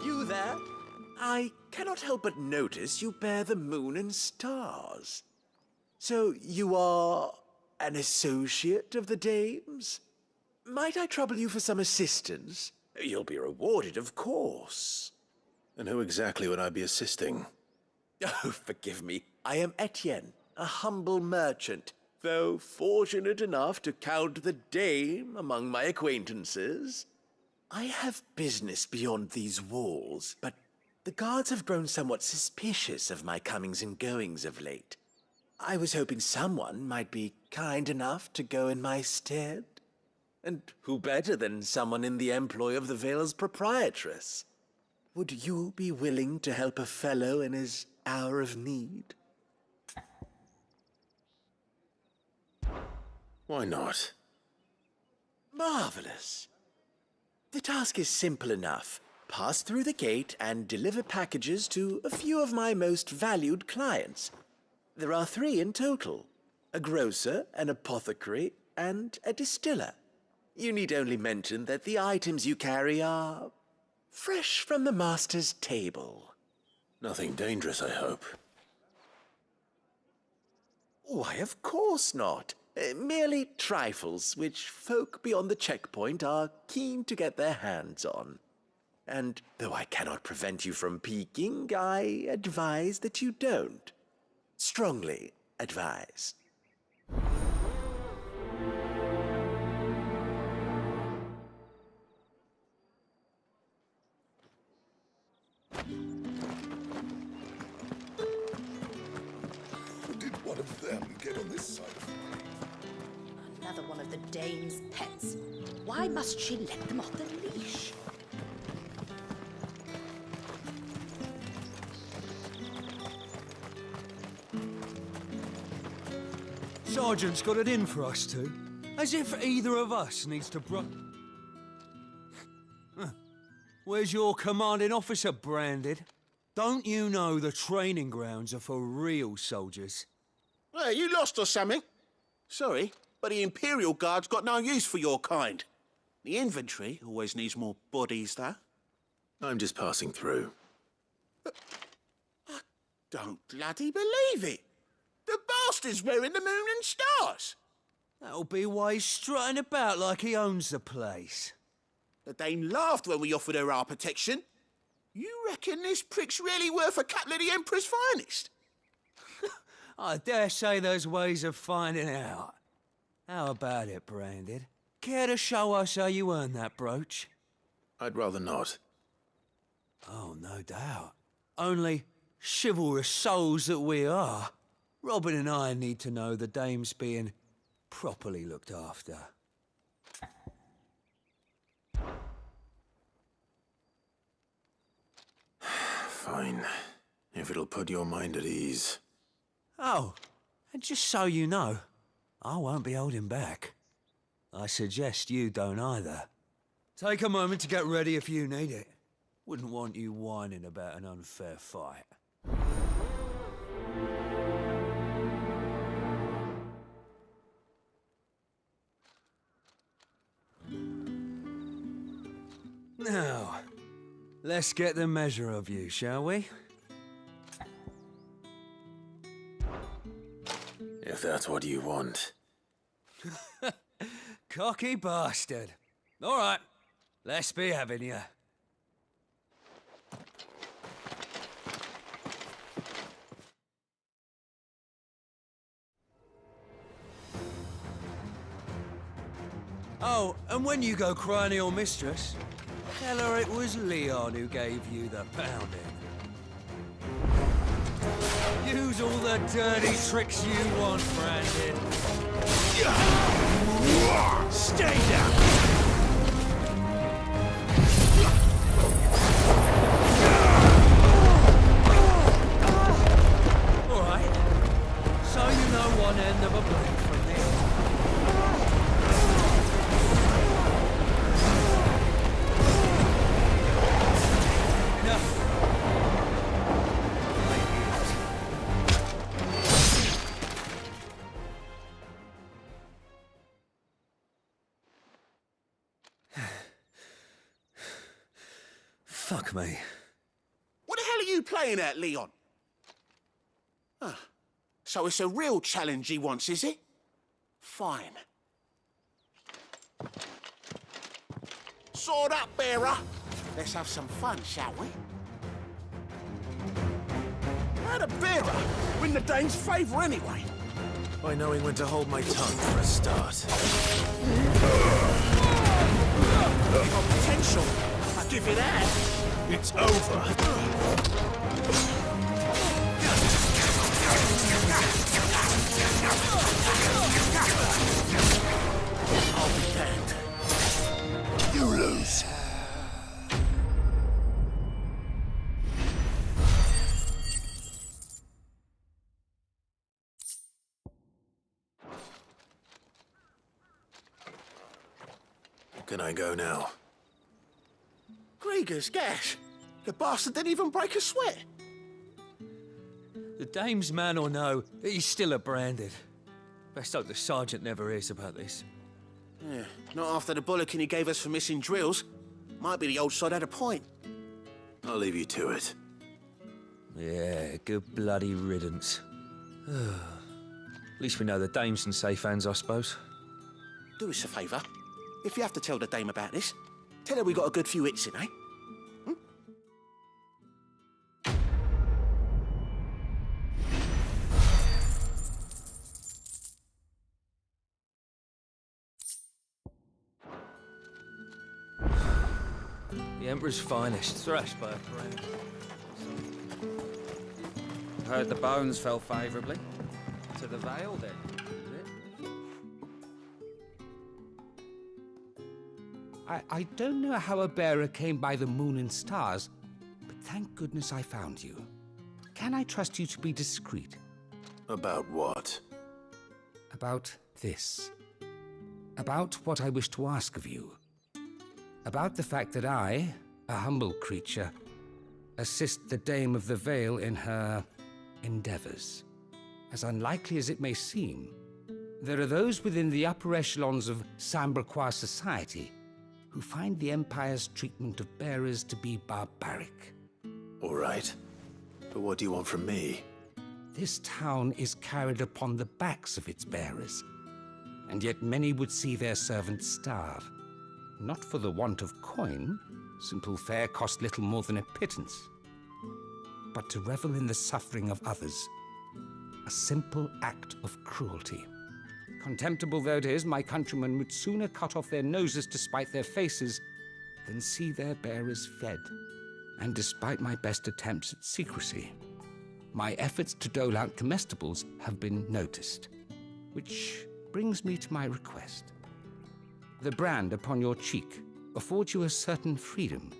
you there? I cannot help but notice you bear the moon and stars. So you are an associate of the dame's? Might I trouble you for some assistance? You'll be rewarded, of course. And who exactly would I be assisting? Oh, forgive me. I am Etienne, a humble merchant, though fortunate enough to count the dame among my acquaintances. I have business beyond these walls, but the guards have grown somewhat suspicious of my comings and goings of late. I was hoping someone might be kind enough to go in my stead. And who better than someone in the employ of the Vale's proprietress? Would you be willing to help a fellow in his hour of need? Why not? Marvelous. The task is simple enough. Pass through the gate and deliver packages to a few of my most valued clients. There are 3 in total: a grocer, an apothecary, and a distiller. You need only mention that the items you carry are fresh from the master's table. Nothing dangerous, I hope. Why, of course not. Merely trifles which folk beyond the checkpoint are keen to get their hands on. And though I cannot prevent you from peeking, I advise that you don't. Strongly advise. them and get on this side of Another one of the Dame's pets. Why must she let them off the leash? Sergeant's got it in for us two. As if either of us needs to Where's your commanding officer, Branded? Don't you know the training grounds are for real soldiers? Well, you lost or something? Sorry, but the Imperial Guard's got no use for your kind. The infantry always needs more bodies, though. I'm just passing through. I don't bloody believe it. The bastard's wearing the moon and stars. That'll be why he's strutting about like he owns the place. The Dame laughed when we offered her our protection. You reckon this prick's really worth a couple of the Emperor's finest? I dare say there's ways of finding out. How about it, Branded? Care to show us how you earned that brooch? I'd rather not. Oh, no doubt. Only chivalrous souls that we are, Robin and I need to know the Dame's being properly looked after. Fine. If it'll put your mind at ease. Oh, and just so you know, I won't be holding back. I suggest you don't either. Take a moment to get ready if you need it. Wouldn't want you whining about an unfair fight. Now, let's get the measure of you, shall we? If that's what you want. Cocky bastard. All right, let's be having you. Oh, and when you go crying to your mistress, tell her it was Leon who gave you the pounding. Use all the dirty tricks you want, Brandon. Stay down! All right, so you know one end of a blade from the other. Fuck me. What the hell are you playing at, Leon? Ah, so it's a real challenge he wants, is it? Fine. Sword up, bearer. Let's have some fun, shall we? How'd a bearer win the Dane's favour anyway? By knowing when to hold my tongue for a start. You've got potential. I'll give you that. It's over. I'll be damned. You lose. Can I go now? Grieger's gas. The bastard didn't even break a sweat. The Dame's man or no, he's still a Branded. Best hope the Sergeant never hears about this. Yeah, not after the bollocking he gave us for missing drills. Might be the old sod had a point. I'll leave you to it. Yeah, good bloody riddance. At least we know the Dame's in safe hands, I suppose. Do us a favour. If you have to tell the Dame about this, tell her we got a good few hits in, eh? The Emperor's finest, thrashed by a friend. Heard the bones fell favourably. To the Vale, then, is it? I don't know how a bearer came by the moon and stars, but thank goodness I found you. Can I trust you to be discreet? About what? About this. About what I wish to ask of you. About the fact that I, a humble creature, assist the Dame of the Vale in her endeavors. As unlikely as it may seem, there are those within the upper echelons of Samberquois society who find the Empire's treatment of bearers to be barbaric. All right. But what do you want from me? This town is carried upon the backs of its bearers, and yet many would see their servants starve. Not for the want of coin, simple fare cost little more than a pittance, but to revel in the suffering of others, a simple act of cruelty. Contemptible though it is, my countrymen would sooner cut off their noses to spite their faces than see their bearers fed. And despite my best attempts at secrecy, my efforts to dole out comestibles have been noticed. Which brings me to my request. The brand upon your cheek affords you a certain freedom.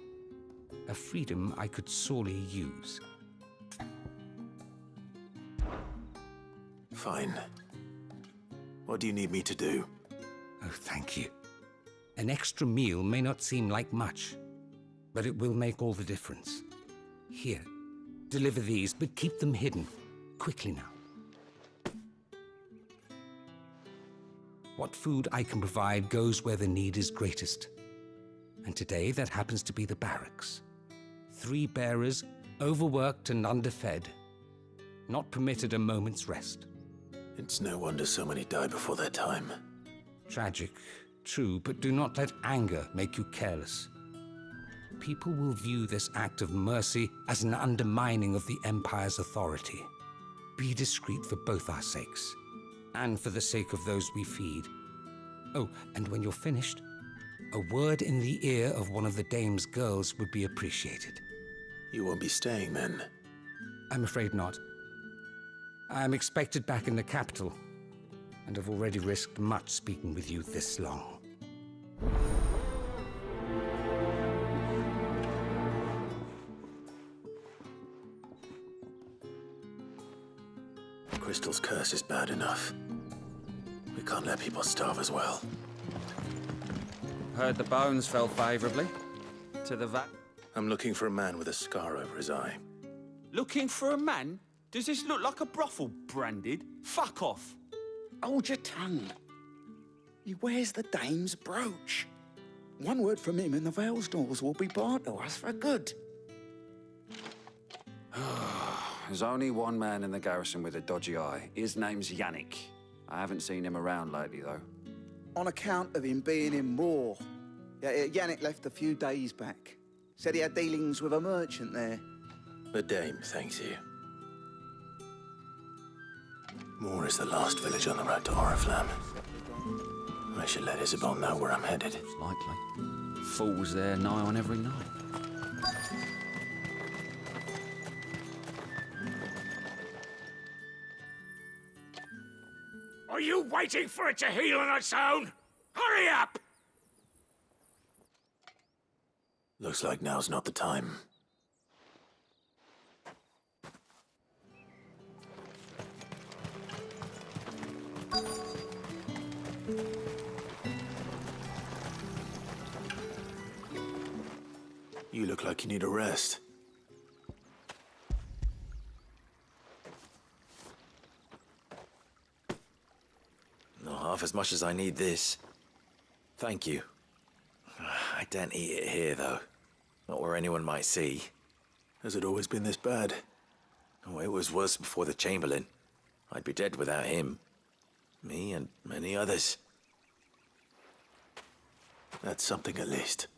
A freedom I could sorely use. Fine. What do you need me to do? Oh, thank you. An extra meal may not seem like much, but it will make all the difference. Here, deliver these, but keep them hidden. Quickly now. What food I can provide goes where the need is greatest. And today, that happens to be the barracks. 3 bearers, overworked and underfed, not permitted a moment's rest. It's no wonder so many die before their time. Tragic, true, but do not let anger make you careless. People will view this act of mercy as an undermining of the Empire's authority. Be discreet for both our sakes, and for the sake of those we feed. Oh, and when you're finished, a word in the ear of one of the Dame's girls would be appreciated. You won't be staying then? I'm afraid not. I'm expected back in the capital, and have already risked much speaking with you this long. Crystal's curse is bad enough. We can't let people starve as well. Heard the bones fell favorably to the vat. I'm looking for a man with a scar over his eye. Looking for a man? Does this look like a brothel, Branded? Fuck off. Hold your tongue. He wears the Dame's brooch. One word from him and the Vale's doors will be barred to us for good. There's only one man in the garrison with a dodgy eye. His name's Yannick. I haven't seen him around lately, though. On account of him being in war. Yeah, Yannick left a few days back. Said he had dealings with a merchant there. The Dame thanks you. Moor is the last village on the road to Oriflamme. I should let Isabel know where I'm headed. Likely. Fools there nigh on every night. Are you waiting for it to heal on its own? Hurry up! Looks like now's not the time. You look like you need a rest. Not half as much as I need this. Thank you. I daren't eat it here, though. Not where anyone might see. Has it always been this bad? Oh, it was worse before the Chamberlain. I'd be dead without him. Me and many others. That's something at least.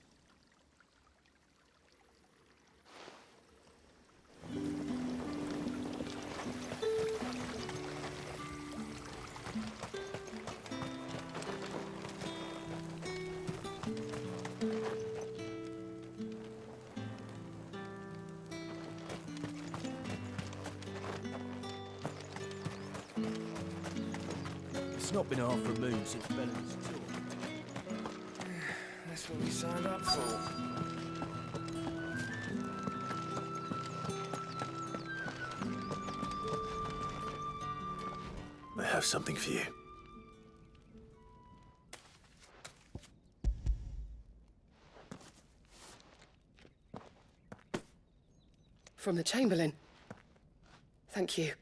It's not been half removed since Bellen's tour. That's what we signed up for. I have something for you. From the Chamberlain. Thank you.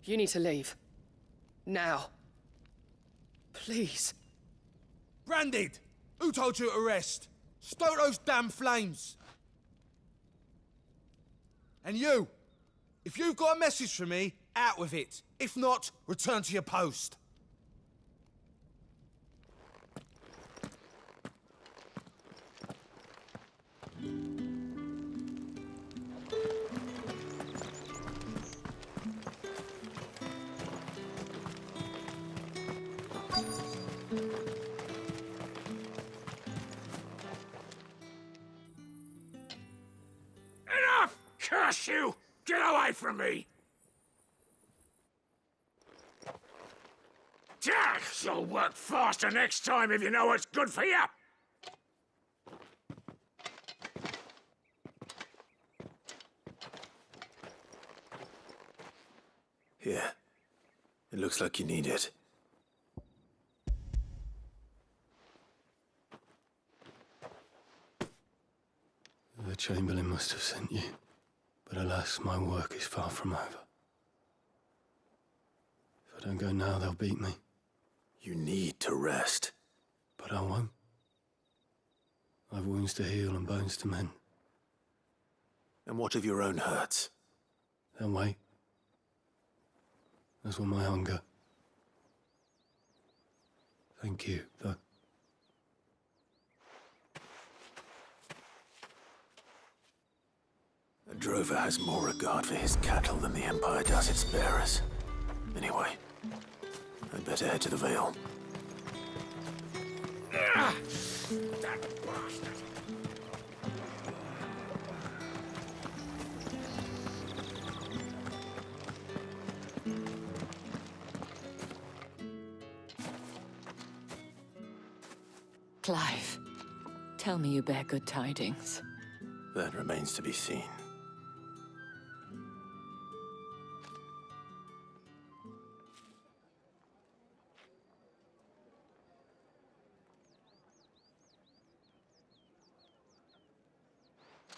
You need to leave. Now. Please. Branded! Who told you to arrest? Stoke those damn flames! And you! If you've got a message for me, out with it. If not, return to your post. Enough! Curse you! Get away from me! You'll work faster next time if you know what's good for you! Here. It looks like you need it. The Chamberlain must have sent you, but alas, my work is far from over. If I don't go now, they'll beat me. You need to rest. But I won't. I've wounds to heal and bones to mend. And what of your own hurts? They'll wait. As will my hunger. Thank you, though. A drover has more regard for his cattle than the Empire does its bearers. Anyway, I'd better head to the Vale. Ah! That bastard! Clive, tell me you bear good tidings. That remains to be seen.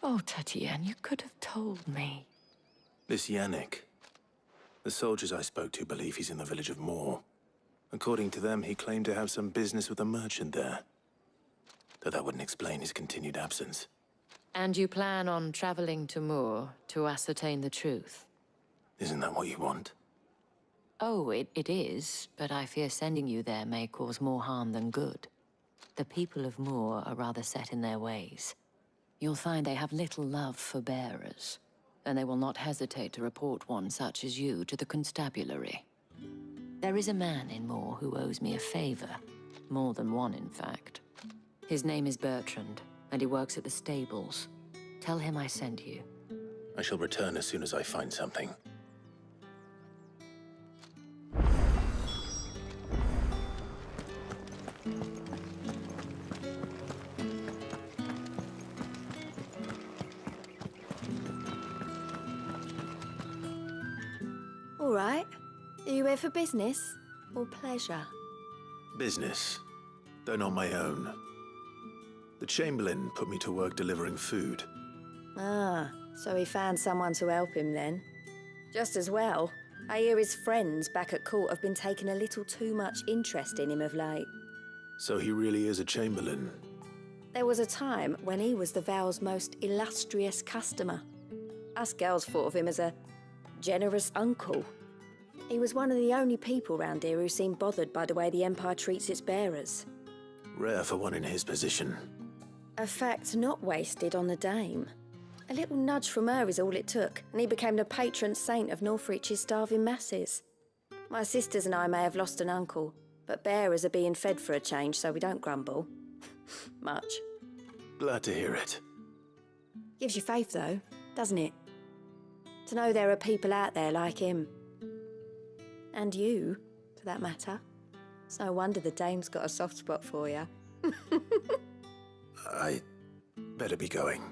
Oh, Tatienne, you could have told me. This Yannick. The soldiers I spoke to believe he's in the village of Moor. According to them, he claimed to have some business with a merchant there. Though that wouldn't explain his continued absence. And you plan on traveling to Moor to ascertain the truth? Isn't that what you want? Oh, it is, but I fear sending you there may cause more harm than good. The people of Moor are rather set in their ways. You'll find they have little love for bearers, and they will not hesitate to report one such as you to the constabulary. There is a man in Moor who owes me a favor. More than one, in fact. His name is Bertrand, and he works at the stables. Tell him I sent you. I shall return as soon as I find something. All right. Are you here for business or pleasure? Business, though not my own. The Chamberlain put me to work delivering food. Ah, so he found someone to help him then. Just as well. I hear his friends back at court have been taking a little too much interest in him of late. So he really is a Chamberlain. There was a time when he was the Vale's most illustrious customer. Us girls thought of him as a generous uncle. He was one of the only people round here who seemed bothered by the way the Empire treats its bearers. Rare for one in his position. A fact not wasted on the Dame. A little nudge from her is all it took, and he became the patron saint of Northreach's starving masses. My sisters and I may have lost an uncle, but bearers are being fed for a change, so we don't grumble. Much. Glad to hear it. Gives you faith, though, doesn't it? To know there are people out there like him. And you, for that matter. It's no wonder the dame's got a soft spot for you. I better be going.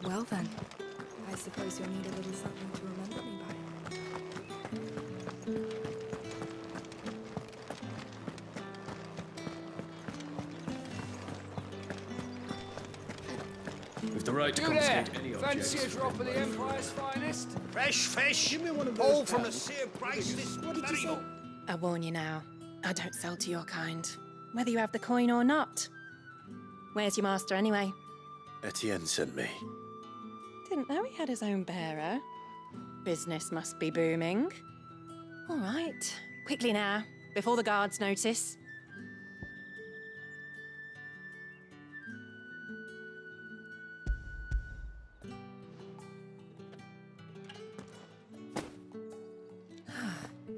Well then, I suppose you'll need a little something to remember me by. With the right to You there! confiscate any Fancy a objects. drop of the Empire's finest? Fresh fish! Give me one of those. All from the same priceless. What did you say? I warn you now, I don't sell to your kind, whether you have the coin or not. Where's your master anyway? Etienne sent me. Didn't know he had his own bearer. Business must be booming. All right, quickly now, before the guards notice.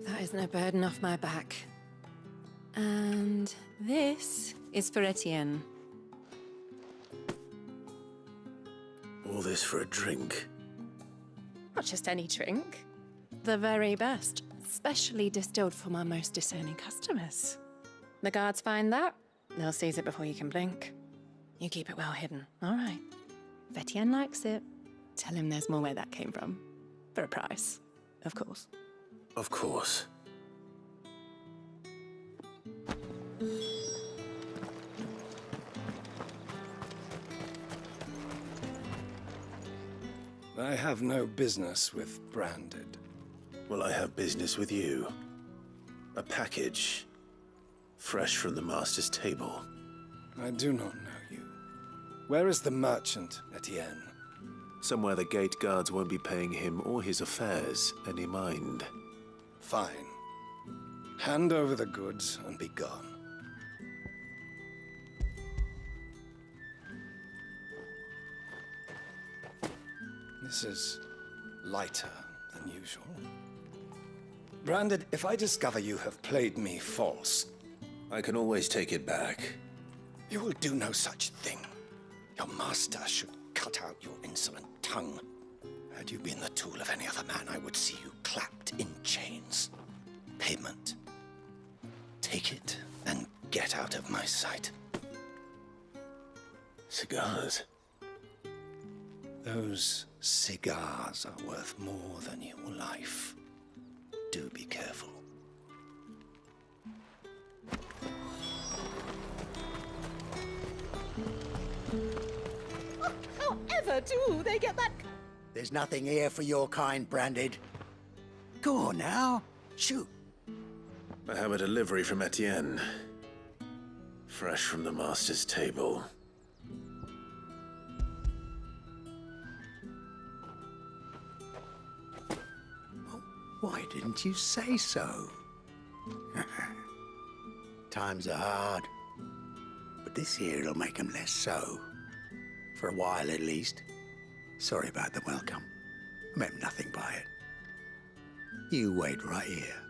That is no burden off my back. And this is for Etienne. All this for a drink. Not just any drink. The very best, specially distilled for my most discerning customers. The guards find that, they'll seize it before you can blink. You keep it well hidden, all right? If Etienne likes it, tell him there's more where that came from. For a price, of course. Of course. I have no business with Branded. Well, I have business with you. A package. Fresh from the master's table. I do not know you. Where is the merchant, Etienne? Somewhere the gate guards won't be paying him or his affairs any mind. Fine. Hand over the goods and be gone. This is lighter than usual. Branded, if I discover you have played me false... I can always take it back. You will do no such thing. Your master should cut out your insolent tongue. Had you been the tool of any other man, I would see you clapped in chains. Payment. Take it and get out of my sight. Cigars? Those cigars are worth more than your life. Do be careful. However do they get that? There's nothing here for your kind, Branded. Go on now, shoot. I have a delivery from Etienne. Fresh from the master's table. Why didn't you say so? Times are hard, but this here'll make 'em less so. For a while, at least. Sorry about the welcome. I meant nothing by it. You wait right here.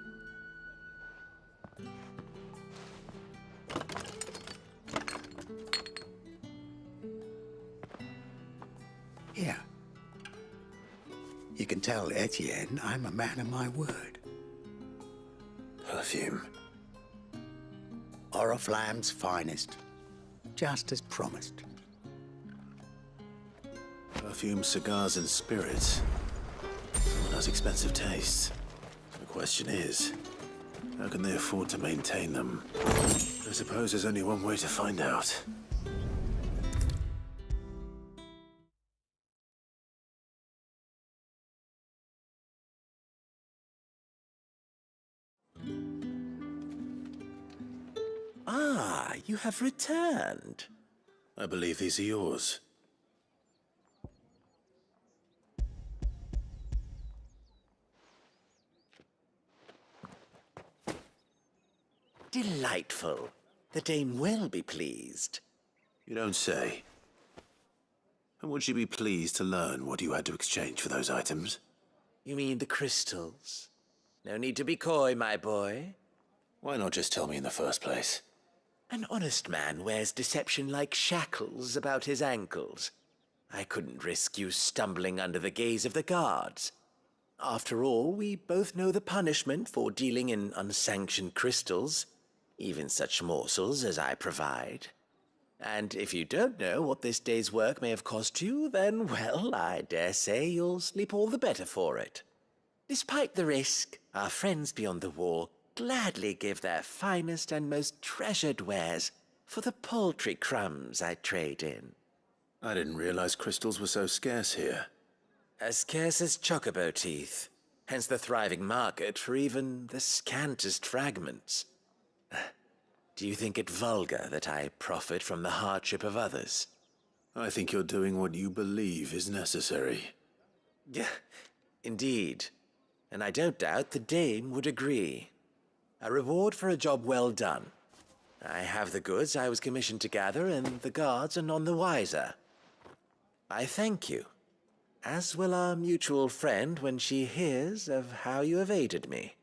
Here. You can tell Etienne I'm a man of my word. Perfume. Oriflamme's finest. Just as promised. Perfume, cigars, and spirits. Someone has expensive tastes. The question is, how can they afford to maintain them? I suppose there's only one way to find out. Ah, you have returned. I believe these are yours. Delightful. The dame will be pleased. You don't say. And would she be pleased to learn what you had to exchange for those items? You mean the crystals? No need to be coy, my boy. Why not just tell me in the first place? An honest man wears deception like shackles about his ankles. I couldn't risk you stumbling under the gaze of the guards. After all, we both know the punishment for dealing in unsanctioned crystals, even such morsels as I provide. And if you don't know what this day's work may have cost you, then, well, I dare say you'll sleep all the better for it. Despite the risk, our friends beyond the wall gladly give their finest and most treasured wares for the paltry crumbs I trade in. I didn't realize crystals were so scarce here. As scarce as chocobo teeth, hence the thriving market for even the scantest fragments. Do you think it vulgar that I profit from the hardship of others? I think you're doing what you believe is necessary. Yeah, indeed. And I don't doubt the dame would agree. A reward for a job well done. I have the goods I was commissioned to gather, and the guards are none the wiser. I thank you, as will our mutual friend when she hears of how you have aided me.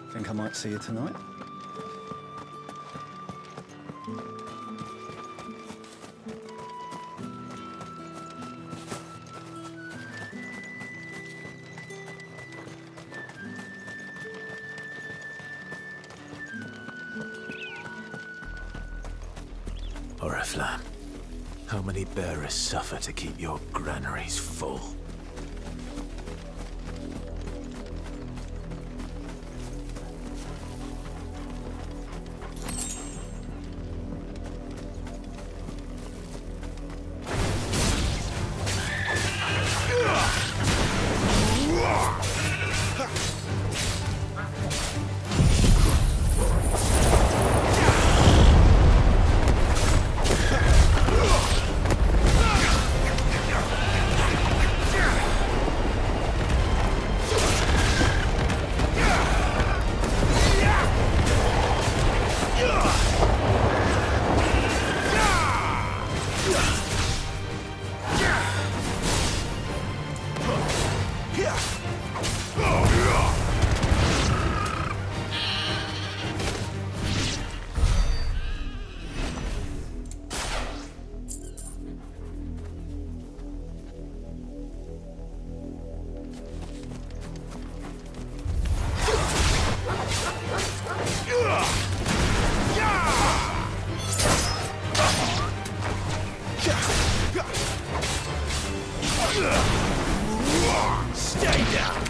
Think I might see you tonight? Oriflamme, how many bearers suffer to keep your granaries full? Stay down!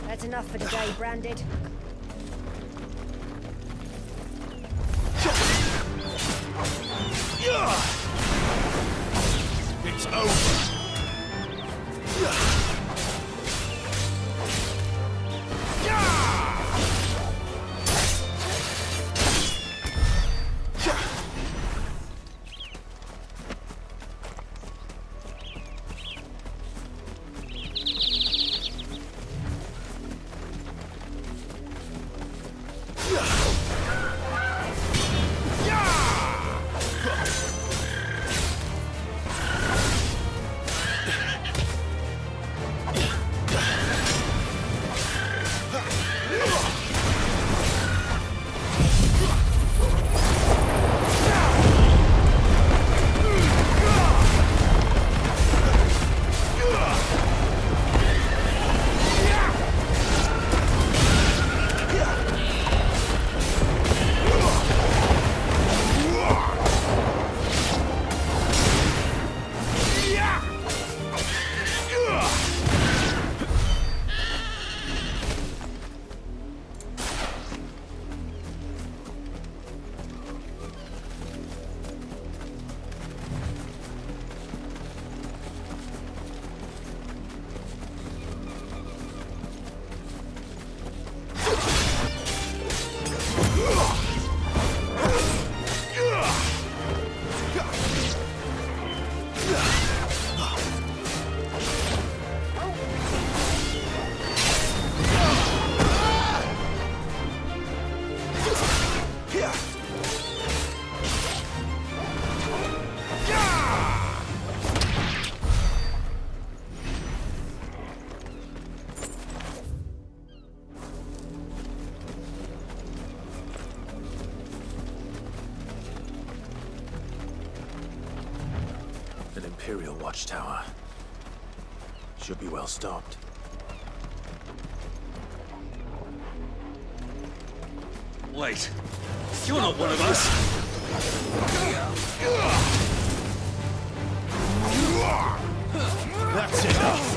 That's enough for today, Branded. It's over. Imperial Watchtower. Should be well stocked. Wait, you're not one of us! That's enough!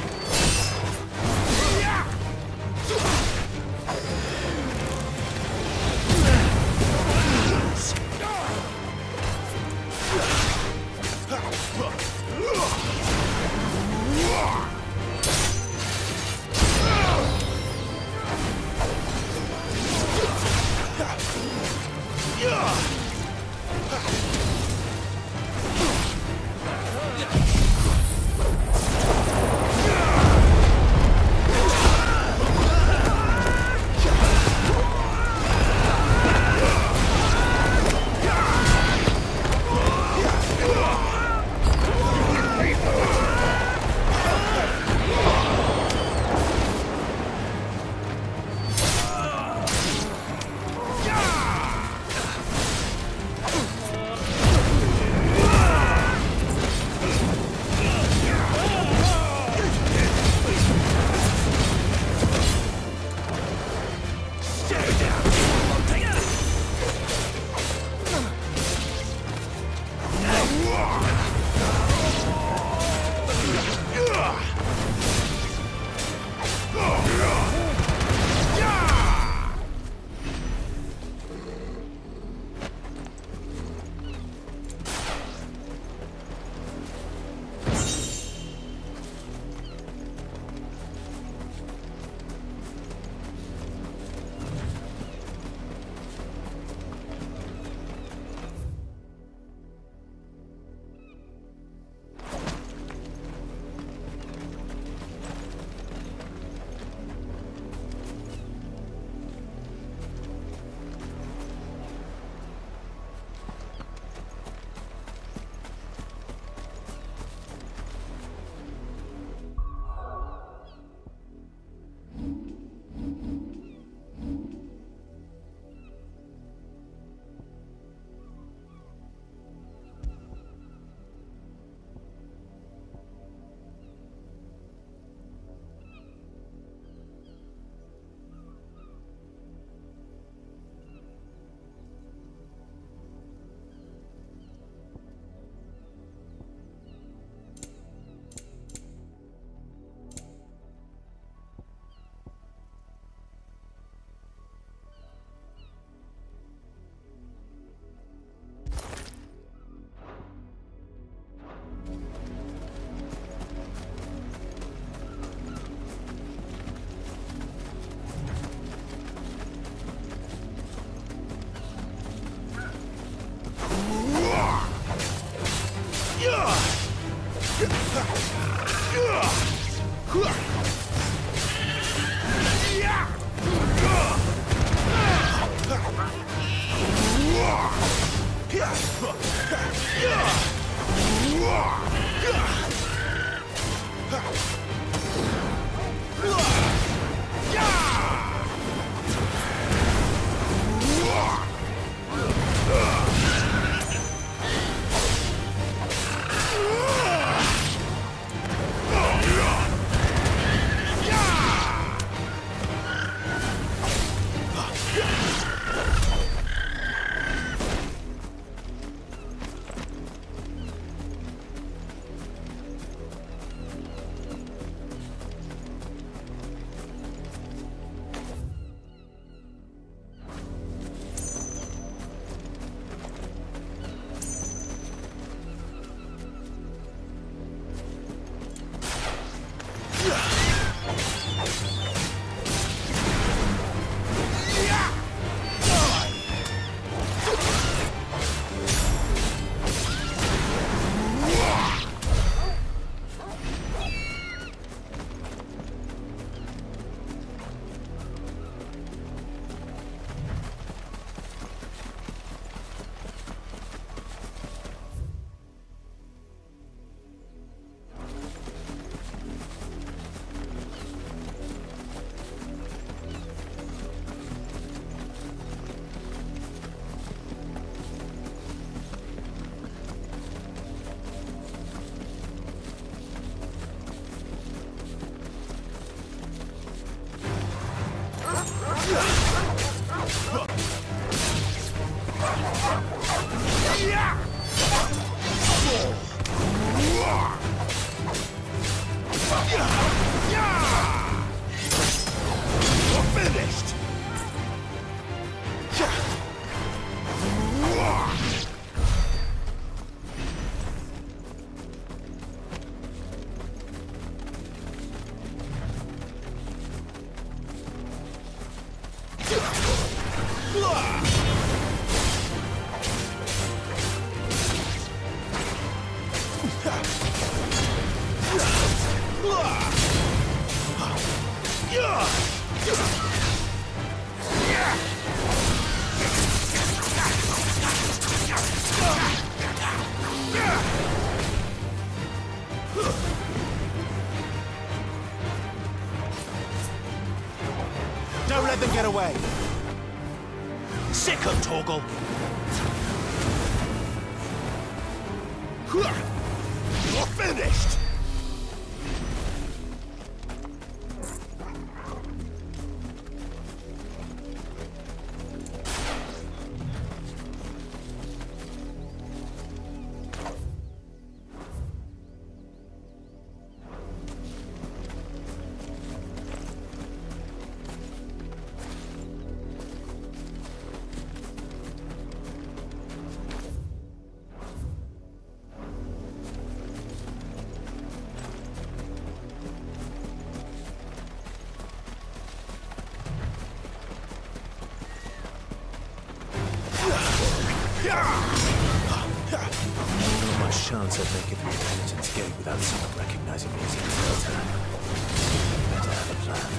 Don't let them get away! Sick of Torgal! You're finished! Not much chance I'd make it through Penitent's Gate without someone recognizing me as a deserter. Better have a plan.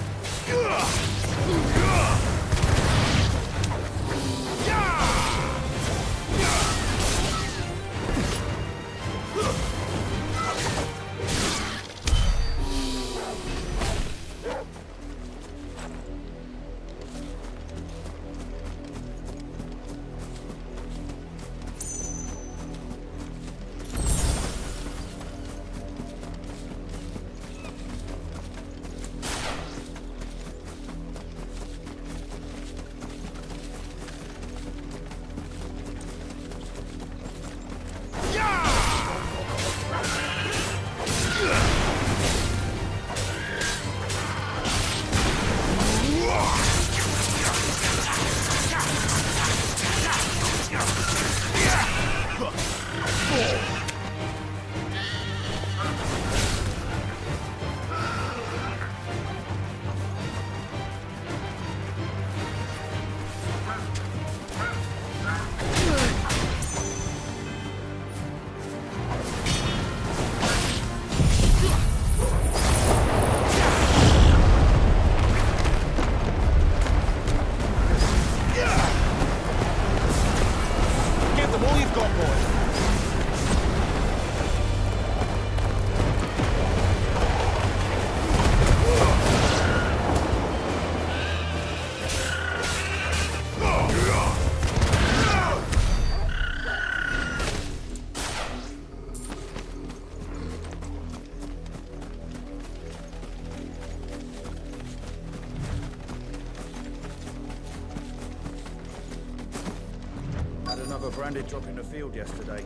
Another branded drop in the field yesterday.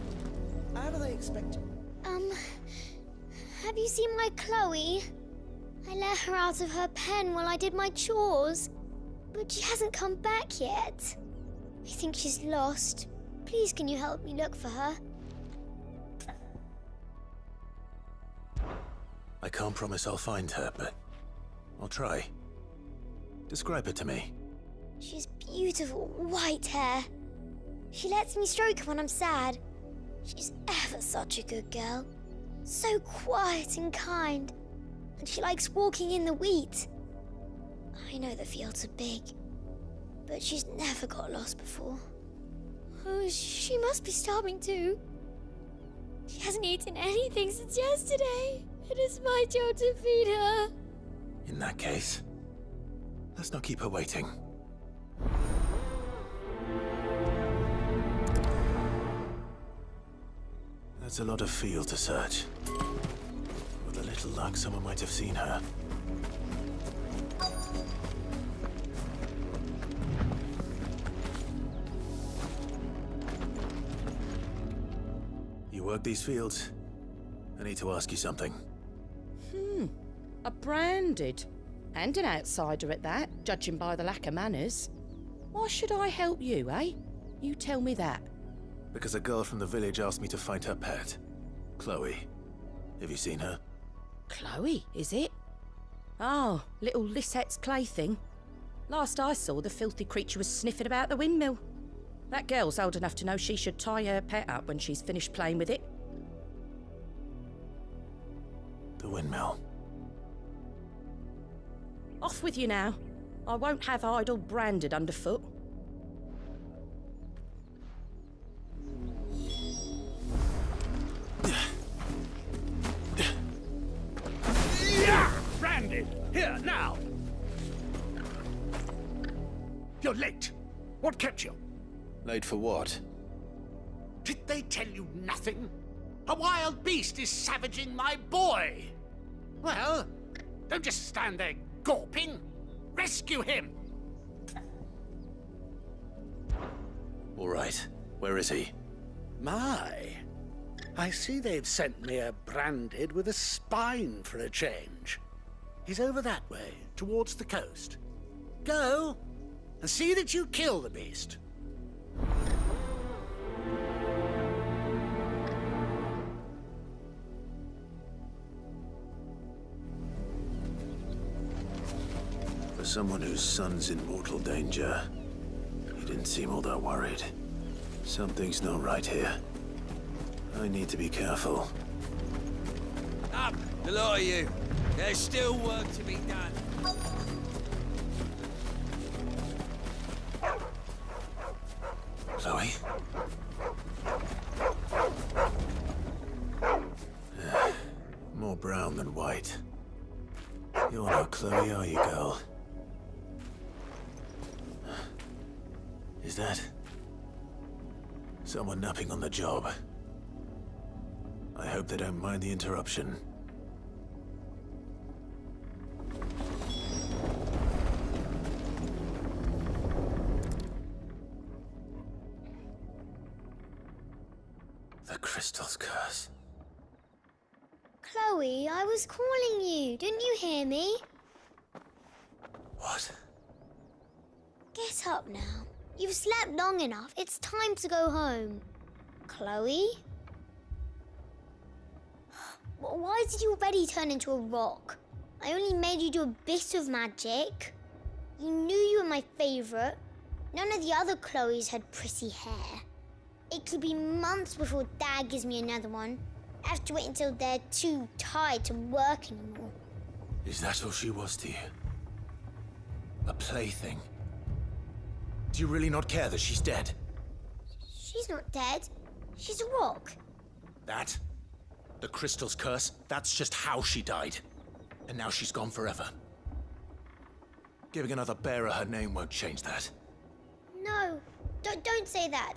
How do they expect... Have you seen my Chloe? I let her out of her pen while I did my chores. But she hasn't come back yet. I think she's lost. Please, can you help me look for her? I can't promise I'll find her, but I'll try. Describe her to me. She's beautiful white hair. She lets me stroke her when I'm sad. She's ever such a good girl. So quiet and kind. And she likes walking in the wheat. I know the fields are big, but she's never got lost before. Oh, she must be starving too. She hasn't eaten anything since yesterday. It is my job to feed her. In that case, let's not keep her waiting. That's a lot of field to search. With a little luck, someone might have seen her. You work these fields? I need to ask you something. A branded. And an outsider at that, judging by the lack of manners. Why should I help you, eh? You tell me that. Because a girl from the village asked me to find her pet, Chloe. Have you seen her? Chloe, is it? Oh, little Lisette's plaything. Last I saw, the filthy creature was sniffing about the windmill. That girl's old enough to know she should tie her pet up when she's finished playing with it. The windmill. Off with you now. I won't have idle branded underfoot. Yeah! Branded! Here, now! You're late. What kept you? Late for what? Did they tell you nothing? A wild beast is savaging my boy! Well, don't just stand there gawping. Rescue him! All right. Where is he? My. I see they've sent me a branded with a spine for a change. He's over that way, towards the coast. Go, and see that you kill the beast. For someone whose son's in mortal danger, he didn't seem all that worried. Something's not right here. I need to be careful. Up, the lot of you. There's still work to be done. Chloe? More brown than white. You're not Chloe, are you, girl? Is that someone napping on the job? I hope they don't mind the interruption. The crystal's curse. Chloe, I was calling you. Didn't you hear me? What? Get up now. You've slept long enough. It's time to go home. Chloe? Why did you already turn into a rock? I only made you do a bit of magic. You knew you were my favourite. None of the other Chloes had pretty hair. It could be months before Dad gives me another one. I have to wait until they're too tired to work anymore. Is that all she was to you? A plaything? Do you really not care that she's dead? She's not dead. She's a rock. That? The crystal's curse? That's just how she died. And now she's gone forever. Giving another bearer her name won't change that. No, don't say that.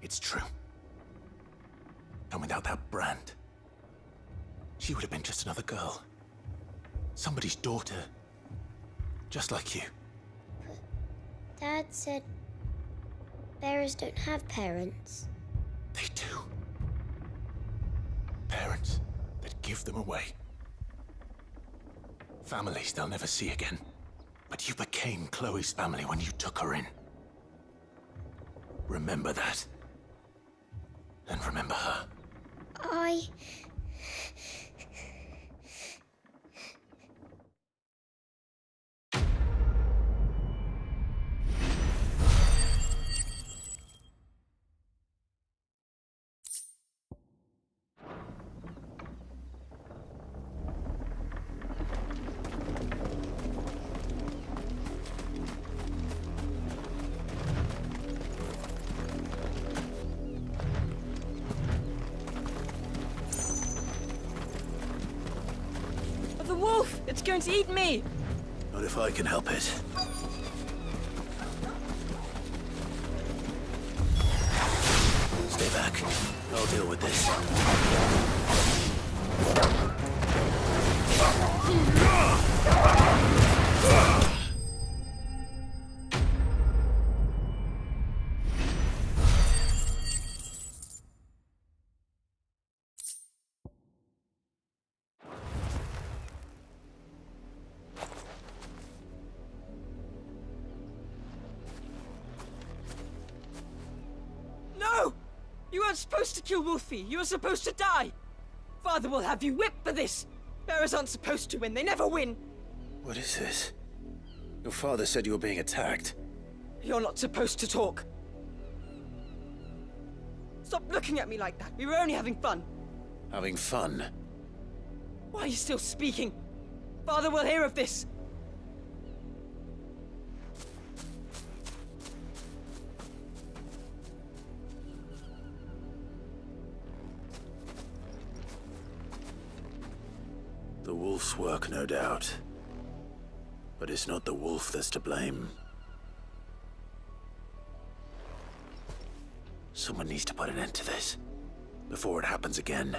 It's true. And without that brand, she would have been just another girl. Somebody's daughter. Just like you. But Dad said bearers don't have parents. They do. Parents that give them away. Families they'll never see again. But you became Chloe's family when you took her in. Remember that. And remember her. The wolf! It's going to eat me! Not if I can help it. Stay back. I'll deal with this. No! You weren't supposed to kill Wolfie. You were supposed to die. Father will have you whipped for this. Bearers aren't supposed to win. They never win. What is this? Your father said you were being attacked. You're not supposed to talk. Stop looking at me like that. We were only having fun. Having fun? Why are you still speaking? Father will hear of this. The wolf's work, no doubt. But it's not the wolf that's to blame. Someone needs to put an end to this, before it happens again.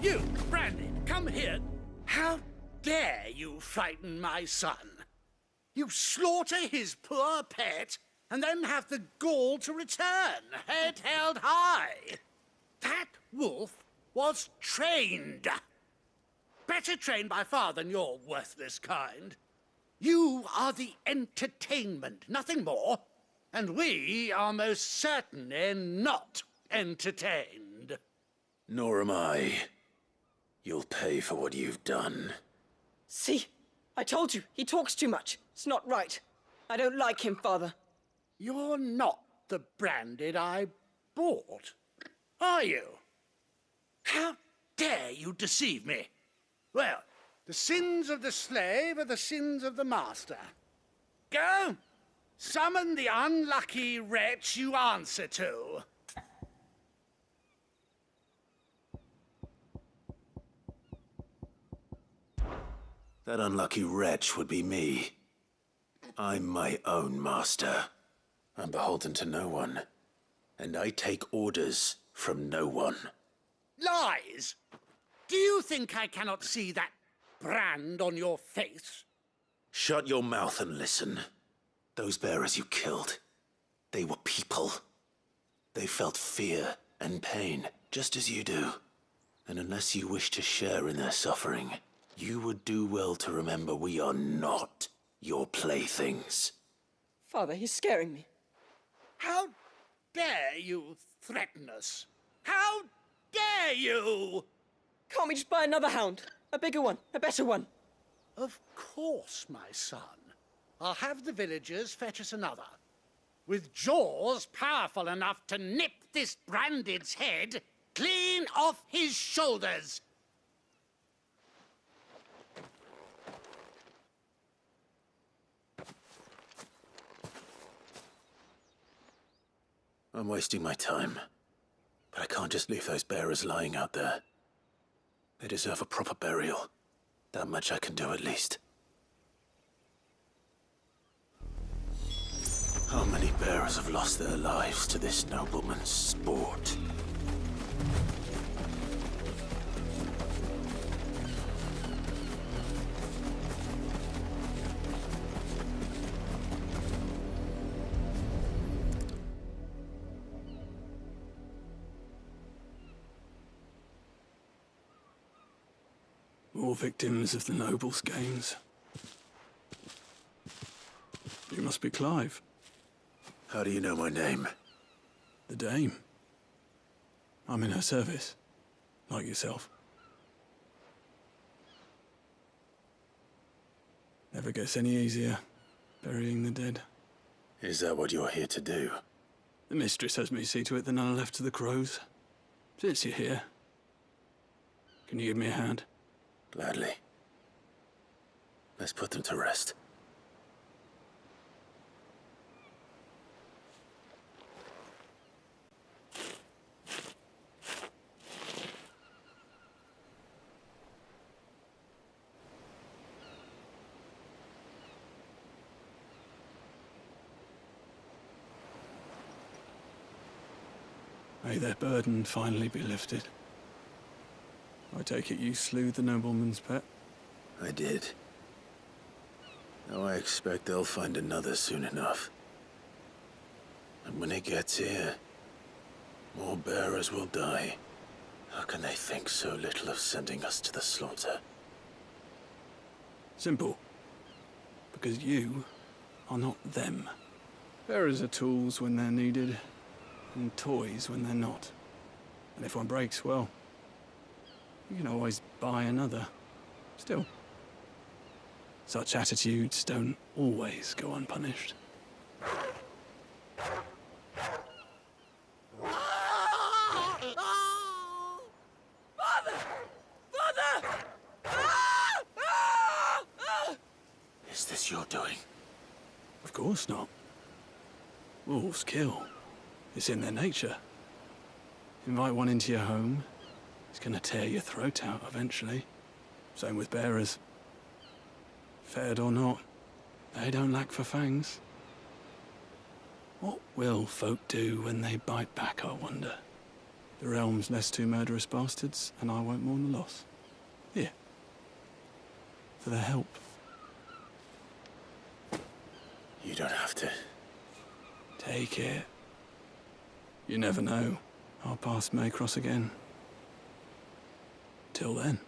You, Brandon, come here. How dare you frighten my son? You slaughter his poor pet, and then have the gall to return, head held high. That wolf was trained. Better trained by far than your worthless kind. You are the entertainment, nothing more. And we are most certainly not entertained. Nor am I. You'll pay for what you've done. See? I told you, he talks too much. It's not right. I don't like him, Father. You're not the Branded I bought, are you? How dare you deceive me? Well, the sins of the slave are the sins of the master. Go! Summon the unlucky wretch you answer to. That unlucky wretch would be me. I'm my own master. I'm beholden to no one. And I take orders from no one. Lies! Do you think I cannot see that brand on your face? Shut your mouth and listen. Those bearers you killed, they were people. They felt fear and pain, just as you do. And unless you wish to share in their suffering, you would do well to remember we are not your playthings. Father, he's scaring me. How dare you threaten us? How dare you? Can't we just buy another hound? A bigger one, a better one. Of course, my son. I'll have the villagers fetch us another. With jaws powerful enough to nip this Branded's head clean off his shoulders. I'm wasting my time. But I can't just leave those bearers lying out there. They deserve a proper burial. That much I can do at least. How many bearers have lost their lives to this nobleman's sport? More victims of the nobles' games. You must be Clive. How do you know my name? The Dame. I'm in her service, like yourself. Never gets any easier, burying the dead. Is that what you're here to do? The mistress has me see to it that none are left to the crows. Since you're here, can you give me a hand? Gladly. Let's put them to rest. May their burden finally be lifted. I take it you slew the nobleman's pet? I did. Now I expect they'll find another soon enough. And when it gets here, more bearers will die. How can they think so little of sending us to the slaughter? Simple. Because you are not them. Bearers are tools when they're needed, and toys when they're not. And if one breaks, well, you can always buy another. Still, such attitudes don't always go unpunished. Is this your doing? Of course not. Wolves kill. It's in their nature. Invite one into your home, it's gonna tear your throat out eventually. Same with bearers. Fed or not, they don't lack for fangs. What will folk do when they bite back, I wonder? The realm's less two murderous bastards, and I won't mourn the loss. Here. For their help. You don't have to. Take it. You never know. Our paths may cross again. Till then.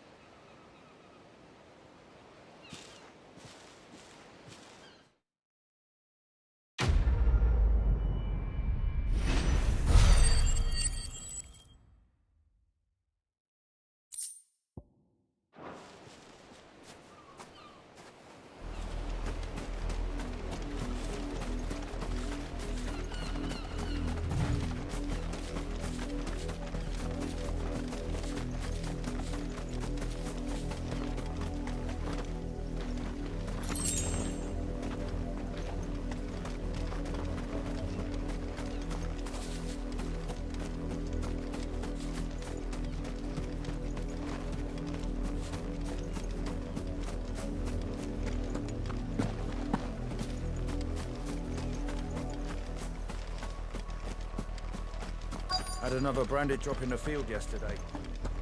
Had another branded drop in the field yesterday.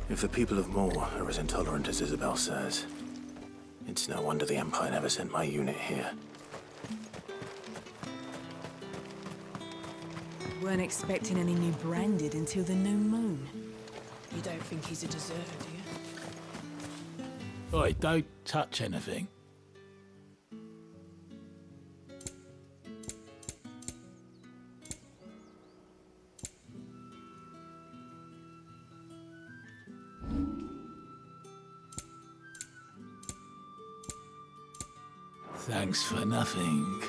If the people of Moor are as intolerant as Isabel says, it's no wonder the Empire never sent my unit here. Weren't expecting any new branded until the new moon. You don't think he's a deserter, do you? Oi, don't touch anything. Thanks for nothing.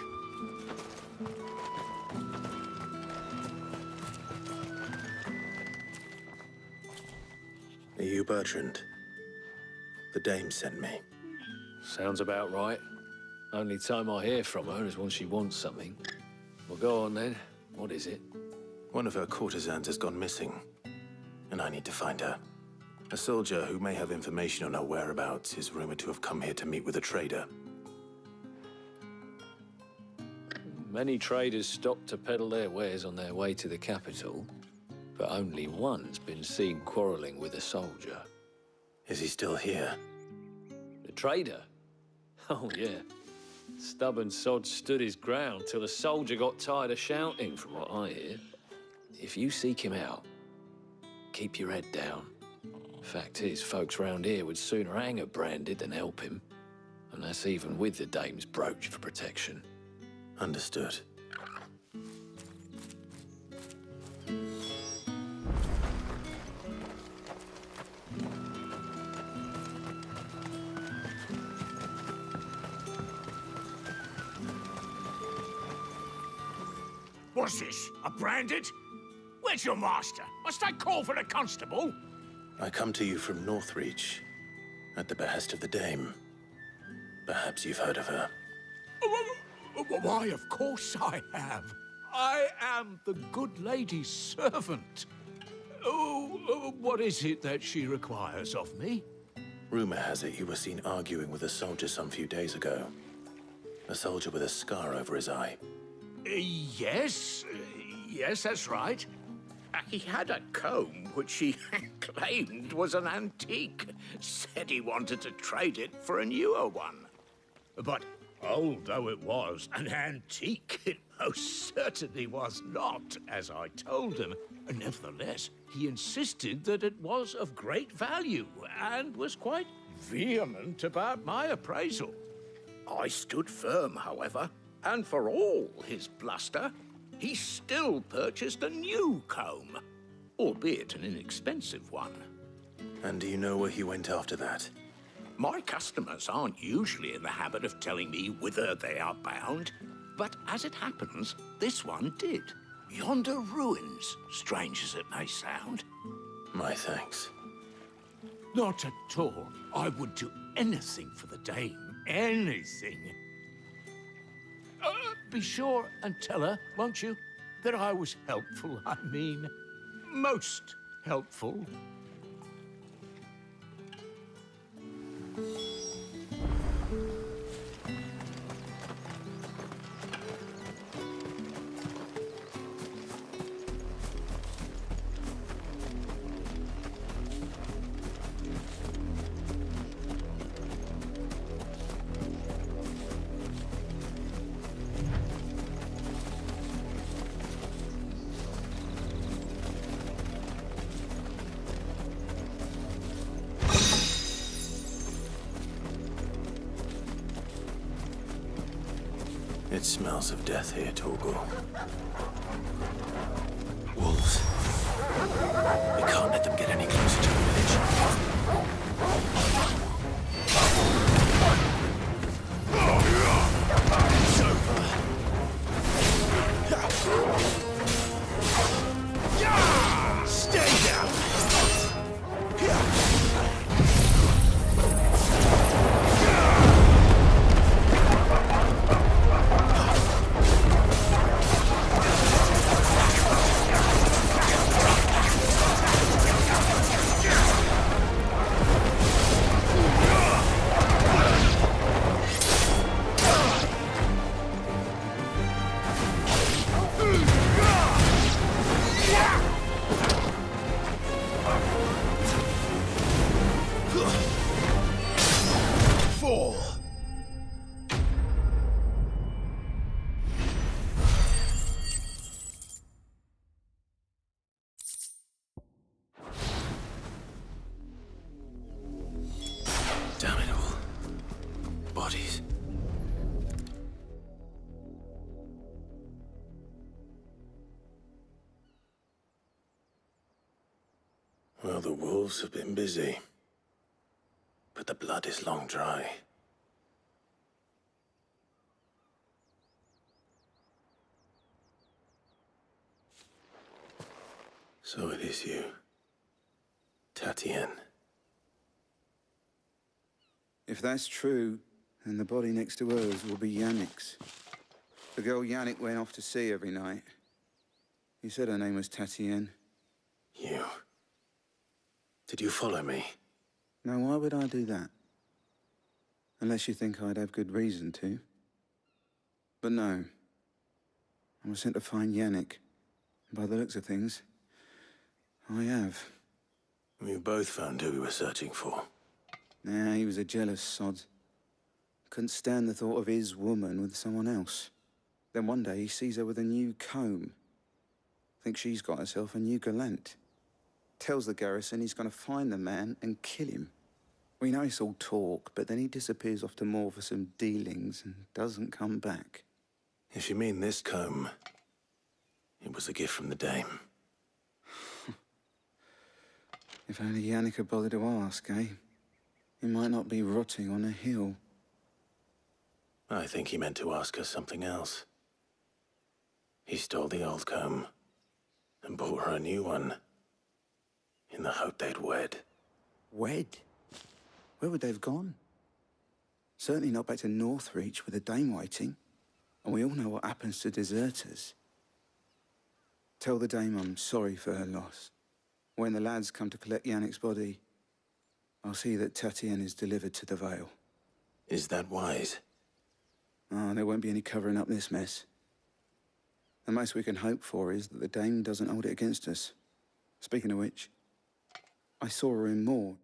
Are you Bertrand? The dame sent me. Sounds about right. Only time I hear from her is when she wants something. Well, go on then. What is it? One of her courtesans has gone missing, and I need to find her. A soldier who may have information on her whereabouts is rumored to have come here to meet with a trader. Many traders stop to peddle their wares on their way to the capital, but only one's been seen quarreling with a soldier. Is he still here? The trader? Oh, yeah. Stubborn sod stood his ground till the soldier got tired of shouting, from what I hear. If you seek him out, keep your head down. Fact is, folks round here would sooner hang a branded than help him. And that's even with the dame's brooch for protection. Understood. What's this? A branded? Where's your master? Must I call for a constable? I come to you from Northreach, at the behest of the dame. Perhaps you've heard of her. Why, of course I have. I am the good lady's servant. Oh, what is it that she requires of me? Rumor has it you were seen arguing with a soldier some few days ago. A soldier with a scar over his eye. Yes, that's right. He had a comb which he claimed was an antique. Said he wanted to trade it for a newer one. But old though it was, an antique it most certainly was not, as I told him. Nevertheless, he insisted that it was of great value and was quite vehement about my appraisal. I stood firm, however, And for all his bluster, he still purchased a new comb, albeit an inexpensive one. And do you know where he went after that? My customers aren't usually in the habit of telling me whither they are bound, but as it happens, this one did. Yonder ruins, strange as it may sound. My thanks. Not at all. I would do anything for the dame. Anything. Be sure and tell her, won't you, that I was helpful. I mean, most helpful. It smells of death here, Torgal. Wolves. We can't let them get any closer to the village. It's over. Stay down! Damn it all. Bodies. Well, the wolves have been busy. But the blood is long dry. So it is you, Tatienne. If that's true, then the body next to hers will be Yannick's. The girl Yannick went off to see every night. He said her name was Tatienne. You. Did you follow me? Now, why would I do that? Unless you think I'd have good reason to. But no. I was sent to find Yannick. By the looks of things, I have. We both found who we were searching for. Nah, he was a jealous sod. Couldn't stand the thought of his woman with someone else. Then one day he sees her with a new comb. Thinks she's got herself a new gallant. Tells the garrison he's gonna find the man and kill him. We know it's all talk, but then he disappears off to Moor for some dealings and doesn't come back. If you mean this comb, it was a gift from the dame. If only Yannick had bothered to ask, eh? He might not be rotting on a hill. I think he meant to ask her something else. He stole the old comb and bought her a new one in the hope they'd wed. Wed? Where would they have gone? Certainly not back to Northreach with a dame waiting. And we all know what happens to deserters. Tell the dame I'm sorry for her loss. When the lads come to collect Yannick's body, I'll see that Tatienne is delivered to the Vale. Is that wise? Oh, there won't be any covering up this mess. The most we can hope for is that the dame doesn't hold it against us. Speaking of which, I saw her in Moor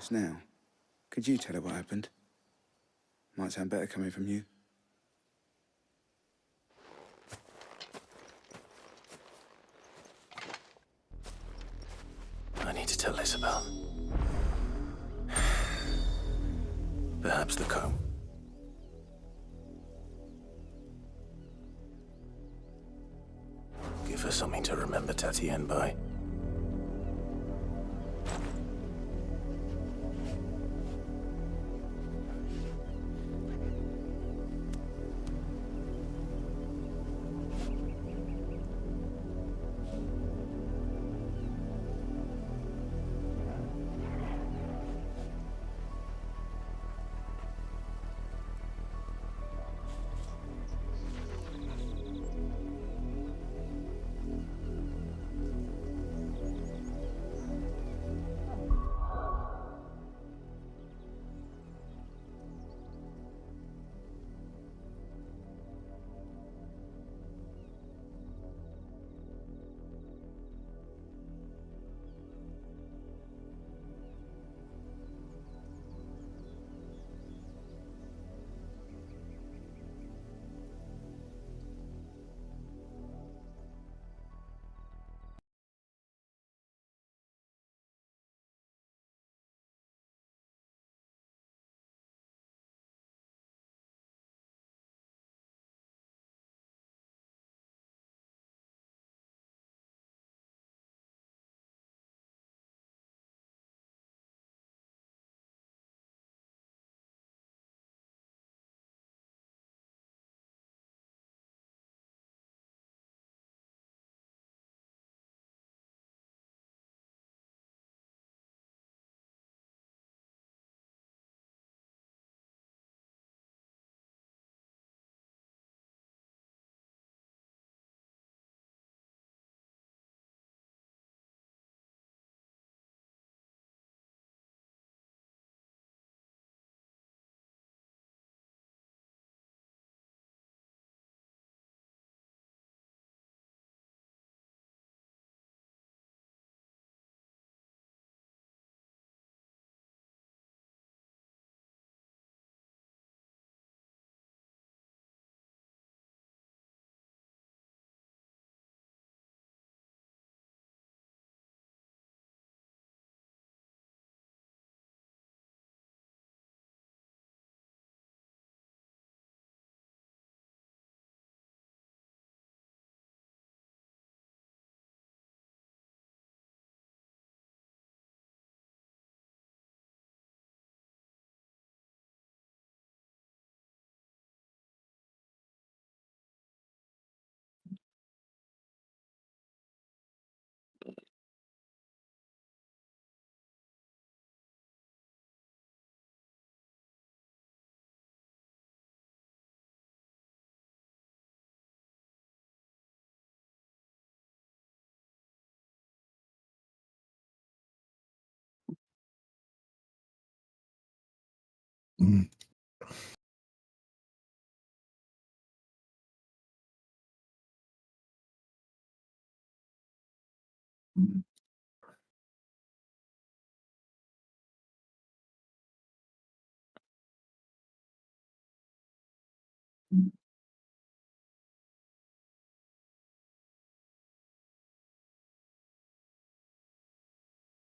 Just now. Could you tell her what happened? Might sound better coming from you. I need to tell Isabel. Perhaps the comb. Give her something to remember Tatienne by.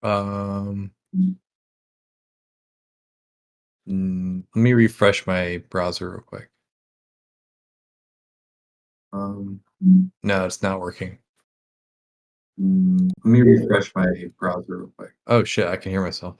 Um, Let me refresh my browser real quick. No, it's not working. Let me refresh my browser real quick. Oh shit, I can hear myself.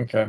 Okay.